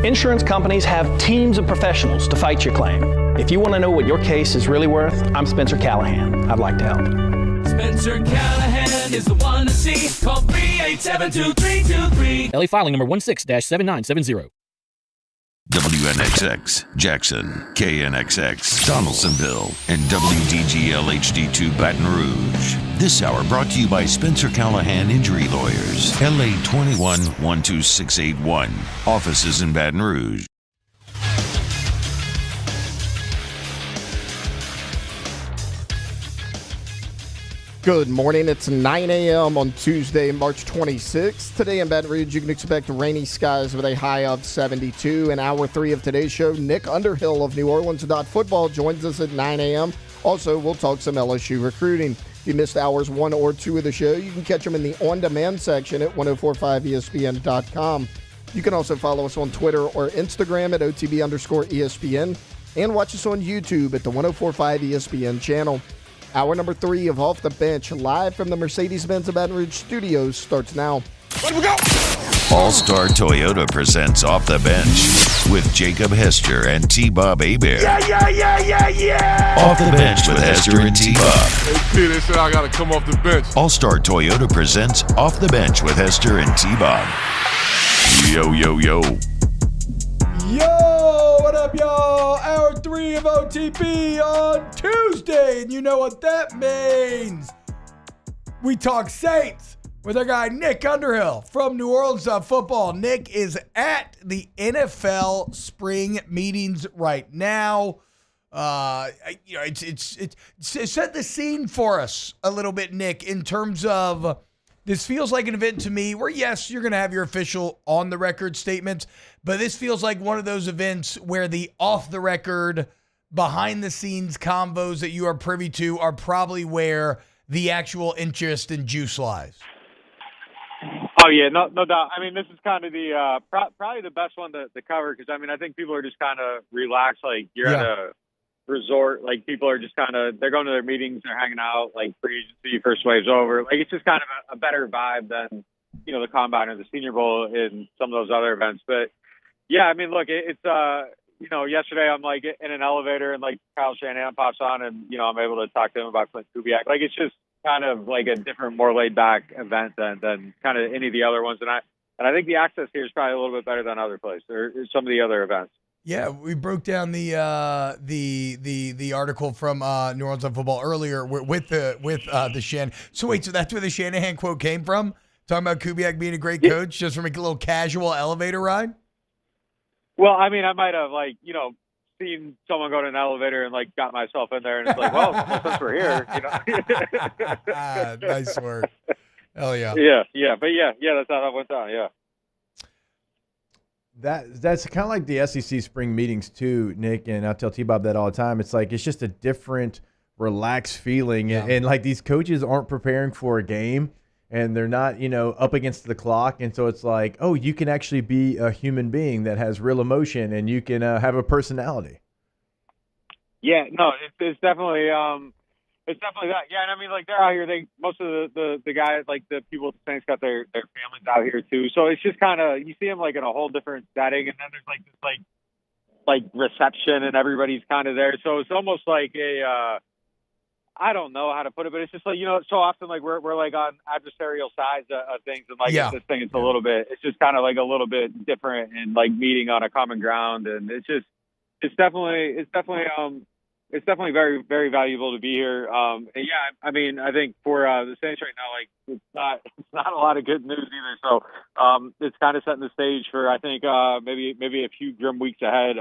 Insurance companies have teams of professionals to fight your claim. If you want to know what your case is really worth, I'm Spencer Callahan. I'd like to help. Spencer Callahan is the one to see. Call 387-2323. LA filing number 16-7970. WNXX, Jackson, KNXX, Donaldsonville, and WDGL HD2 Baton Rouge. This hour brought to you by Spencer Callahan Injury Lawyers, LA 21-12681. Offices in Baton Rouge. Good morning. It's 9 a.m. on Tuesday, March 26th. Today in Baton Rouge, you can expect rainy skies with a high of 72. In Hour 3 of today's show, Nick Underhill of New Orleans Football joins us at 9 a.m. Also, we'll talk some LSU recruiting. If you missed hours 1 or 2 of the show, you can catch them in the on-demand section at 1045ESPN.com. You can also follow us on Twitter or Instagram at OTB_ESPN and watch us on YouTube at the 1045 ESPN channel. Hour number 3 of Off the Bench, live from the Mercedes-Benz Baton Rouge studios, starts now. Let we go! All-Star Toyota presents Off the Bench with Jacob Hester and T-Bob Hebert. Yeah! Off the Bench with Hester and T-Bob. Hey, they said I got to come off the bench. All-Star Toyota presents Off the Bench with Hester and T-Bob. Yo, yo, yo. Yo, what up, y'all? Hour 3 of OTP on Tuesday, and you know what that means. We talk Saints, with our guy Nick Underhill from New Orleans Football. Nick is at the NFL spring meetings right now. It's set the scene for us a little bit, Nick, in terms of this feels like an event to me where, yes, you're going to have your official on-the-record statements, but this feels like one of those events where the off-the-record, behind-the-scenes combos that you are privy to are probably where the actual interest and juice lies. Oh, yeah, no doubt. I mean, this is kind of the probably the best one to cover because, I mean, I think people are just kind of relaxed. Like, you're at a resort. Like, people are just kind of – they're going to their meetings. They're hanging out, like, free agency, first wave's over. Like, it's just kind of a better vibe than, you know, the Combine or the Senior Bowl and some of those other events. But, yeah, I mean, look, it's you know, yesterday I'm, like, in an elevator and, like, Kyle Shanahan pops on and, you know, I'm able to talk to him about Clint Kubiak. Like, it's just kind of like a different, more laid-back event than kind of any of the other ones. And I think the access here is probably a little bit better than other places or some of the other events. Yeah, we broke down the article from New Orleans on Football earlier with the Shan. So wait, so that's where the Shanahan quote came from? Talking about Kubiak being a great coach, just from a little casual elevator ride? Well, I mean, I might have, like, you know, seen someone go to an elevator and, like, got myself in there, and it's like, well, since we're here, you know. Nice work. Hell yeah. Yeah, but yeah, that's how that went down. Yeah. That's kind of like the SEC spring meetings too, Nick, and I tell T-Bob that all the time. It's like it's just a different, relaxed feeling, and like these coaches aren't preparing for a game, and they're not, you know, up against the clock, and so it's like, oh, you can actually be a human being that has real emotion, and you can have a personality. Yeah, no, it's definitely that. Yeah, and I mean, like, they're out here. Most of the guys, like the people at the Saints, got their families out here too. So it's just kind of, you see them like in a whole different setting, and then there's like this like reception, and everybody's kind of there. So it's almost like a I don't know how to put it, but it's just like, you know, so often like we're like on adversarial sides of things, and like this thing, it's a little bit, it's just kind of like a little bit different, and like meeting on a common ground, and it's definitely very, very valuable to be here. And yeah, I mean, I think for the Saints right now, like it's not a lot of good news either. So it's kind of setting the stage for, I think, maybe a few grim weeks ahead.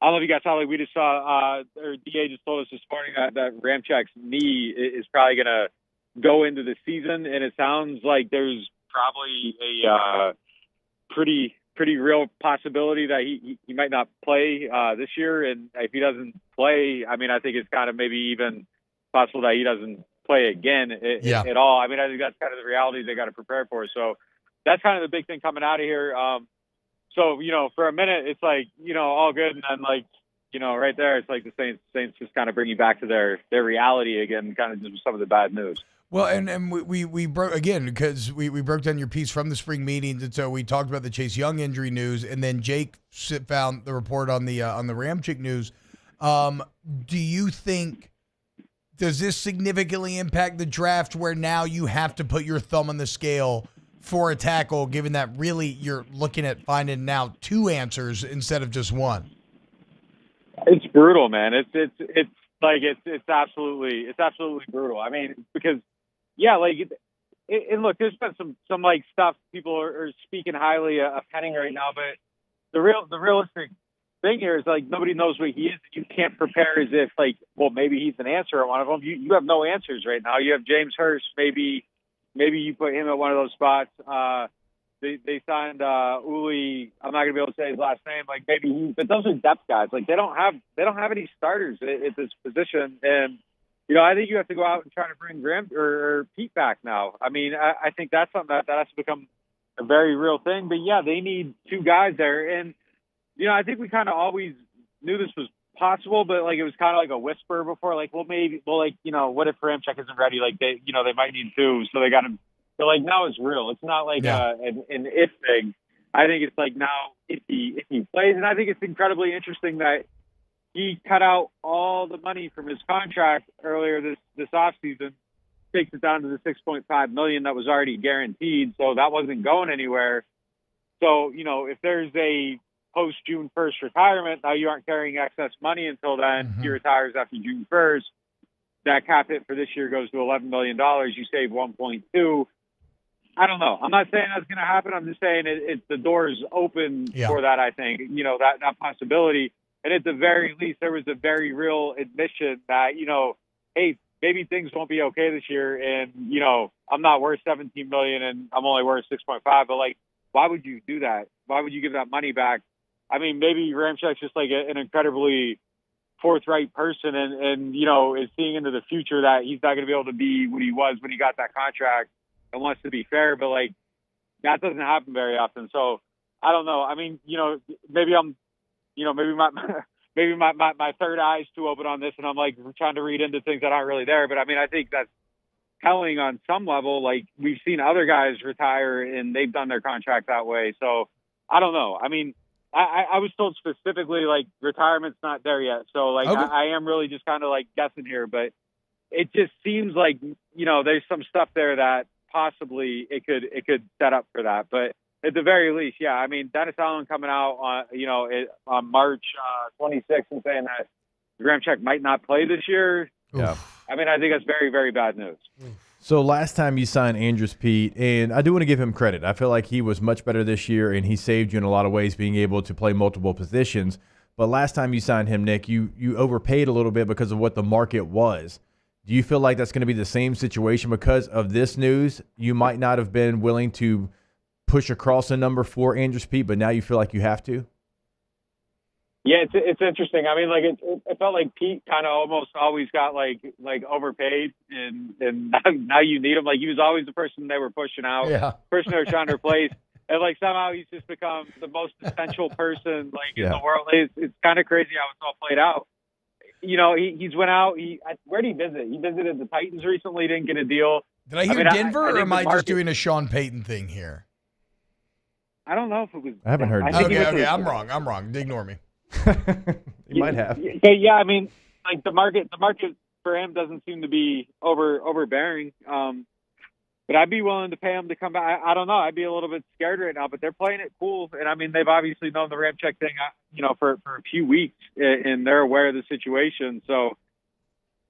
I don't know if you guys saw, like, we just saw, or DA just told us this morning that Ramchek's knee is probably going to go into the season, and it sounds like there's probably a pretty real possibility that he might not play this year. And if he doesn't play, I mean, I think it's kind of maybe even possible that he doesn't play again at all. I mean, I think that's kind of the reality they got to prepare for. So that's kind of the big thing coming out of here. So, you know, for a minute, it's like, you know, all good. And then, like, you know, right there, it's like the Saints just kind of bring you back to their reality again, kind of just some of the bad news. Well, and we broke, again, because we broke down your piece from the spring meetings, and so we talked about the Chase Young injury news, and then Jake found the report on the Ramic news. Do you think, does this significantly impact the draft where now you have to put your thumb on the scale for a tackle, given that really you're looking at finding now two answers instead of just one? It's brutal, man. It's absolutely brutal. I mean, because yeah, like, and look, there's been some like stuff people are speaking highly of Penning right now, but the realistic thing here is, like, nobody knows what he is. You can't prepare as if, like, well, maybe he's an answer at one of them. You have no answers right now. You have James Hurst, maybe you put him at one of those spots. They signed Uli. I'm not gonna be able to say his last name. Like, maybe but those are depth guys. Like, they don't have any starters at this position. And, you know, I think you have to go out and try to bring Graham or Pete back now. I mean, I think that's something that has to become a very real thing. But yeah, they need two guys there. And, you know, I think we kind of always knew this was possible, but, like, it was kind of like a whisper before, like, like, you know, what if Ramczyk isn't ready? Like, they might need two, so they got him. So, like, now it's real. It's not like an if thing. I think it's like now if he plays, and I think it's incredibly interesting that he cut out all the money from his contract earlier this offseason, takes it down to the $6.5 million that was already guaranteed, so that wasn't going anywhere. So, you know, if there's a post-June 1st retirement, now you aren't carrying excess money until then. He retires after June 1st. That cap hit for this year goes to $11 million. You save 1.2. I don't know. I'm not saying that's going to happen. I'm just saying it's the door's open for that, I think, that possibility. And at the very least, there was a very real admission that, hey, maybe things won't be okay this year. And, I'm not worth $17 million and I'm only worth 6.5. But, like, why would you do that? Why would you give that money back? I mean, maybe Ramchek's just like an incredibly forthright person and is seeing into the future that he's not going to be able to be what he was when he got that contract and wants to be fair. But, like, that doesn't happen very often. So I don't know. I mean, maybe I'm, maybe my third eye's too open on this and I'm like trying to read into things that aren't really there. But I mean, I think that's telling on some level. Like, we've seen other guys retire and they've done their contract that way. So I don't know. I mean, I was told specifically, like, retirement's not there yet. So, like, okay. I am really just kind of, like, guessing here. But it just seems like, there's some stuff there that possibly it could set up for that. But at the very least, yeah, I mean, Dennis Allen coming out on March 26th and saying that Ramchek might not play this year. Yeah. I mean, I think that's very, very bad news. So last time you signed Andrus Peat, and I do want to give him credit. I feel like he was much better this year, and he saved you in a lot of ways, being able to play multiple positions. But last time you signed him, Nick, you overpaid a little bit because of what the market was. Do you feel like that's going to be the same situation because of this news? You might not have been willing to push across a number for Andrus Peat, but now you feel like you have to? Yeah, it's interesting. I mean, like, it felt like Pete kind of almost always got like overpaid, and now you need him. Like, he was always the person they were pushing out, person they were trying to replace, and like somehow he's just become the most essential person in the world. It's kind of crazy how it's all played out. He's went out. Where did he visit? He visited the Titans recently. Didn't get a deal. Did I hear Denver, or am I just doing a Sean Payton thing here? I don't know if it was. I haven't heard. Okay, I'm wrong. Ignore me. You might have. Yeah, I mean, like, the market for him doesn't seem to be overbearing. But I'd be willing to pay him to come back. I don't know. I'd be a little bit scared right now, but they're playing it cool. And I mean, they've obviously known the Ramchek thing, for a few weeks, and they're aware of the situation. So,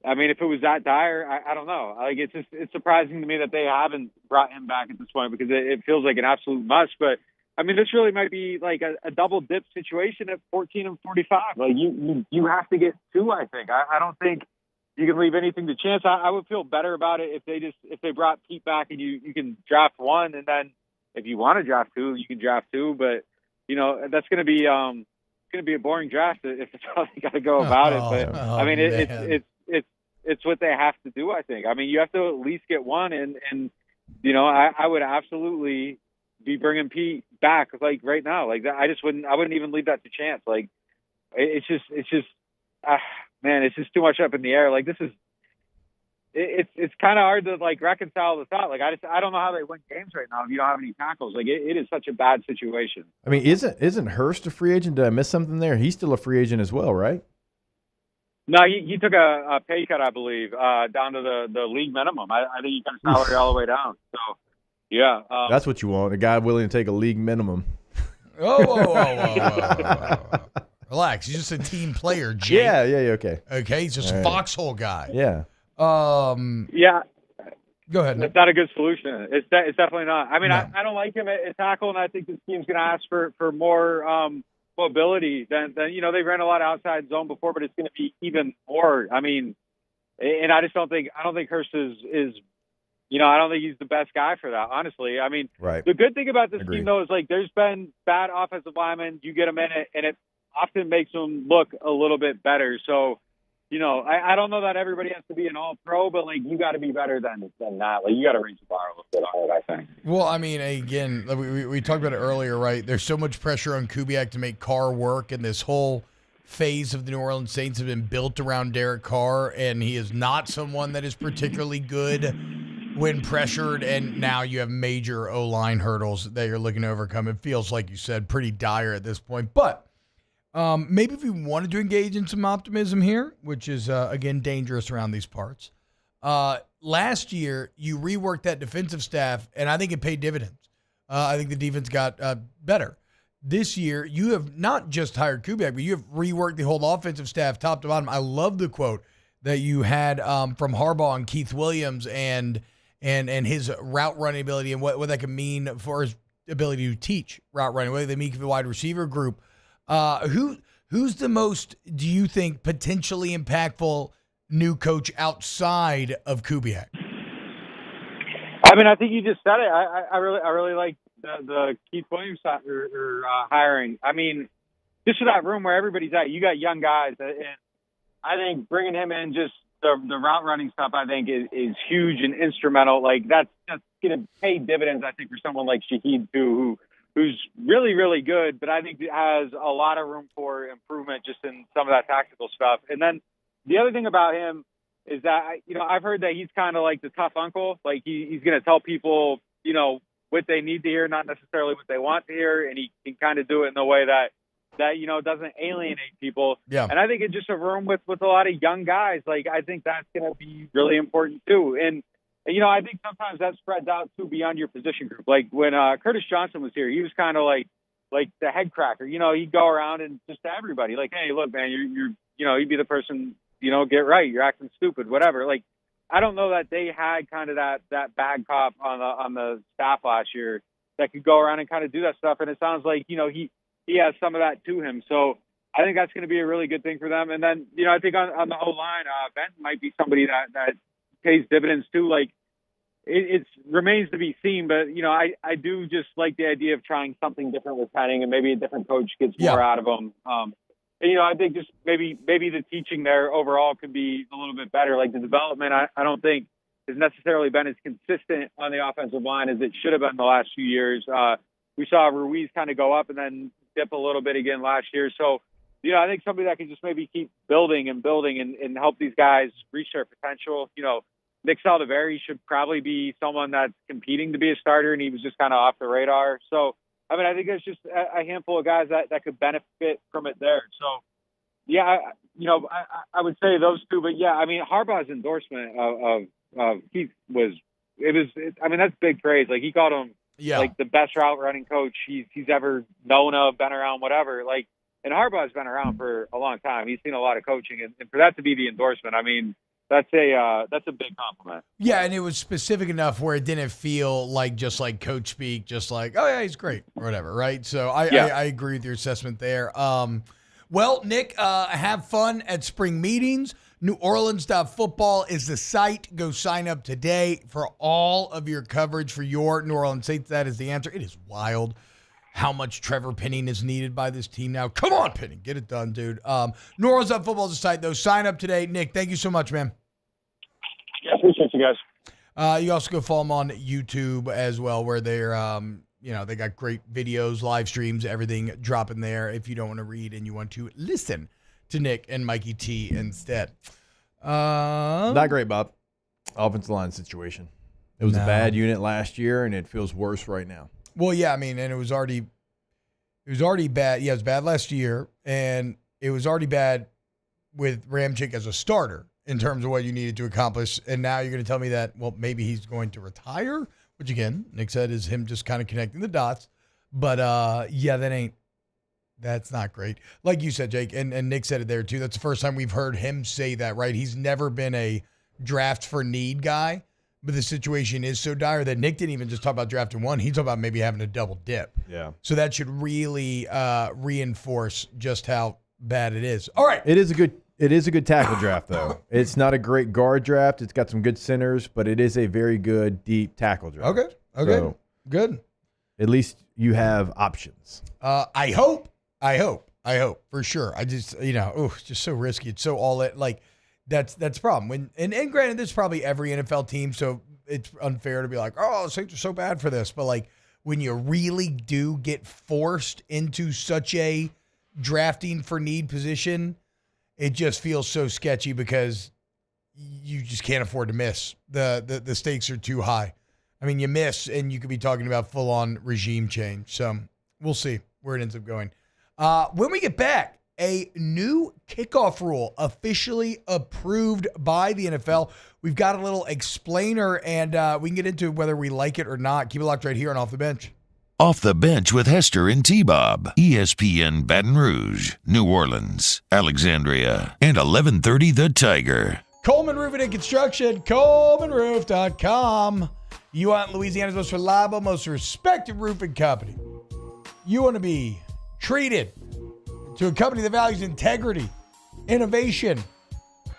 I mean, if it was that dire, I don't know. Like, it's surprising to me that they haven't brought him back at this point, because it feels like an absolute must. But I mean, this really might be like a double dip situation at 14 and 45. Like, you have to get two, I think. I don't think you can leave anything to chance. I would feel better about it if they brought Pete back and you can draft one, and then if you want to draft two, you can draft two. But that's going to be a boring draft if it's how they got to go about it. But I mean, it's what they have to do, I think. I mean, you have to at least get one, and I would absolutely be bringing Pete back, like, right now. Like, that, I wouldn't even leave that to chance. Like, it's just man, it's just too much up in the air. Like, it's kind of hard to, like, reconcile the thought. Like, I don't know how they win games right now if you don't have any tackles. Like, it is such a bad situation. I mean, isn't Hurst a free agent? Did I miss something there? He's still a free agent as well, right? No, he took a pay cut, I believe, down to the league minimum. I think he got his salary all the way down. So, yeah. That's what you want, a guy willing to take a league minimum. Whoa. Relax. He's just a team player, Jake. Yeah, okay. Okay, he's just a foxhole guy. Yeah. Yeah. Go ahead, Nick. It's not a good solution. It's definitely not. I mean, no. I don't like him at tackle, and I think this team's going to ask for more mobility than they ran a lot of outside zone before, but it's going to be even more. I mean, and I don't think Hurst is I don't think he's the best guy for that, honestly. I mean, right. The good thing about this team, though, is, like, there's been bad offensive linemen. You get them in it, and it often makes them look a little bit better. So, I don't know that everybody has to be an all-pro, but, like, you got to be better than that. Like, you got to raise the bar a little bit on it, I think. Well, I mean, again, we talked about it earlier, right? There's so much pressure on Kubiak to make Carr work, and this whole phase of the New Orleans Saints have been built around Derek Carr, and he is not someone that is particularly good when pressured, and now you have major O-line hurdles that you're looking to overcome. It feels, like you said, pretty dire at this point. But maybe if you wanted to engage in some optimism here, which is, again, dangerous around these parts, last year you reworked that defensive staff, and I think it paid dividends. I think the defense got better. This year, you have not just hired Kubiak, but you have reworked the whole offensive staff top to bottom. I love the quote that you had from Harbaugh and Keith Williams and and his route running ability and what that can mean for his ability to teach route running, what they mean for the wide receiver group. Who's the most, do you think, potentially impactful new coach outside of Kubiak? I mean, I think you just said it. I really like the Keith Williams hiring. I mean, just for that room where everybody's at, you got young guys, and I think bringing him in, just the route running stuff, I think is huge and instrumental. Like that's going to pay dividends, I think, for someone like Shaheed too, who's really, really good, but I think has a lot of room for improvement just in some of that tactical stuff. And then the other thing about him is that, I've heard that he's kind of like the tough uncle. Like he's going to tell people, what they need to hear, not necessarily what they want to hear. And he can kind of do it in a way that doesn't alienate people. Yeah. And I think it's just a room with a lot of young guys. Like, I think that's going to be really important too. And, I think sometimes that spreads out too beyond your position group. Like when Curtis Johnson was here, he was kind of like the head cracker. He'd go around and just to everybody, like, hey, look, man, you'd be the person, get right. You're acting stupid, whatever. Like, I don't know that they had kind of that bad cop on the staff last year that could go around and kind of do that stuff. And it sounds like, he has some of that to him. So I think that's going to be a really good thing for them. And then, I think on the whole line, Benton might be somebody that pays dividends too. Like it remains to be seen, but I do just like the idea of trying something different with Penning, and maybe a different coach gets more out of them. And, I think just maybe the teaching there overall could be a little bit better. Like the development, I don't think has necessarily been as consistent on the offensive line as it should have been the last few years. We saw Ruiz kind of go up and then dip a little bit again last year. So, I think somebody that can just maybe keep building and help these guys reach their potential. Nick Saldiveri should probably be someone that's competing to be a starter, and he was just kind of off the radar. So, I mean, I think there's just a handful of guys that could benefit from it there. So, yeah, I would say those two. But, yeah, I mean, Harbaugh's endorsement of Keith that's big praise. Like, he called him, like, the best route running coach he's ever known of, been around, whatever. Like, and Harbaugh's been around for a long time. He's seen a lot of coaching. And for that to be the endorsement, I mean, that's a big compliment. Yeah, and it was specific enough where it didn't feel like just like coach speak, just like, oh yeah, he's great or whatever, right? So I agree with your assessment there. Well, Nick, have fun at spring meetings. NewOrleans.football is the site. Go sign up today for all of your coverage for your New Orleans Saints. That is the answer. It is wild how much Trevor Penning is needed by this team now. Come on, Penning. Get it done, dude. NewOrleans.football is the site, though. Sign up today. Nick, thank you so much, man. Yeah, appreciate you guys. You also go follow them on YouTube as well, where they're, they got great videos, live streams, everything dropping there if you don't want to read and you want to listen to Nick and Mikey T instead. Not great, Bob. Offensive line situation. It was a bad unit last year, and it feels worse right now. Well, yeah, I mean, and it was already bad. Yeah, it was bad last year, and it was already bad with Ramic as a starter in terms of what you needed to accomplish. And now you're going to tell me that, well, maybe he's going to retire, which again, Nick said is him just kind of connecting the dots. But that's not great. Like you said, Jake, and Nick said it there too. That's the first time we've heard him say that, right? He's never been a draft for need guy. But the situation is so dire that Nick didn't even just talk about drafting one. He talked about maybe having a double dip. Yeah. So that should really reinforce just how bad it is. All right. It is a good tackle draft, though. It's not a great guard draft. It's got some good centers, but it is a very good deep tackle draft. Okay. So, good. At least you have options. I hope for sure. I just it's just so risky. It's so all it like. That's the problem. And granted, this is probably every NFL team, so it's unfair to be like, oh, the Saints are so bad for this. But like when you really do get forced into such a drafting for need position, it just feels so sketchy because you just can't afford to miss. The stakes are too high. I mean, you miss and you could be talking about full on regime change. So we'll see where it ends up going. When we get back, a new kickoff rule officially approved by the NFL. We've got a little explainer, and we can get into whether we like it or not. Keep it locked right here on Off the Bench. Off the Bench with Hester and T-Bob. ESPN Baton Rouge, New Orleans, Alexandria, and 1130 The Tiger. Coleman Roofing and Construction, ColemanRoof.com. You want Louisiana's most reliable, most respected roofing company. You want to be treated to a company that values integrity, innovation,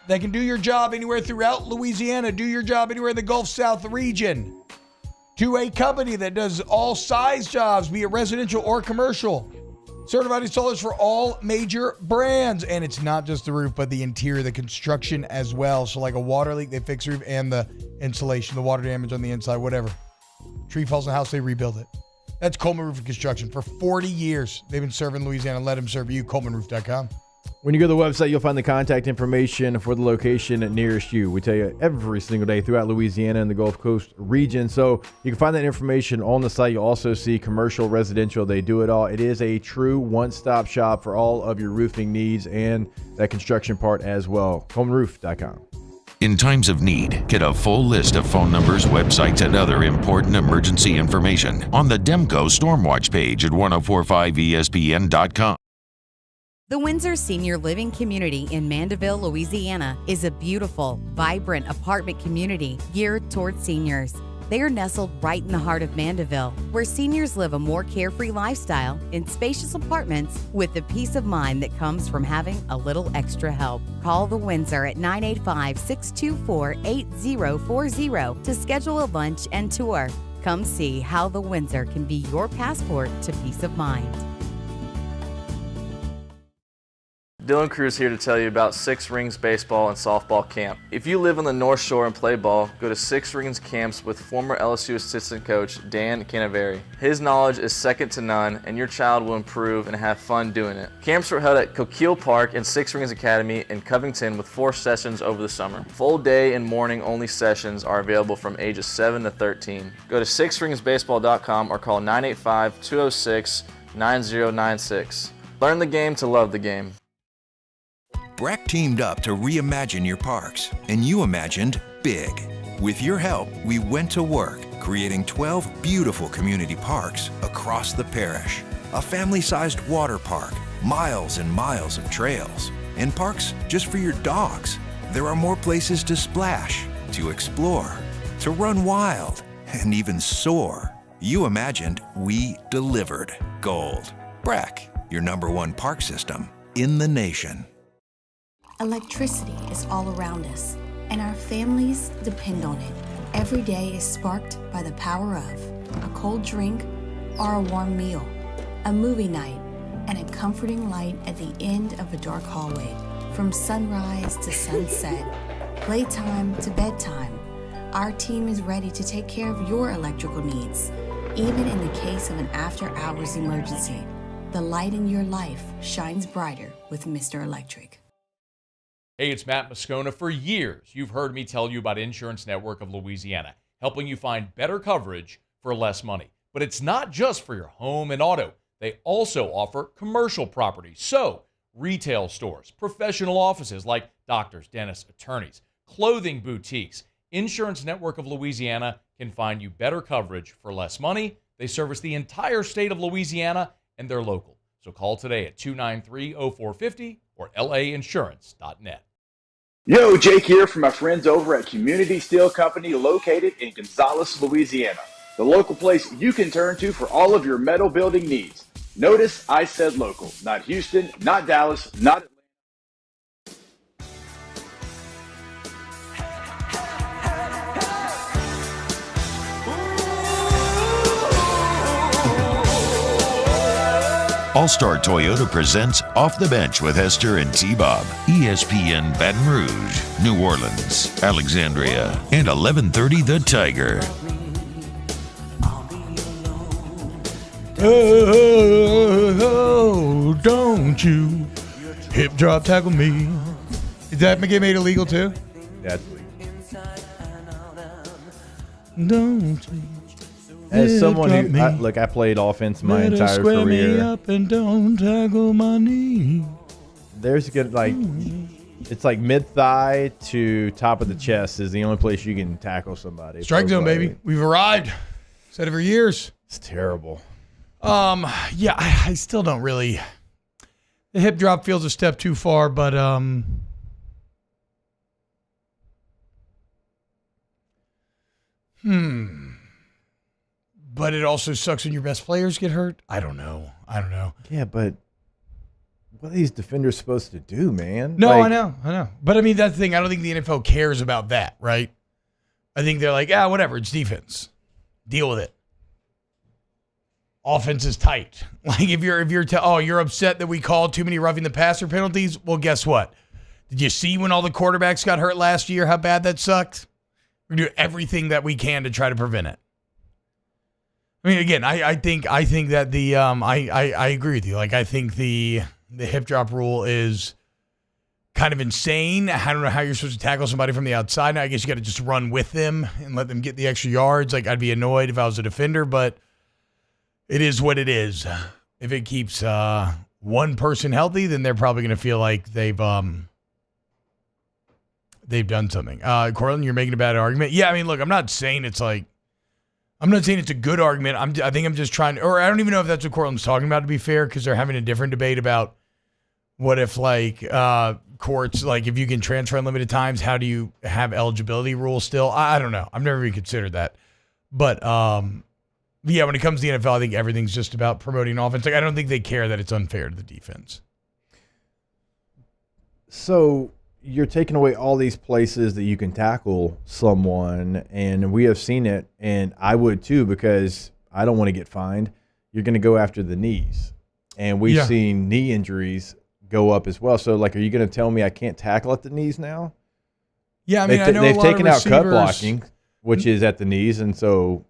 that can do your job anywhere throughout Louisiana, do your job anywhere in the Gulf South region, to a company that does all size jobs, be it residential or commercial. Certified installers for all major brands. And it's not just the roof, but the interior, the construction as well. So like a water leak, they fix the roof, and the insulation, the water damage on the inside, whatever. Tree falls in the house, they rebuild it. That's Coleman Roofing Construction. For 40 years, they've been serving Louisiana. Let them serve you. ColemanRoof.com. When you go to the website, you'll find the contact information for the location nearest you. We tell you every single day throughout Louisiana and the Gulf Coast region. So you can find that information on the site. You'll also see commercial, residential. They do it all. It is a true one-stop shop for all of your roofing needs and that construction part as well. ColemanRoof.com. In times of need, get a full list of phone numbers, websites, and other important emergency information on the Demco Stormwatch page at 1045ESPN.com. The Windsor Senior Living Community in Mandeville, Louisiana is a beautiful, vibrant apartment community geared towards seniors. They are nestled right in the heart of Mandeville, where seniors live a more carefree lifestyle in spacious apartments with the peace of mind that comes from having a little extra help. Call the Windsor at 985-624-8040 to schedule a lunch and tour. Come see how the Windsor can be your passport to peace of mind. Dylan Cruz here to tell you about Six Rings Baseball and Softball Camp. If you live on the North Shore and play ball, go to Six Rings Camps with former LSU assistant coach Dan Canaveri. His knowledge is second to none, and your child will improve and have fun doing it. Camps were held at Coquille Park and Six Rings Academy in Covington with 4 sessions over the summer. Full day and morning only sessions are available from ages 7 to 13. Go to sixringsbaseball.com or call 985-206-9096. Learn the game to love the game. BRAC teamed up to reimagine your parks, and you imagined big. With your help, we went to work, creating 12 beautiful community parks across the parish. A family-sized water park, miles and miles of trails, and parks just for your dogs. There are more places to splash, to explore, to run wild, and even soar. You imagined, we delivered. Gold. BRAC, your #1 park system in the nation. Electricity is all around us, and our families depend on it. Every day is sparked by the power of a cold drink or a warm meal, a movie night, and a comforting light at the end of a dark hallway. From sunrise to sunset, playtime to bedtime, our team is ready to take care of your electrical needs, even in the case of an after-hours emergency. The light in your life shines brighter with Mr. Electric. Hey, it's Matt Moscona. For years, you've heard me tell you about Insurance Network of Louisiana, helping you find better coverage for less money. But it's not just for your home and auto. They also offer commercial property. So, retail stores, professional offices like doctors, dentists, attorneys, clothing boutiques. Insurance Network of Louisiana can find you better coverage for less money. They service the entire state of Louisiana, and they're local. So call today at 293-0450 or lainsurance.net. Yo, Jake here from my friends over at Community Steel Company located in Gonzales, Louisiana. The local place you can turn to for all of your metal building needs. Notice I said local, not Houston, not Dallas, not Atlanta. All-Star Toyota presents Off the Bench with Hester and T-Bob. ESPN Baton Rouge, New Orleans, Alexandria, and 1130 The Tiger. Oh, don't you hip drop tackle me. Did that get made illegal too? That's Don't you? As someone who, I played offense my entire career. Me up and don't tackle my knee. There's good, it's like mid-thigh to top of the chest is the only place you can tackle somebody. Strike zone, baby. We've arrived. Said it for years. It's terrible. Yeah, I still don't really. The hip drop feels a step too far, but But it also sucks when your best players get hurt. I don't know. Yeah, but what are these defenders supposed to do, man? No, I know. But I mean, that's the thing. I don't think the NFL cares about that, right? I think they're like, whatever. It's defense. Deal with it. Offense is tight. Like if you're upset that we called too many roughing the passer penalties. Well, guess what? Did you see when all the quarterbacks got hurt last year? How bad that sucked. We do everything that we can to try to prevent it. I mean, again, I think that the I agree with you. Like I think the hip drop rule is kind of insane. I don't know how you're supposed to tackle somebody from the outside. Now, I guess you got to just run with them and let them get the extra yards. Like I'd be annoyed if I was a defender, but it is what it is. If it keeps one person healthy, then they're probably going to feel like they've done something. Cortland, you're making a bad argument. Yeah, I mean, look, I'm not saying it's a good argument. I think I'm just trying, or I don't even know if that's what Cortland's talking about, to be fair, because they're having a different debate about what if courts, like if you can transfer unlimited times, how do you have eligibility rules still? I don't know. I've never even considered that. But yeah, when it comes to the NFL, I think everything's just about promoting offense. Like I don't think they care that it's unfair to the defense. So you're taking away all these places that you can tackle someone, and we have seen it, and I would too, because I don't want to get fined. You're going to go after the knees, and we've seen knee injuries go up as well. So, like, are you going to tell me I can't tackle at the knees now? Yeah, I mean, they've taken out cut blocking, which is at the knees, and so.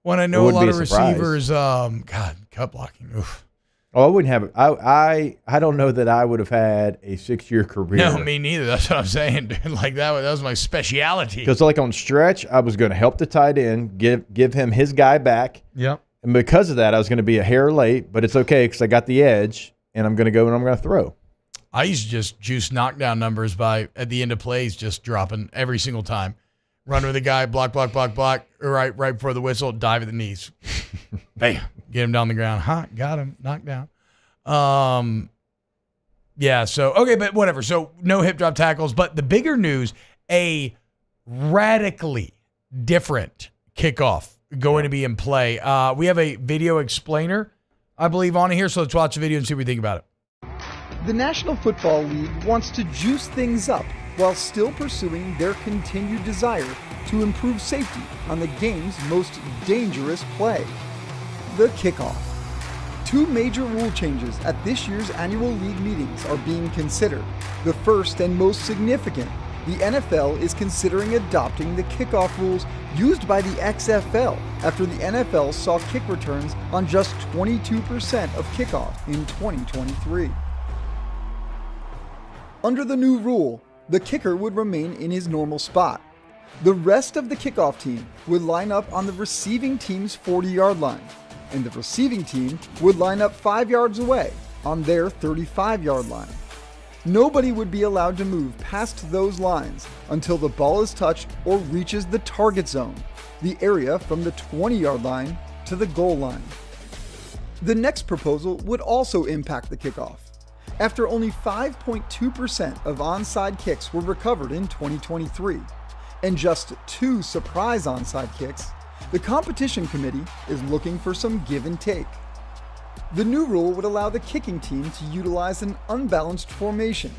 When I know a lot of receivers, cut blocking. Oof. Oh, I wouldn't have. I don't know that I would have had a 6-year career. No, me neither. That's what I'm saying, dude. Like that was my speciality. Because like on stretch, I was going to help the tight end, give him his guy back. Yep. And because of that, I was going to be a hair late, but it's okay because I got the edge, and I'm going to go and I'm going to throw. I used to just juice knockdown numbers by at the end of plays, just dropping every single time. Run with the guy, block, right before the whistle, dive at the knees. Bam. Get him down the ground. Got him. Knocked down. Yeah, so, okay, but whatever. So, no hip drop tackles. But the bigger news, a radically different kickoff going to be in play. We have a video explainer, I believe, on here. So, let's watch the video and see what we think about it. The National Football League wants to juice things up while still pursuing their continued desire to improve safety on the game's most dangerous play, the kickoff. Two major rule changes at this year's annual league meetings are being considered. The first and most significant, the NFL is considering adopting the kickoff rules used by the XFL after the NFL saw kick returns on just 22% of kickoff in 2023. Under the new rule, the kicker would remain in his normal spot. The rest of the kickoff team would line up on the receiving team's 40-yard line, and the receiving team would line up 5 yards away on their 35-yard line. Nobody would be allowed to move past those lines until the ball is touched or reaches the target zone, the area from the 20-yard line to the goal line. The next proposal would also impact the kickoff. After only 5.2% of onside kicks were recovered in 2023, and just 2 surprise onside kicks, the competition committee is looking for some give and take. The new rule would allow the kicking team to utilize an unbalanced formation,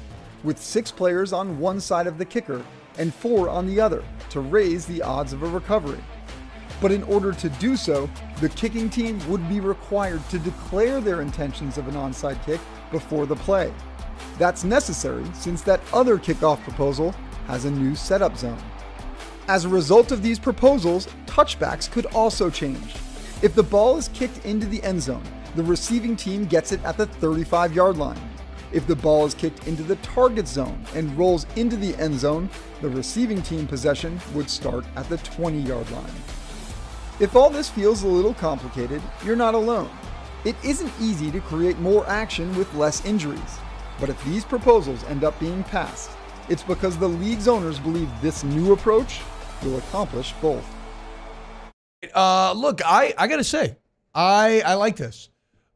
with 6 players on one side of the kicker and 4 on the other to raise the odds of a recovery. But in order to do so, the kicking team would be required to declare their intentions of an onside kick before the play. That's necessary since that other kickoff proposal has a new setup zone. As a result of these proposals, touchbacks could also change. If the ball is kicked into the end zone, the receiving team gets it at the 35-yard line. If the ball is kicked into the target zone and rolls into the end zone, the receiving team possession would start at the 20-yard line. If all this feels a little complicated, you're not alone. It isn't easy to create more action with less injuries. But if these proposals end up being passed, it's because the league's owners believe this new approach will accomplish both. Look, I got to say, I like this.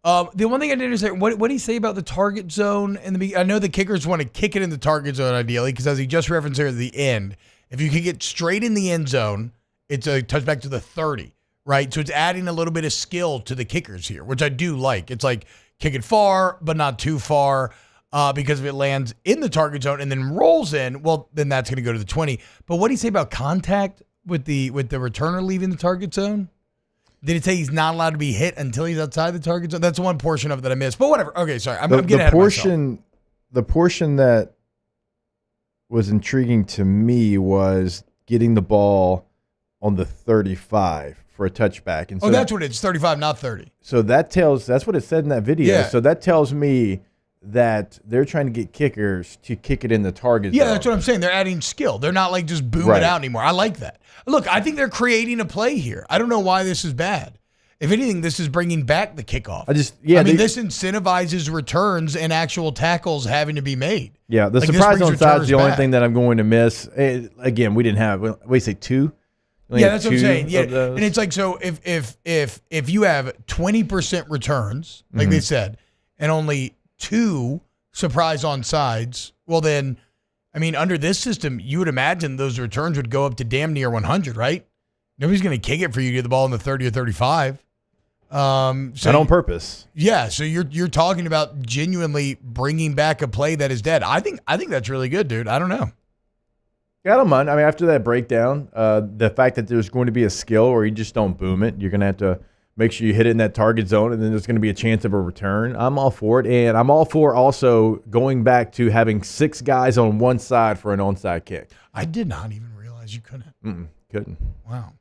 The one thing I didn't understand, what did he say about the target zone? I know the kickers want to kick it in the target zone ideally, because as he just referenced here at the end, if you can get straight in the end zone it's a touchback to the 30, right? So it's adding a little bit of skill to the kickers here, which I do like. It's like kick it far, but not too far, because if it lands in the target zone and then rolls in, well, then that's going to go to the 20. But what do you say about contact with the returner leaving the target zone? Did it say he's not allowed to be hit until he's outside the target zone? That's one portion of it that I missed. But whatever. Okay, sorry. I'm getting ahead of myself. The portion that was intriguing to me was getting the ball on the 35 for a touchback. And so that's what it's 35, not 30. So that's what it said in that video. Yeah. So that tells me that they're trying to get kickers to kick it in the target zone. Yeah, that's what I'm saying. They're adding skill. They're not like just boom it out anymore. I like that. Look, I think they're creating a play here. I don't know why this is bad. If anything, this is bringing back the kickoff. This incentivizes returns and actual tackles having to be made. Yeah, the surprise on side is the only thing that I'm going to miss. Again, we didn't have, we say 2? Yeah, that's what I'm saying. Yeah, and it's like, so if you have 20% returns, like they said, and only 2 surprise on sides, well then, I mean, under this system, you would imagine those returns would go up to damn near 100, right? Nobody's going to kick it for you to get the ball in the 30 or 35. And on purpose. Yeah, so you're talking about genuinely bringing back a play that is dead. I think that's really good, dude. I don't know. Yeah, I don't mind. I mean, after that breakdown, the fact that there's going to be a skill where you just don't boom it, you're going to have to make sure you hit it in that target zone, and then there's going to be a chance of a return. I'm all for it, and I'm all for also going back to having 6 guys on one side for an onside kick. I did not even realize you couldn't. Couldn't. Wow,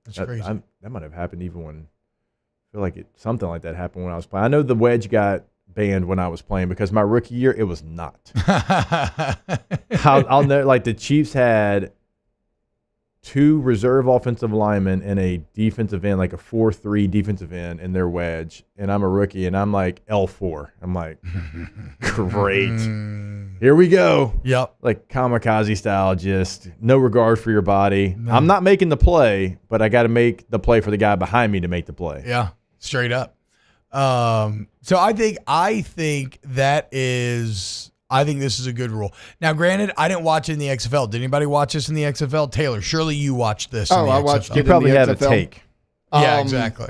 that's crazy. That might have happened even when I feel like something like that happened when I was playing. I know the wedge got banned when I was playing because my rookie year it was not. I'll know, like the Chiefs had 2 reserve offensive linemen and a defensive end, like a 4-3 defensive end in their wedge, and I'm a rookie and I'm like L4. I'm like, great, here we go. Yep, like kamikaze style, just no regard for your body. No. I'm not making the play, but I got to make the play for the guy behind me to make the play. Yeah, straight up. So I think this is a good rule. Now, granted, I didn't watch it in the XFL. Did anybody watch this in the XFL? Taylor, surely you watched this in the XFL. I watched it. You probably have a take. Yeah, exactly.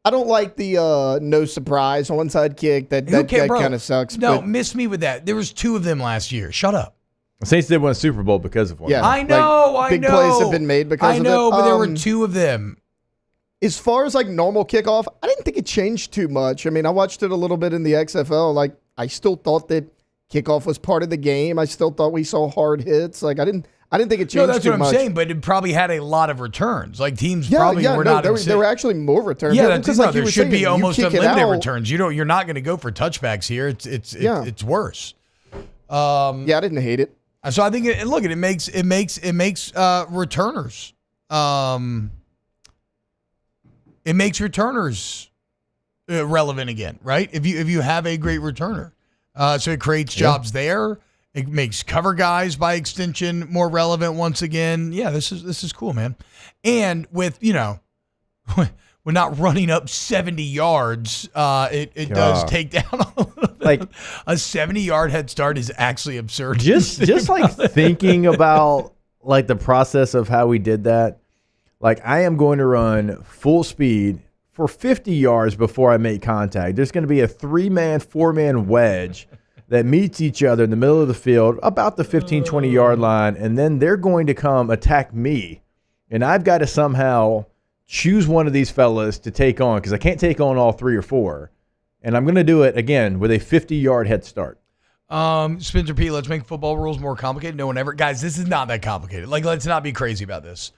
I don't like the no surprise onside kick. That kind of sucks. No, miss me with that. There was 2 of them last year. Shut up. The Saints did win a Super Bowl because of one. Yeah, I know. Big plays have been made because of it. I know, but there were 2 of them. As far as like normal kickoff, I didn't think it changed too much. I mean, I watched it a little bit in the XFL. Like, I still thought that kickoff was part of the game. I still thought we saw hard hits. Like, I didn't think it changed too much. No, that's what I'm saying, but it probably had a lot of returns. Like, teams probably were not. There were actually more returns. Yeah, there should be almost unlimited returns. You're not going to go for touchbacks here. It's worse. I didn't hate it. So I think it makes returners. It makes returners relevant again, right? If you have a great returner, so it creates jobs there. It makes cover guys by extension more relevant once again. Yeah, this is cool, man. And with we're not running up 70 yards. It does take down a little bit. Like a 70-yard head start is actually absurd. Just like thinking about like the process of how we did that. Like, I am going to run full speed for 50 yards before I make contact. There's going to be a 3-man, 4-man wedge that meets each other in the middle of the field, about the 15, 20-yard line, and then they're going to come attack me. And I've got to somehow choose one of these fellas to take on because I can't take on all 3 or 4. And I'm going to do it, again, with a 50-yard head start. Spencer P., let's make football rules more complicated. No one ever – guys, this is not that complicated. Like, let's not be crazy about this.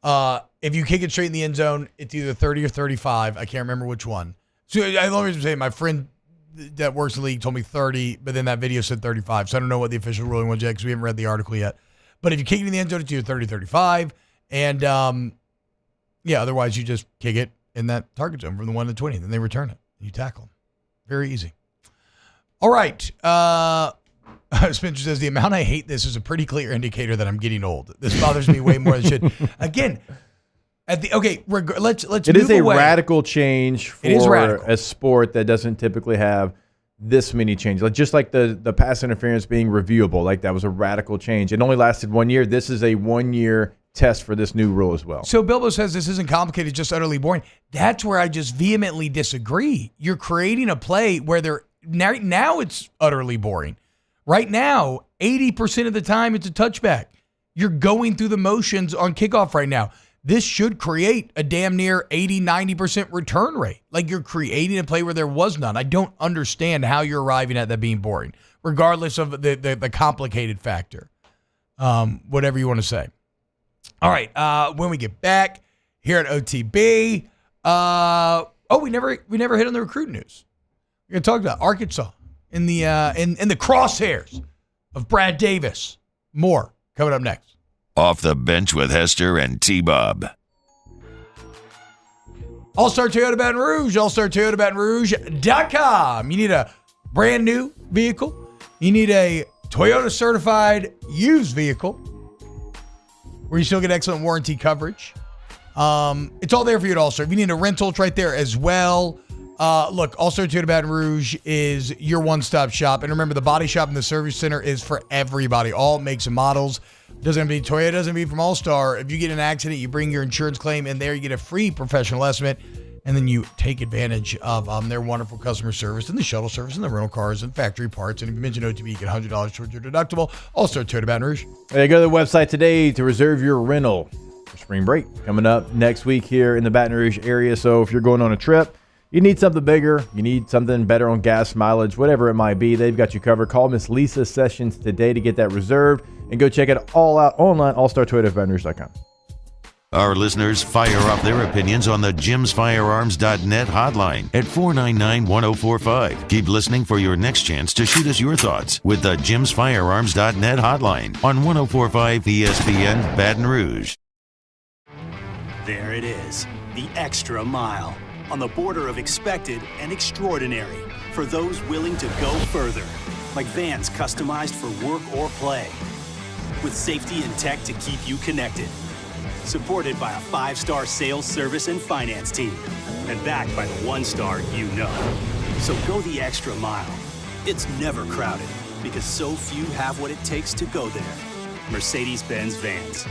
If you kick it straight in the end zone, it's either 30 or 35. I can't remember which one. So I always say my friend that works in the league told me 30, but then that video said 35. So I don't know what the official ruling was yet because we haven't read the article yet. But if you kick it in the end zone, it's either 30 or 35. And, otherwise you just kick it in that target zone from the 1 to 20. Then they return it. You tackle them. Very easy. All right. Spencer says, the amount I hate this is a pretty clear indicator that I'm getting old. This bothers me way more than it should. Again, let's it is a radical change for a sport that doesn't typically have this many changes. Like, just like the pass interference being reviewable, like that was a radical change. It only lasted 1 year. This is a 1 year test for this new rule as well. So Bilbo says this isn't complicated, just utterly boring. That's where I just vehemently disagree. You're creating a play where now it's utterly boring. Right now, 80% of the time it's a touchback. You're going through the motions on kickoff right now. This should create a damn near 80, 90% return rate. Like you're creating a play where there was none. I don't understand how you're arriving at that being boring, regardless of the complicated factor. Whatever you want to say. All right, when we get back here at OTB, we never hit on the recruit news. We're going to talk about Arkansas in the crosshairs of Brad Davis. More coming up next. Off the Bench with Hester and T-Bob. All-Star Toyota Baton Rouge, allstartoyotabatonrouge.com. You need a brand new vehicle. You need a Toyota certified used vehicle where you still get excellent warranty coverage. It's all there for you at All-Star. If you need a rental, it's right there as well. Look, All-Star Toyota Baton Rouge is your one-stop shop. And remember, the body shop and the service center is for everybody. All makes and models. Doesn't be Toyota, doesn't be from All-Star. If you get in an accident, you bring your insurance claim in there. You get a free professional estimate. And then you take advantage of their wonderful customer service and the shuttle service and the rental cars and factory parts. And if you mention OTB, you get $100 towards your deductible. All-Star Toyota Baton Rouge. Hey, go to the website today to reserve your rental for spring break. Coming up next week here in the Baton Rouge area. So if you're going on a trip, you need something bigger, you need something better on gas mileage, whatever it might be, they've got you covered. Call Miss Lisa Sessions today to get that reserved and go check it all out online, allstartoyotabatonrouge.com. Our listeners fire off their opinions on the jimsfirearms.net hotline at 499-1045. Keep listening for your next chance to shoot us your thoughts with the jimsfirearms.net hotline on 1045 ESPN Baton Rouge. There it is, the extra mile. On the border of expected and extraordinary for those willing to go further, like vans customized for work or play, with safety and tech to keep you connected, supported by a 5-star sales, service, and finance team, and backed by the 1-star you know. So go the extra mile. It's never crowded because so few have what it takes to go there. Mercedes-Benz Vans.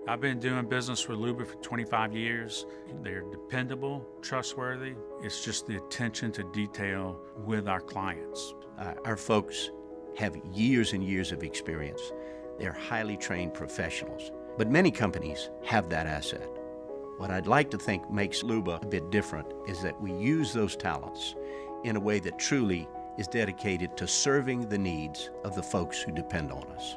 I've been doing business with Luba for 25 years. They're dependable, trustworthy. It's just the attention to detail with our clients. Our folks have years and years of experience. They're highly trained professionals, but many companies have that asset. What I'd like to think makes Luba a bit different is that we use those talents in a way that truly is dedicated to serving the needs of the folks who depend on us.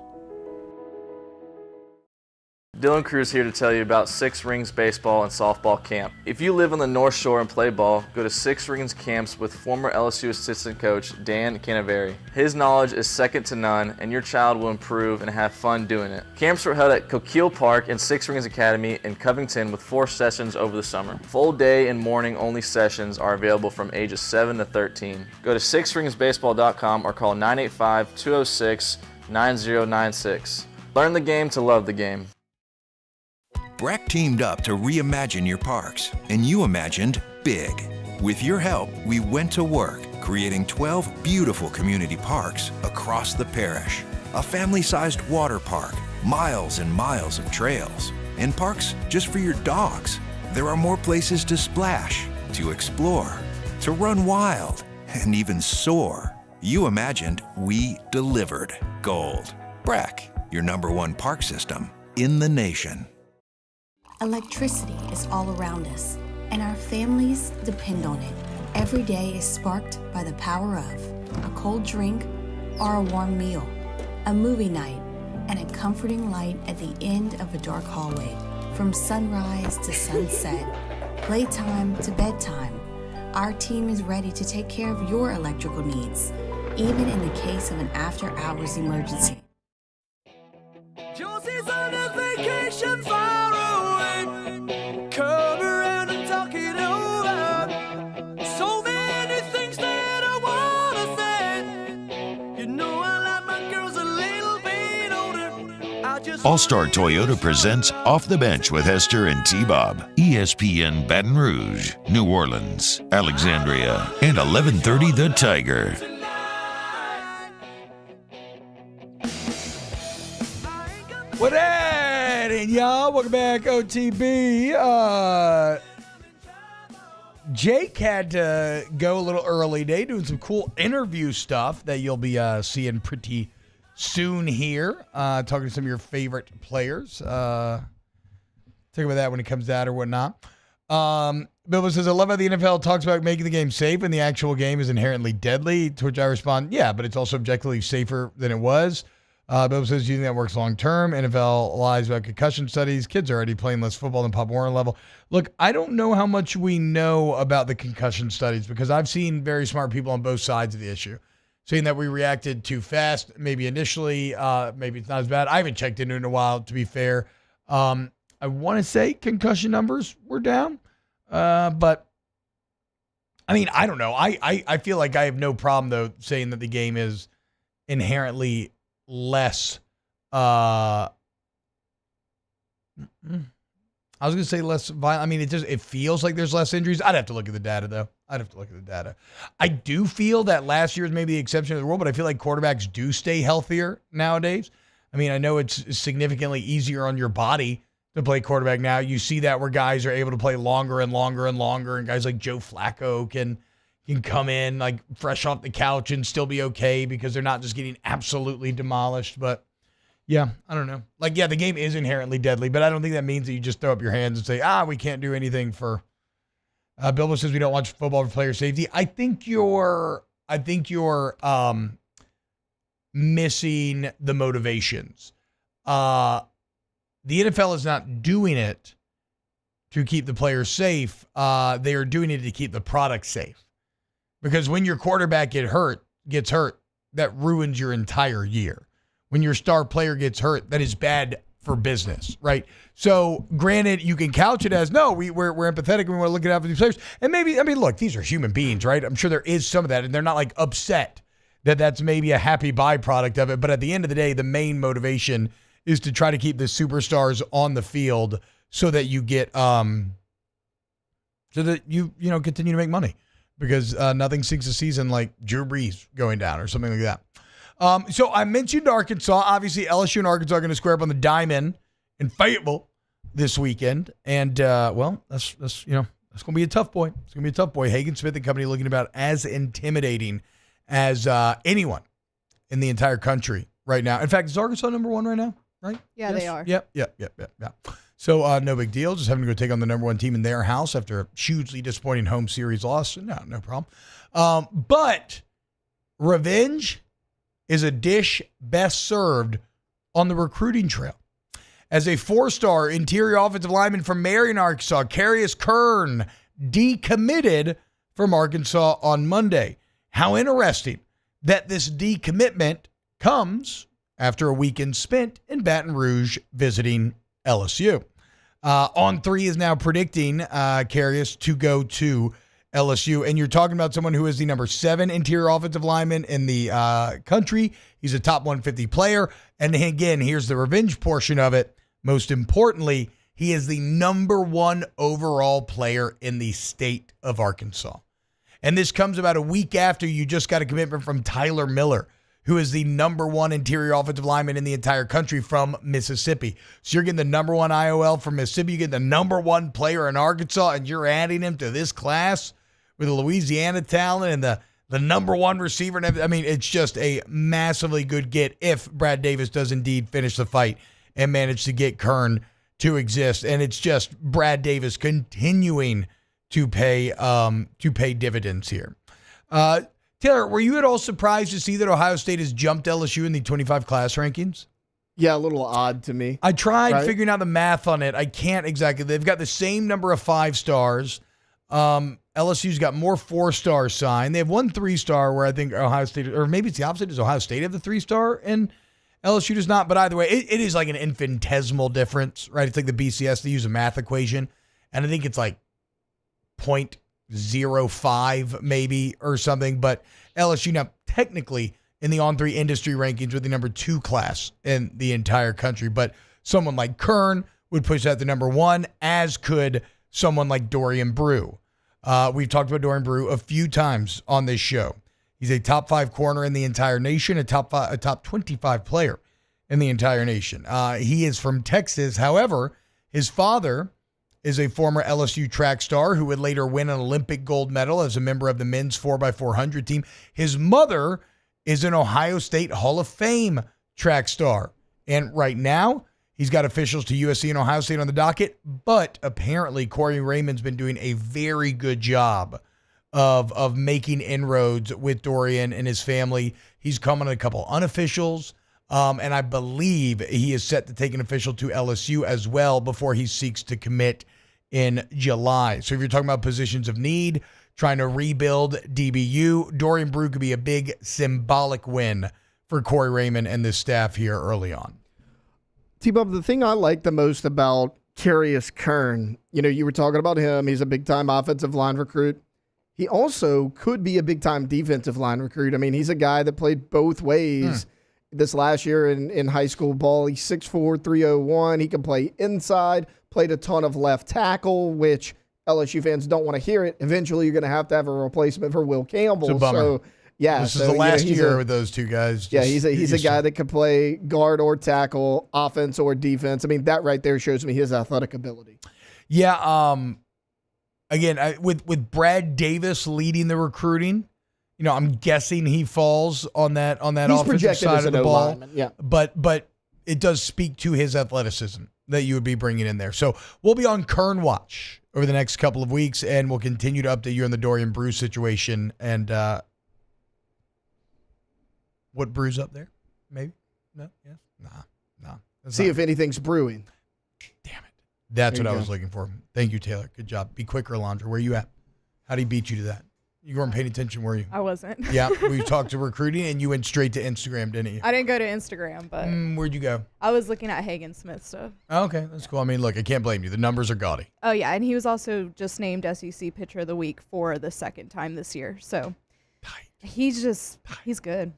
Dylan Cruz here to tell you about Six Rings Baseball and Softball Camp. If you live on the North Shore and play ball, go to Six Rings Camps with former LSU assistant coach Dan Canaveri. His knowledge is second to none, and your child will improve and have fun doing it. Camps were held at Coquille Park and Six Rings Academy in Covington with 4 sessions over the summer. Full day and morning only sessions are available from ages 7 to 13. Go to sixringsbaseball.com or call 985-206-9096. Learn the game to love the game. Breck teamed up to reimagine your parks, and you imagined big. With your help, we went to work, creating 12 beautiful community parks across the parish. A family-sized water park, miles and miles of trails, and parks just for your dogs. There are more places to splash, to explore, to run wild, and even soar. You imagined, we delivered gold. Breck, your #1 park system in the nation. Electricity is all around us, and our families depend on it. Every day is sparked by the power of a cold drink or a warm meal, a movie night, and a comforting light at the end of a dark hallway. From sunrise to sunset, playtime to bedtime, our team is ready to take care of your electrical needs, even in the case of an after-hours emergency. nation far away. Come around and talk it over. So many things that I wanna say. You know I like my girls a little bit older. I just All-Star Toyota presents Off the Bench with Hester and T-Bob. ESPN Baton Rouge, New Orleans, Alexandria, and 1130 The Tiger. What and y'all? Welcome back, OTB. Jake had to go a little early today, doing some cool interview stuff that you'll be seeing pretty soon here. Talking to some of your favorite players. Talk about that when it comes out or whatnot. Bilbo says, I love how the NFL talks about making the game safe and the actual game is inherently deadly, to which I respond, yeah, but it's also objectively safer than it was. Bilbo says, do you think that works long term? NFL lies about concussion studies. Kids are already playing less football than Pop Warner level. Look, I don't know how much we know about the concussion studies because I've seen very smart people on both sides of the issue saying that we reacted too fast, maybe initially, maybe it's not as bad. I haven't checked into it in a while, to be fair. I want to say concussion numbers were down, but I mean, I don't know. I feel like I have no problem, though, saying that the game is inherently less I was going to say less violent. I mean, it feels like there's less injuries. I'd have to look at the data, though. I do feel that last year is maybe the exception of the rule, but I feel like quarterbacks do stay healthier nowadays. I mean, I know it's significantly easier on your body to play quarterback now. You see that where guys are able to play longer and longer and longer, and guys like Joe Flacco can come in like fresh off the couch and still be okay because they're not just getting absolutely demolished. But yeah, I don't know. Like, yeah, the game is inherently deadly, but I don't think that means that you just throw up your hands and say, we can't do anything for. Bilbo says we don't watch football for player safety. I think you're missing the motivations. The NFL is not doing it to keep the players safe. They are doing it to keep the product safe. Because when your quarterback gets hurt, that ruins your entire year. When your star player gets hurt, that is bad for business, right? So, granted, you can couch it as, no, we're empathetic and we want to look out for these players. And maybe, I mean, look, these are human beings, right? I'm sure there is some of that, and they're not like upset that that's maybe a happy byproduct of it. But at the end of the day, the main motivation is to try to keep the superstars on the field so that you get, so that you continue to make money. Because nothing sinks a season like Drew Brees going down or something like that. So I mentioned Arkansas. Obviously, LSU and Arkansas are going to square up on the diamond in Fayetteville this weekend. And, that's going to be a tough boy. It's going to be a tough boy. Hagen Smith and company looking about as intimidating as anyone in the entire country right now. In fact, is Arkansas number one right now? Right? Yeah, yes? They are. Yep. So no big deal. Just having to go take on the number one team in their house after a hugely disappointing home series loss. No problem. But revenge is a dish best served on the recruiting trail. As a 4-star interior offensive lineman from Marion, Arkansas, Carius Kern decommitted from Arkansas on Monday. How interesting that this decommitment comes after a weekend spent in Baton Rouge visiting LSU. On3 is now predicting Carius to go to LSU. And you're talking about someone who is the number 7 interior offensive lineman in the country. He's a top 150 player. And again, here's the revenge portion of it. Most importantly, he is the number 1 overall player in the state of Arkansas. And this comes about a week after you just got a commitment from Tyler Miller, who is the number 1 interior offensive lineman in the entire country from Mississippi. So you're getting the number 1 IOL from Mississippi. You get the number 1 player in Arkansas, and you're adding him to this class with the Louisiana talent and the number 1 receiver. I mean, it's just a massively good get if Brad Davis does indeed finish the fight and manage to get Kern to exist. And it's just Brad Davis continuing to pay dividends here. Taylor, were you at all surprised to see that Ohio State has jumped LSU in the 25 class rankings? Yeah, a little odd to me. I tried figuring out the math on it. I can't exactly. They've got the same number of 5-stars. LSU's got more 4-stars signed. They have one 3-star where I think Ohio State, or maybe it's the opposite. Does Ohio State have the 3-star? And LSU does not, but either way, it is like an infinitesimal difference, right? It's like the BCS, they use a math equation, and I think it's like 0.05 maybe or something, but LSU now technically in the On3 industry rankings with the number 2 class in the entire country, but someone like Kern would push that to number 1, as could someone like Dorian Brew. We've talked about Dorian Brew a few times on this show. He's a top 5 corner in the entire nation, a top 25 player in the entire nation. He is from Texas. However, his father is a former LSU track star who would later win an Olympic gold medal as a member of the men's 4x400 team. His mother is an Ohio State Hall of Fame track star. And right now, he's got officials to USC and Ohio State on the docket, but apparently Corey Raymond's been doing a very good job of making inroads with Dorian and his family. He's coming to a couple unofficials, and I believe he is set to take an official to LSU as well before he seeks to commit in July. So if you're talking about positions of need, trying to rebuild DBU, Dorian Brew could be a big symbolic win for Corey Raymond and the staff here early on. T-Bob, the thing I like the most about Carius Kern, you were talking about him. He's a big-time offensive line recruit. He also could be a big-time defensive line recruit. I mean, he's a guy that played both ways this last year in high school ball. He's 6'4", 301. He can play inside, played a ton of left tackle, which LSU fans don't want to hear it. Eventually, you're going to have a replacement for Will Campbell. It's a bummer. So, yeah, this is the last year with those two guys. He's a guy that can play guard or tackle, offense or defense. I mean, that right there shows me his athletic ability. Yeah, again, with Brad Davis leading the recruiting, I'm guessing he falls on that offensive side of the ball. Lineman, yeah. But it does speak to his athleticism that you would be bringing in there. So we'll be on Kern watch over the next couple of weeks, and we'll continue to update you on the Dorian Brew situation and what brews up there. Maybe? No? Yes? Nah. See if anything's brewing. That's what I was looking for. Thank you, Taylor. Good job. Be quicker, Alondra. Where you at? How did he beat you to that? You weren't paying attention, were you? I wasn't. Yeah, we talked to recruiting, and you went straight to Instagram, didn't you? I didn't go to Instagram, but... where'd you go? I was looking at Hagen Smith stuff. Oh, okay, that's cool. I mean, look, I can't blame you. The numbers are gaudy. Oh, yeah, and he was also just named SEC Pitcher of the Week for the second time this year. So he's good.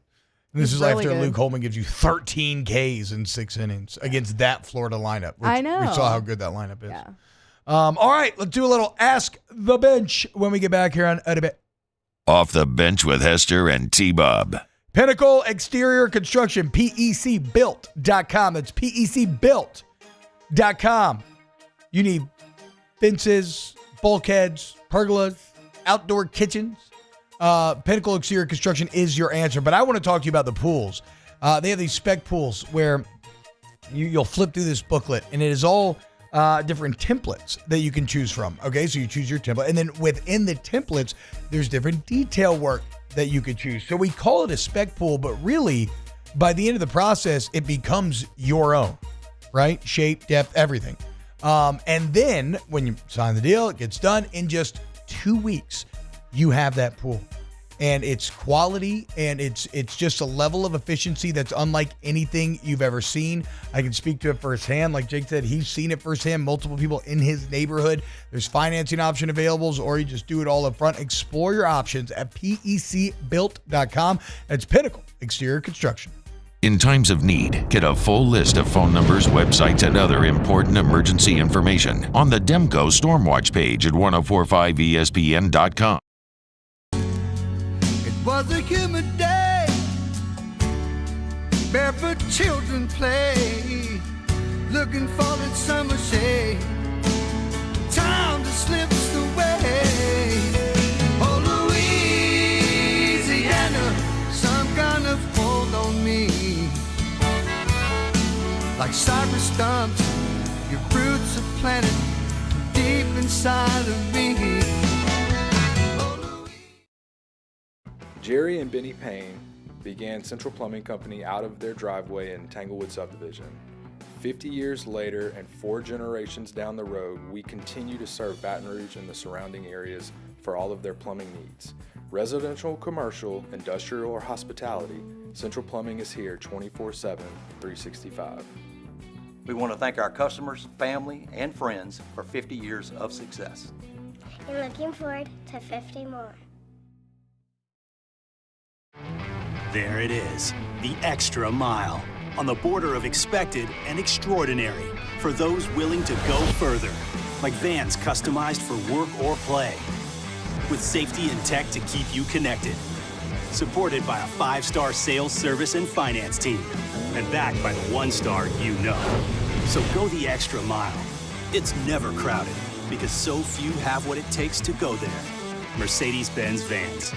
This He's is really after good. Luke Holman gives you 13 Ks in 6 innings against that Florida lineup. I know. We saw how good that lineup is. Yeah. All right, let's do a little Ask the Bench when we get back here on a bit. Off the Bench with Hester and T-Bob. Pinnacle Exterior Construction, PECbuilt.com. That's PECbuilt.com. You need fences, bulkheads, pergolas, outdoor kitchens. Pinnacle Exterior Construction is your answer. But I want to talk to you about the pools. They have these spec pools where you'll flip through this booklet, and it is all different templates that you can choose from. Okay, so you choose your template, and then within the templates, there's different detail work that you could choose. So we call it a spec pool, but really, by the end of the process, it becomes your own, right? Shape, depth, everything. And then when you sign the deal, it gets done in just 2 weeks. You have that pool, and it's quality, and it's just a level of efficiency that's unlike anything you've ever seen. I can speak to it firsthand. Like Jake said, he's seen it firsthand. Multiple people in his neighborhood. There's financing option availables, or you just do it all up front. Explore your options at PECbuilt.com. That's Pinnacle Exterior Construction. In times of need, get a full list of phone numbers, websites, and other important emergency information on the Demco Stormwatch page at 1045ESPN.com. Was a humid day, barefoot children play, looking for that summer shade. Time just slips away. Oh, Louisiana, some kind of hold on me. Like cypress stumps, your roots are planted deep inside of me. Jerry and Benny Payne began Central Plumbing Company out of their driveway in Tanglewood Subdivision. 50 years later and 4 generations down the road, we continue to serve Baton Rouge and the surrounding areas for all of their plumbing needs. Residential, commercial, industrial, or hospitality, Central Plumbing is here 24/7, 365. We want to thank our customers, family, and friends for 50 years of success. And looking forward to 50 more. There it is, the extra mile, on the border of expected and extraordinary, for those willing to go further, like vans customized for work or play, with safety and tech to keep you connected, supported by a 5-star sales, service, and finance team, and backed by the 1-star you know. So go the extra mile. It's never crowded, because so few have what it takes to go there. Mercedes-Benz Vans.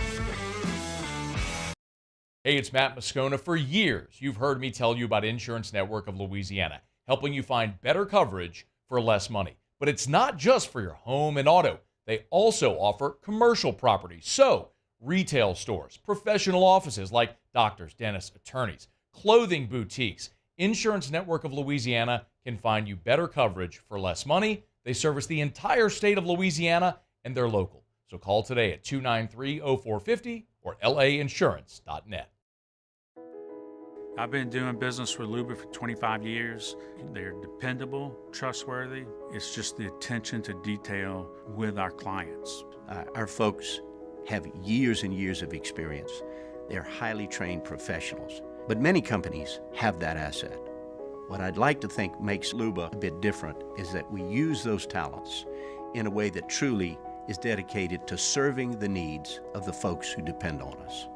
Hey, it's Matt Moscona. For years, you've heard me tell you about Insurance Network of Louisiana, helping you find better coverage for less money. But it's not just for your home and auto. They also offer commercial property. So, retail stores, professional offices like doctors, dentists, attorneys, clothing boutiques. Insurance Network of Louisiana can find you better coverage for less money. They service the entire state of Louisiana, and they're local. So call today at 293-0450 or lainsurance.net. I've been doing business with Luba for 25 years. They're dependable, trustworthy. It's just the attention to detail with our clients. Our folks have years and years of experience. They're highly trained professionals. But many companies have that asset. What I'd like to think makes Luba a bit different is that we use those talents in a way that truly is dedicated to serving the needs of the folks who depend on us.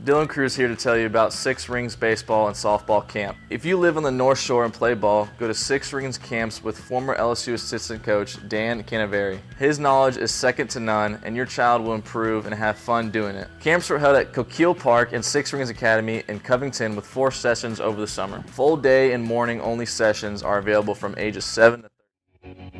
Dylan Cruz here to tell you about Six Rings Baseball and Softball Camp. If you live on the North Shore and play ball, go to Six Rings Camps with former LSU assistant coach Dan Canaveri. His knowledge is second to none, and your child will improve and have fun doing it. Camps were held at Coquille Park and Six Rings Academy in Covington with 4 sessions over the summer. Full day and morning only sessions are available from ages 7 to 13.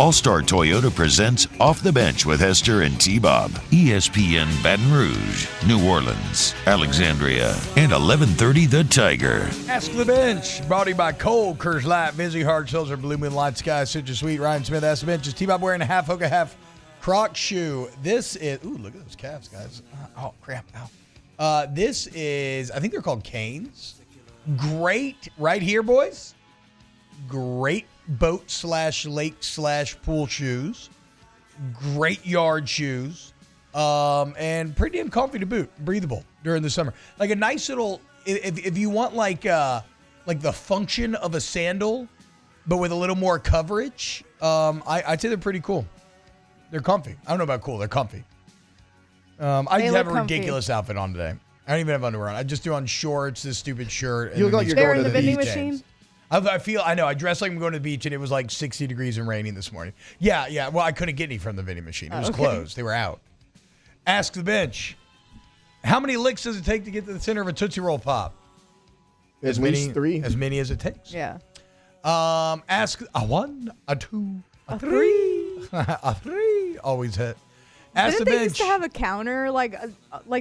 All-Star Toyota presents Off the Bench with Hester and T-Bob. ESPN Baton Rouge, New Orleans, Alexandria, and 1130 The Tiger. Ask the Bench, brought to you by Cole, Coors Light, Vizzy Hard Seltzer, Blue Moon Light Sky, Citrus Sweet, Ryan Smith. Ask the Bench is T-Bob wearing a half Hoka, half Croc shoe. This is, ooh, look at those calves, guys. Oh, crap, ow. This is, I think they're called Canes. Great, right here, boys. Great boat / lake / pool shoes. Great yard shoes. And pretty damn comfy to boot. Breathable during the summer. Like a nice little, if you want like the function of a sandal, but with a little more coverage, I'd say they're pretty cool. They're comfy. I don't know about cool. They're comfy. I have a ridiculous outfit on today. I don't even have underwear on. I just threw on shorts, this stupid shirt. You look like you're going to the vending machine. I know. I dressed like I'm going to the beach, and it was like 60 degrees and raining this morning. Yeah. Well, I couldn't get any from the vending machine. It was closed. They were out. Ask the Bench. How many licks does it take to get to the center of a Tootsie Roll Pop? At least 3. As many as it takes. Yeah. Ask a 1, a 2, a 3. A 3. Always hit. Ask Didn't the they Bench. used to have a counter? Like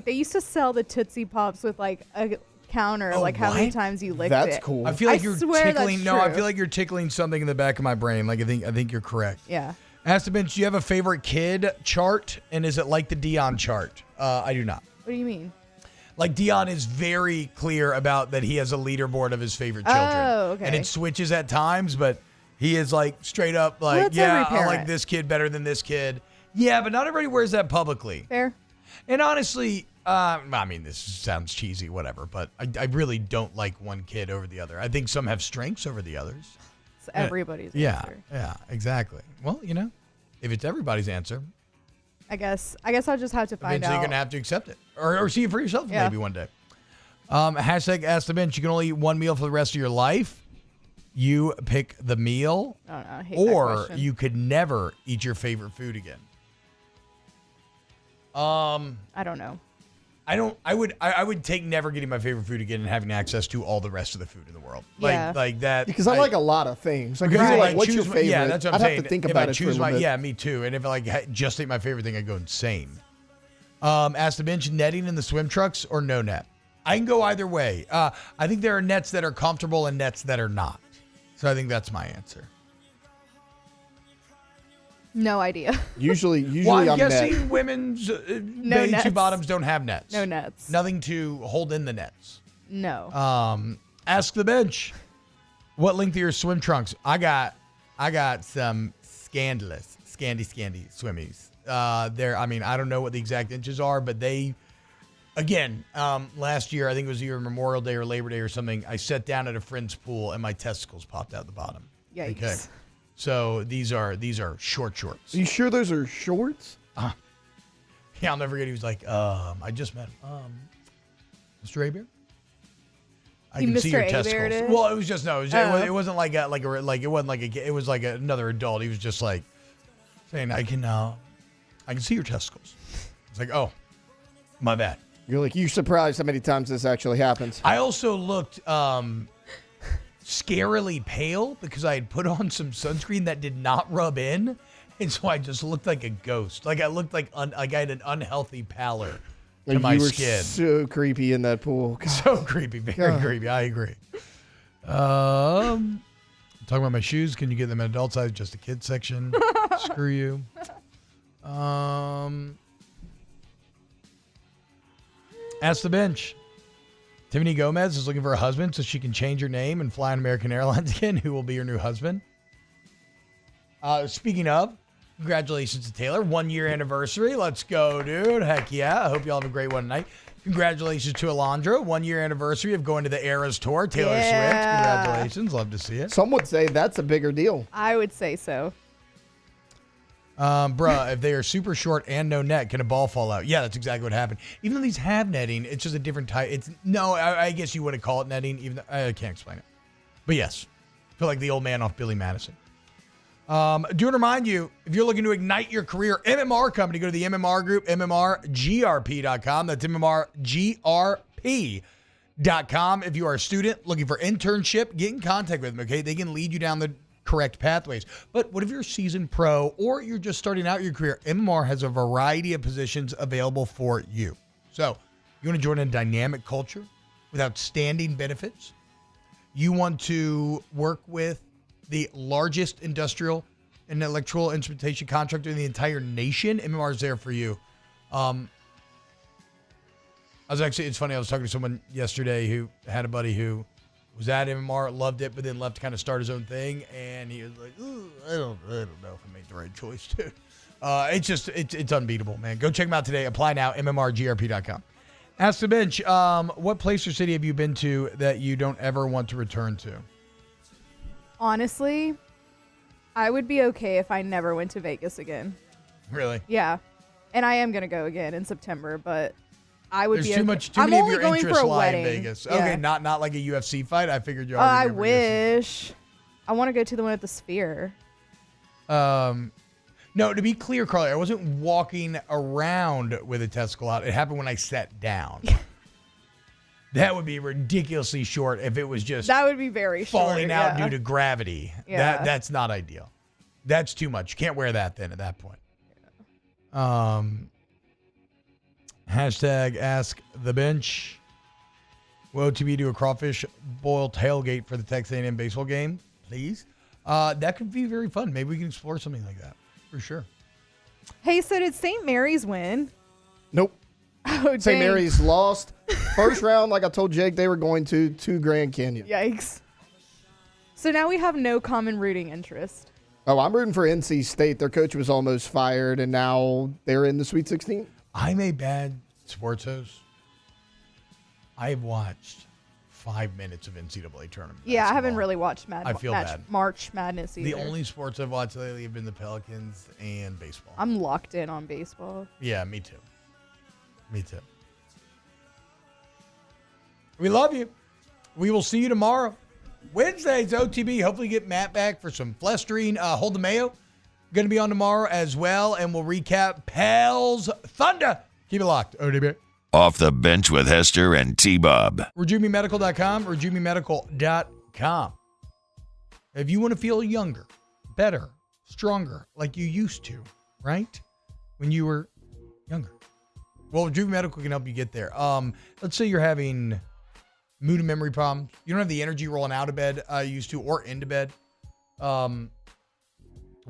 they used to sell the Tootsie Pops with like a counter, like how many times you licked it. That's cool. I feel like you're tickling. No, I feel like you're tickling something in the back of my brain. Like I think you're correct. Yeah. Ask the Bench, do you have a favorite kid chart? And is it like the Dion chart? I do not. What do you mean? Like Dion is very clear about that he has a leaderboard of his favorite children. Oh, okay. And it switches at times, but he is like straight up like, that's yeah, every I like parent. this kid better than this kid. Yeah, but not everybody wears that publicly. Fair. And honestly, I mean, this sounds cheesy, whatever, but I really don't like one kid over the other. I think some have strengths over the others. It's everybody's answer. Yeah, exactly. Well, if it's everybody's answer, I guess I'll just have to find eventually out. you're going to have to accept it or see it for yourself Yeah. maybe one day. Hashtag Ask the Bench. You can only eat one meal for the rest of your life. You pick the meal, Oh, no, I hate that or question. you could never eat your favorite food again. I don't know. I would take never getting my favorite food again and having access to all the rest of the food in the world. Yeah. Like that. Because I like a lot of things. Like, if Because you're if like, I what's your choose my- favorite? Yeah, that's what I'm I'd saying. have to think If about I it for a choose little bit. yeah, me too. And if I just ate my favorite thing, I'd go insane. Ask the Bench, netting in the swim trucks or no net? I can go either way. I think there are nets that are comfortable and nets that are not. So I think that's my answer. No idea. Usually well, I'm net. guessing women's bathing suit bottoms don't have nets. No nets. Nothing to hold in the nets. No. Ask the bench. What length are your swim trunks? I got some scandy swimmies. I don't know what the exact inches are, but they, again, last year, I think it was either Memorial Day or Labor Day or something, I sat down at a friend's pool and my testicles popped out the bottom. Yikes. Okay. So these are short shorts. Are you sure those are shorts? Yeah, I'll never forget. He was like, I just met Mr. Hebert. I can see your testicles. Well, it was just it wasn't like it was like another adult. He was just like saying, I can see your testicles. It's like, oh, my bad. You're like, you surprised how many times this actually happens. I also looked scarily pale because I had put on some sunscreen that did not rub in, and so I just looked like a ghost. Like I looked like I had an unhealthy pallor to my skin. So creepy in that pool. God. So creepy, very creepy. I agree. Talking about my shoes. Can you get them in adult size? Just a kid section. Screw you. Ask the bench. Tiffany Gomez is looking for a husband so she can change her name and fly on American Airlines again. Who will be your new husband? Speaking of, congratulations to Taylor. 1 year anniversary. Let's go, dude. Heck yeah. I hope you all have a great one tonight. Congratulations to Alondra. 1 year anniversary of going to the Eras Tour. Taylor Swift. Congratulations. Love to see it. Some would say that's a bigger deal. I would say so. Bruh, if they are super short and no net, can a ball fall out? Yeah, that's exactly what happened. Even though these have netting, it's just a different type. I guess you wouldn't call it netting. Even though, I can't explain it. But yes, I feel like the old man off Billy Madison. Do want to remind you, if you're looking to ignite your career, MMR Company, go to the MMR group, MMRGRP.com. That's MMRGRP.com. If you are a student looking for internship, get in contact with them, okay? They can lead you down the correct pathways. But what if you're a seasoned pro or you're just starting out your career? MMR has a variety of positions available for you. So you want to join a dynamic culture with outstanding benefits? You want to work with the largest industrial and electrical instrumentation contractor in the entire nation? MMR is there for you. It's funny, I was talking to someone yesterday who had a buddy who was at MMR, loved it, but then left to kind of start his own thing. And he was like, I don't know if I made the right choice, dude. It's unbeatable, man. Go check them out today. Apply now, MMRGRP.com. Ask the bench, what place or city have you been to that you don't ever want to return to? Honestly, I would be okay if I never went to Vegas again. Really? Yeah. And I am going to go again in September, but I would be okay. Too many of your interests lie in Vegas. Yeah. Okay, not like a UFC fight. I figured you already. I wish. I want to go to the one at the Sphere. No, to be clear, Carly, I wasn't walking around with a testicle out. It happened when I sat down. That would be ridiculously short if it was just that would be very falling short, out due to gravity. Yeah. That's not ideal. That's too much. You can't wear that then at that point. Hashtag ask the bench. Will OTB do a crawfish boil tailgate for the Texas A&M baseball game, please? That could be very fun. Maybe we can explore something like that for sure. Hey, so did St. Mary's win? Nope. Oh, St. Mary's lost. First round, like I told Jake, they were going to Grand Canyon. Yikes. So now we have no common rooting interest. Oh, I'm rooting for NC State. Their coach was almost fired, and now they're in the Sweet 16. I'm a bad sports host. I've watched 5 minutes of NCAA tournament. Yeah, I haven't really watched March Madness either. The only sports I've watched lately have been the Pelicans and baseball. I'm locked in on baseball. Yeah, me too. Me too. We love you. We will see you tomorrow. Wednesday's OTB. Hopefully get Matt back for some flestering. Hold the Mayo. Going to be on tomorrow as well, and we'll recap Pels Thunder. Keep it locked. OTB. Off the bench with Hester and T-Bob. RejuveMeMedical.com, RejuveMeMedical.com. If you want to feel younger, better, stronger, like you used to, right? When you were younger. Well, Rejuve Medical can help you get there. Let's say you're having mood and memory problems. You don't have the energy rolling out of bed you used to, or into bed.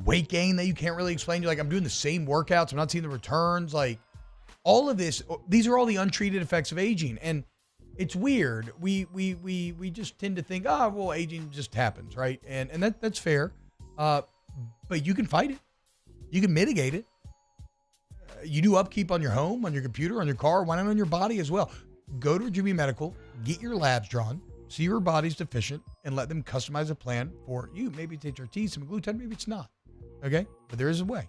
Weight gain that you can't really explain. You're like, I'm doing the same workouts. I'm not seeing the returns. Like, all of this, these are all the untreated effects of aging. And it's weird. We just tend to think, well, aging just happens, right? And that's fair. But you can fight it. You can mitigate it. You do upkeep on your home, on your computer, on your car, why not on your body as well? Go to Rejuve Medical, get your labs drawn, see your body's deficient, and let them customize a plan for you. Maybe it's HRT, some gluten, maybe it's not. Okay? But there is a way.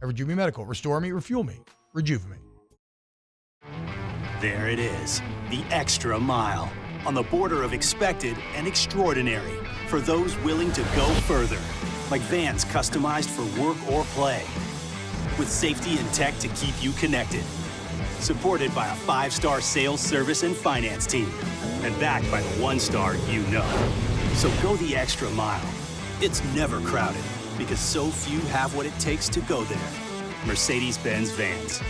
At Rejuve Medical, restore me, refuel me, rejuvenate. There it is, the extra mile, on the border of expected and extraordinary, for those willing to go further, like vans customized for work or play, with safety and tech to keep you connected, supported by a 5-star sales, service, and finance team, and backed by the 1-star you know. So go the extra mile. It's never crowded, because so few have what it takes to go there. Mercedes-Benz Vans.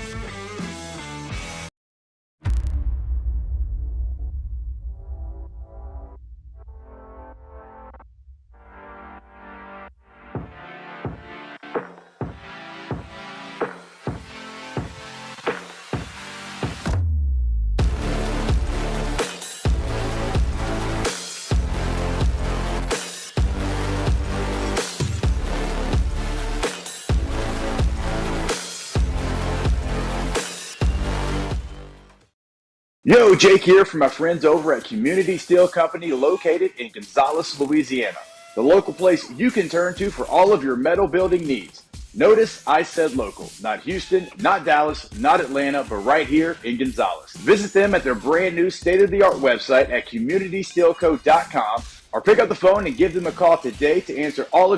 Yo, Jake here from my friends over at Community Steel Company located in Gonzales, Louisiana. The local place you can turn to for all of your metal building needs. Notice I said local, not Houston, not Dallas, not Atlanta, but right here in Gonzales. Visit them at their brand new state-of-the-art website at communitysteelco.com or pick up the phone and give them a call today to answer all of your